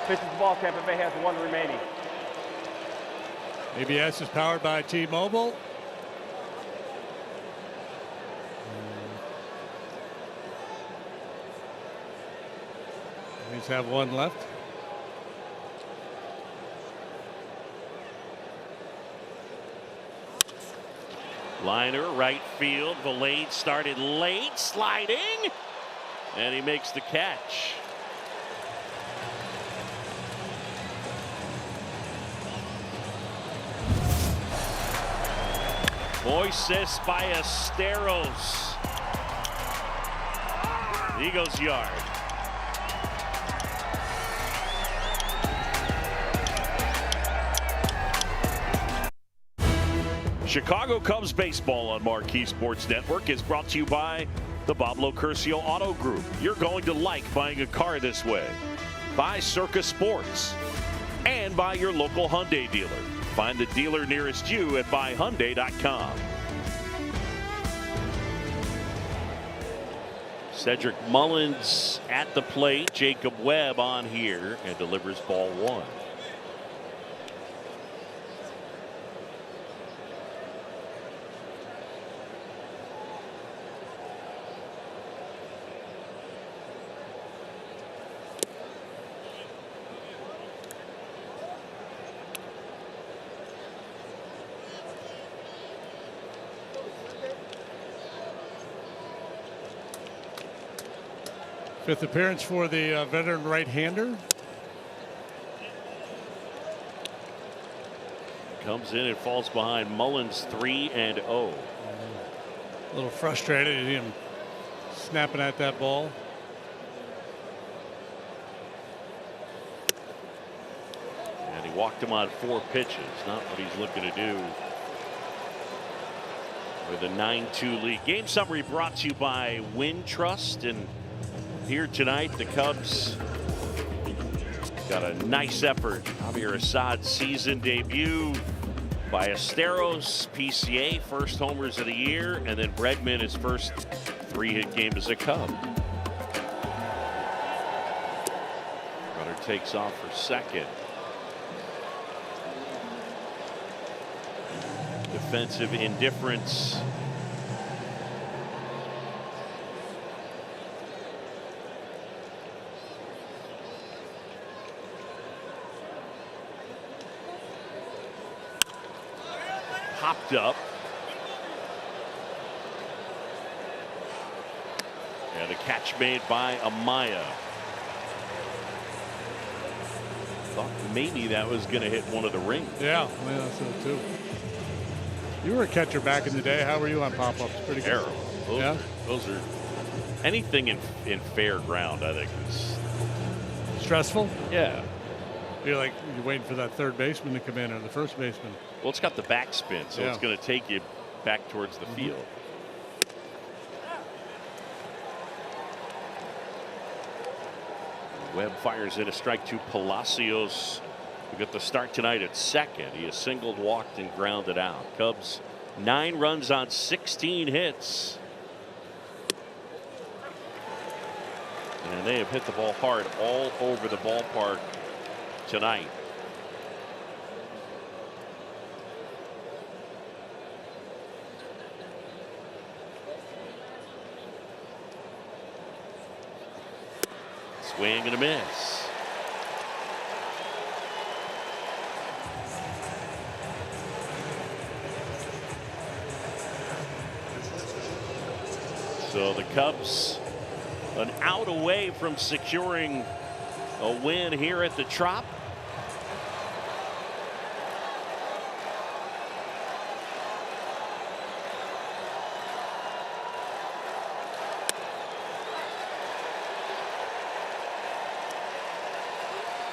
Speaker 5: Pitches the ball. Tampa Bay has 1 remaining.
Speaker 2: ABS is powered by T-Mobile. Rays have 1 left.
Speaker 1: Liner right field. Valade started late, sliding, and he makes the catch. Moises Ballesteros. Eagles yard. Chicago Cubs baseball on Marquee Sports Network is brought to you by the Bob Locurcio Auto Group. You're going to like buying a car this way. By Circus Sports. And by your local Hyundai dealer. Find the dealer nearest you at buyhyundai.com. Cedric Mullins at the plate. Jacob Webb on here and delivers ball 1.
Speaker 2: Fifth appearance for the veteran right-hander.
Speaker 1: Comes in and falls behind Mullins 3-0.
Speaker 2: A little frustrated. You see him snapping at that ball.
Speaker 1: And he walked him on 4 pitches. Not what he's looking to do with a 9-2 lead. Game summary brought to you by Wintrust. And here tonight, the Cubs got a nice effort. Javier Assad's season debut. Ballesteros, PCA, first homers of the year, and then Bregman, his first 3-hit game as a Cub. Runner takes off for second. Defensive indifference. Popped up. And a catch made by Amaya. Thought maybe that was going to hit one of the rings.
Speaker 2: Yeah, I thought so too. You were a catcher back in the day. How were you on pop-ups? Pretty good.
Speaker 1: Terrible. Those are anything in fair ground, I think, is
Speaker 2: stressful.
Speaker 1: Yeah.
Speaker 2: You're waiting for that third baseman to come in or the first baseman.
Speaker 1: Well, it's got the backspin, so it's going to take you back towards the field. Webb fires in a strike to Palacios, who got the start tonight at second. He has singled, walked, and grounded out. Cubs 9 runs on 16 hits. And they have hit the ball hard all over the ballpark tonight. Swing and a miss. So the Cubs an out away from securing a win here at the Trop.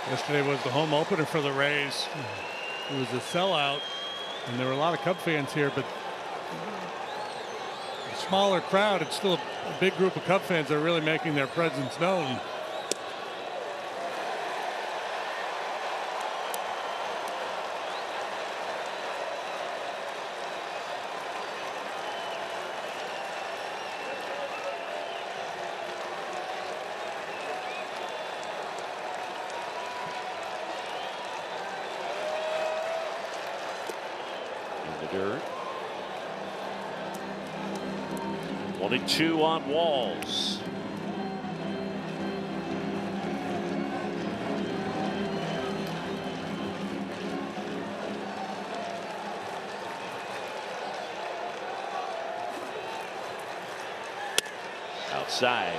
Speaker 2: Yesterday was the home opener for the Rays. It was a sellout, and there were a lot of Cub fans here, but a smaller crowd. It's still a big group of Cub fans that are really making their presence known.
Speaker 1: Dirt. 22 on Walls. Outside.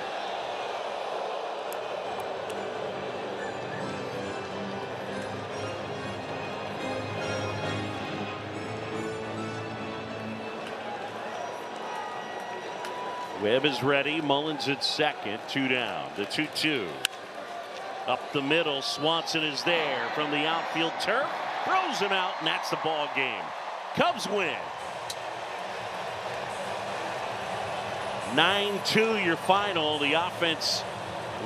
Speaker 1: Webb is ready. Mullins at second. 2 down. The 2-2. Up the middle. Swanson is there from the outfield turf. Throws him out, and that's the ball game. Cubs win. 9-2 your final. The offense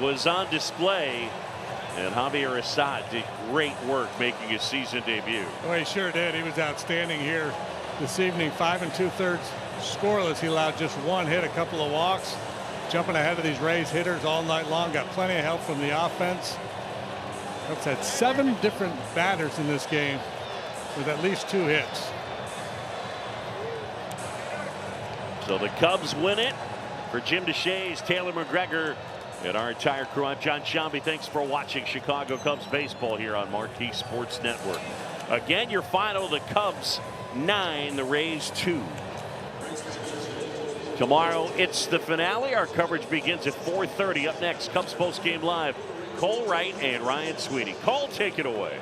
Speaker 1: was on display, and Javier Assad did great work making his season debut.
Speaker 2: Well, he sure did. He was outstanding here this evening. 5 2/3 scoreless. He allowed just 1 hit, a couple of walks, jumping ahead of these Rays hitters all night long. Got plenty of help from the offense. Cubs had 7 different batters in this game with at least 2 hits.
Speaker 1: So the Cubs win it. For Jim DeShays, Taylor McGregor, and our entire crew, I'm John Shambi. Thanks for watching Chicago Cubs baseball here on Marquee Sports Network. Again, your final: the Cubs 9, the Rays 2. Tomorrow it's the finale. Our coverage begins at 4:30. Up next, Cubs Postgame Live. Cole Wright and Ryan Sweeney. Cole, take it away.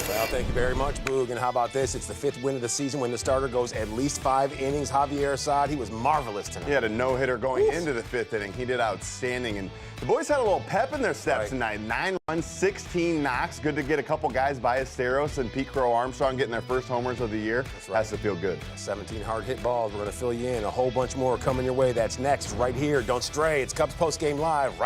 Speaker 9: Well, thank you very much, Boog. And how about this? It's the 5th win of the season when the starter goes at least 5 innings. Javier Assad, he was marvelous tonight.
Speaker 10: He had a no-hitter going into the 5th inning. He did outstanding. And the boys had a little pep in their steps tonight. 9 runs, 16 knocks. Good to get a couple guys, Ballesteros and Pete Crow Armstrong, getting their first homers of the year.
Speaker 9: That's right.
Speaker 10: Has to feel good.
Speaker 9: 17 hard hit balls. We're going to fill you in. A whole bunch more coming your way. That's next right here. Don't stray. It's Cubs Postgame Live. Right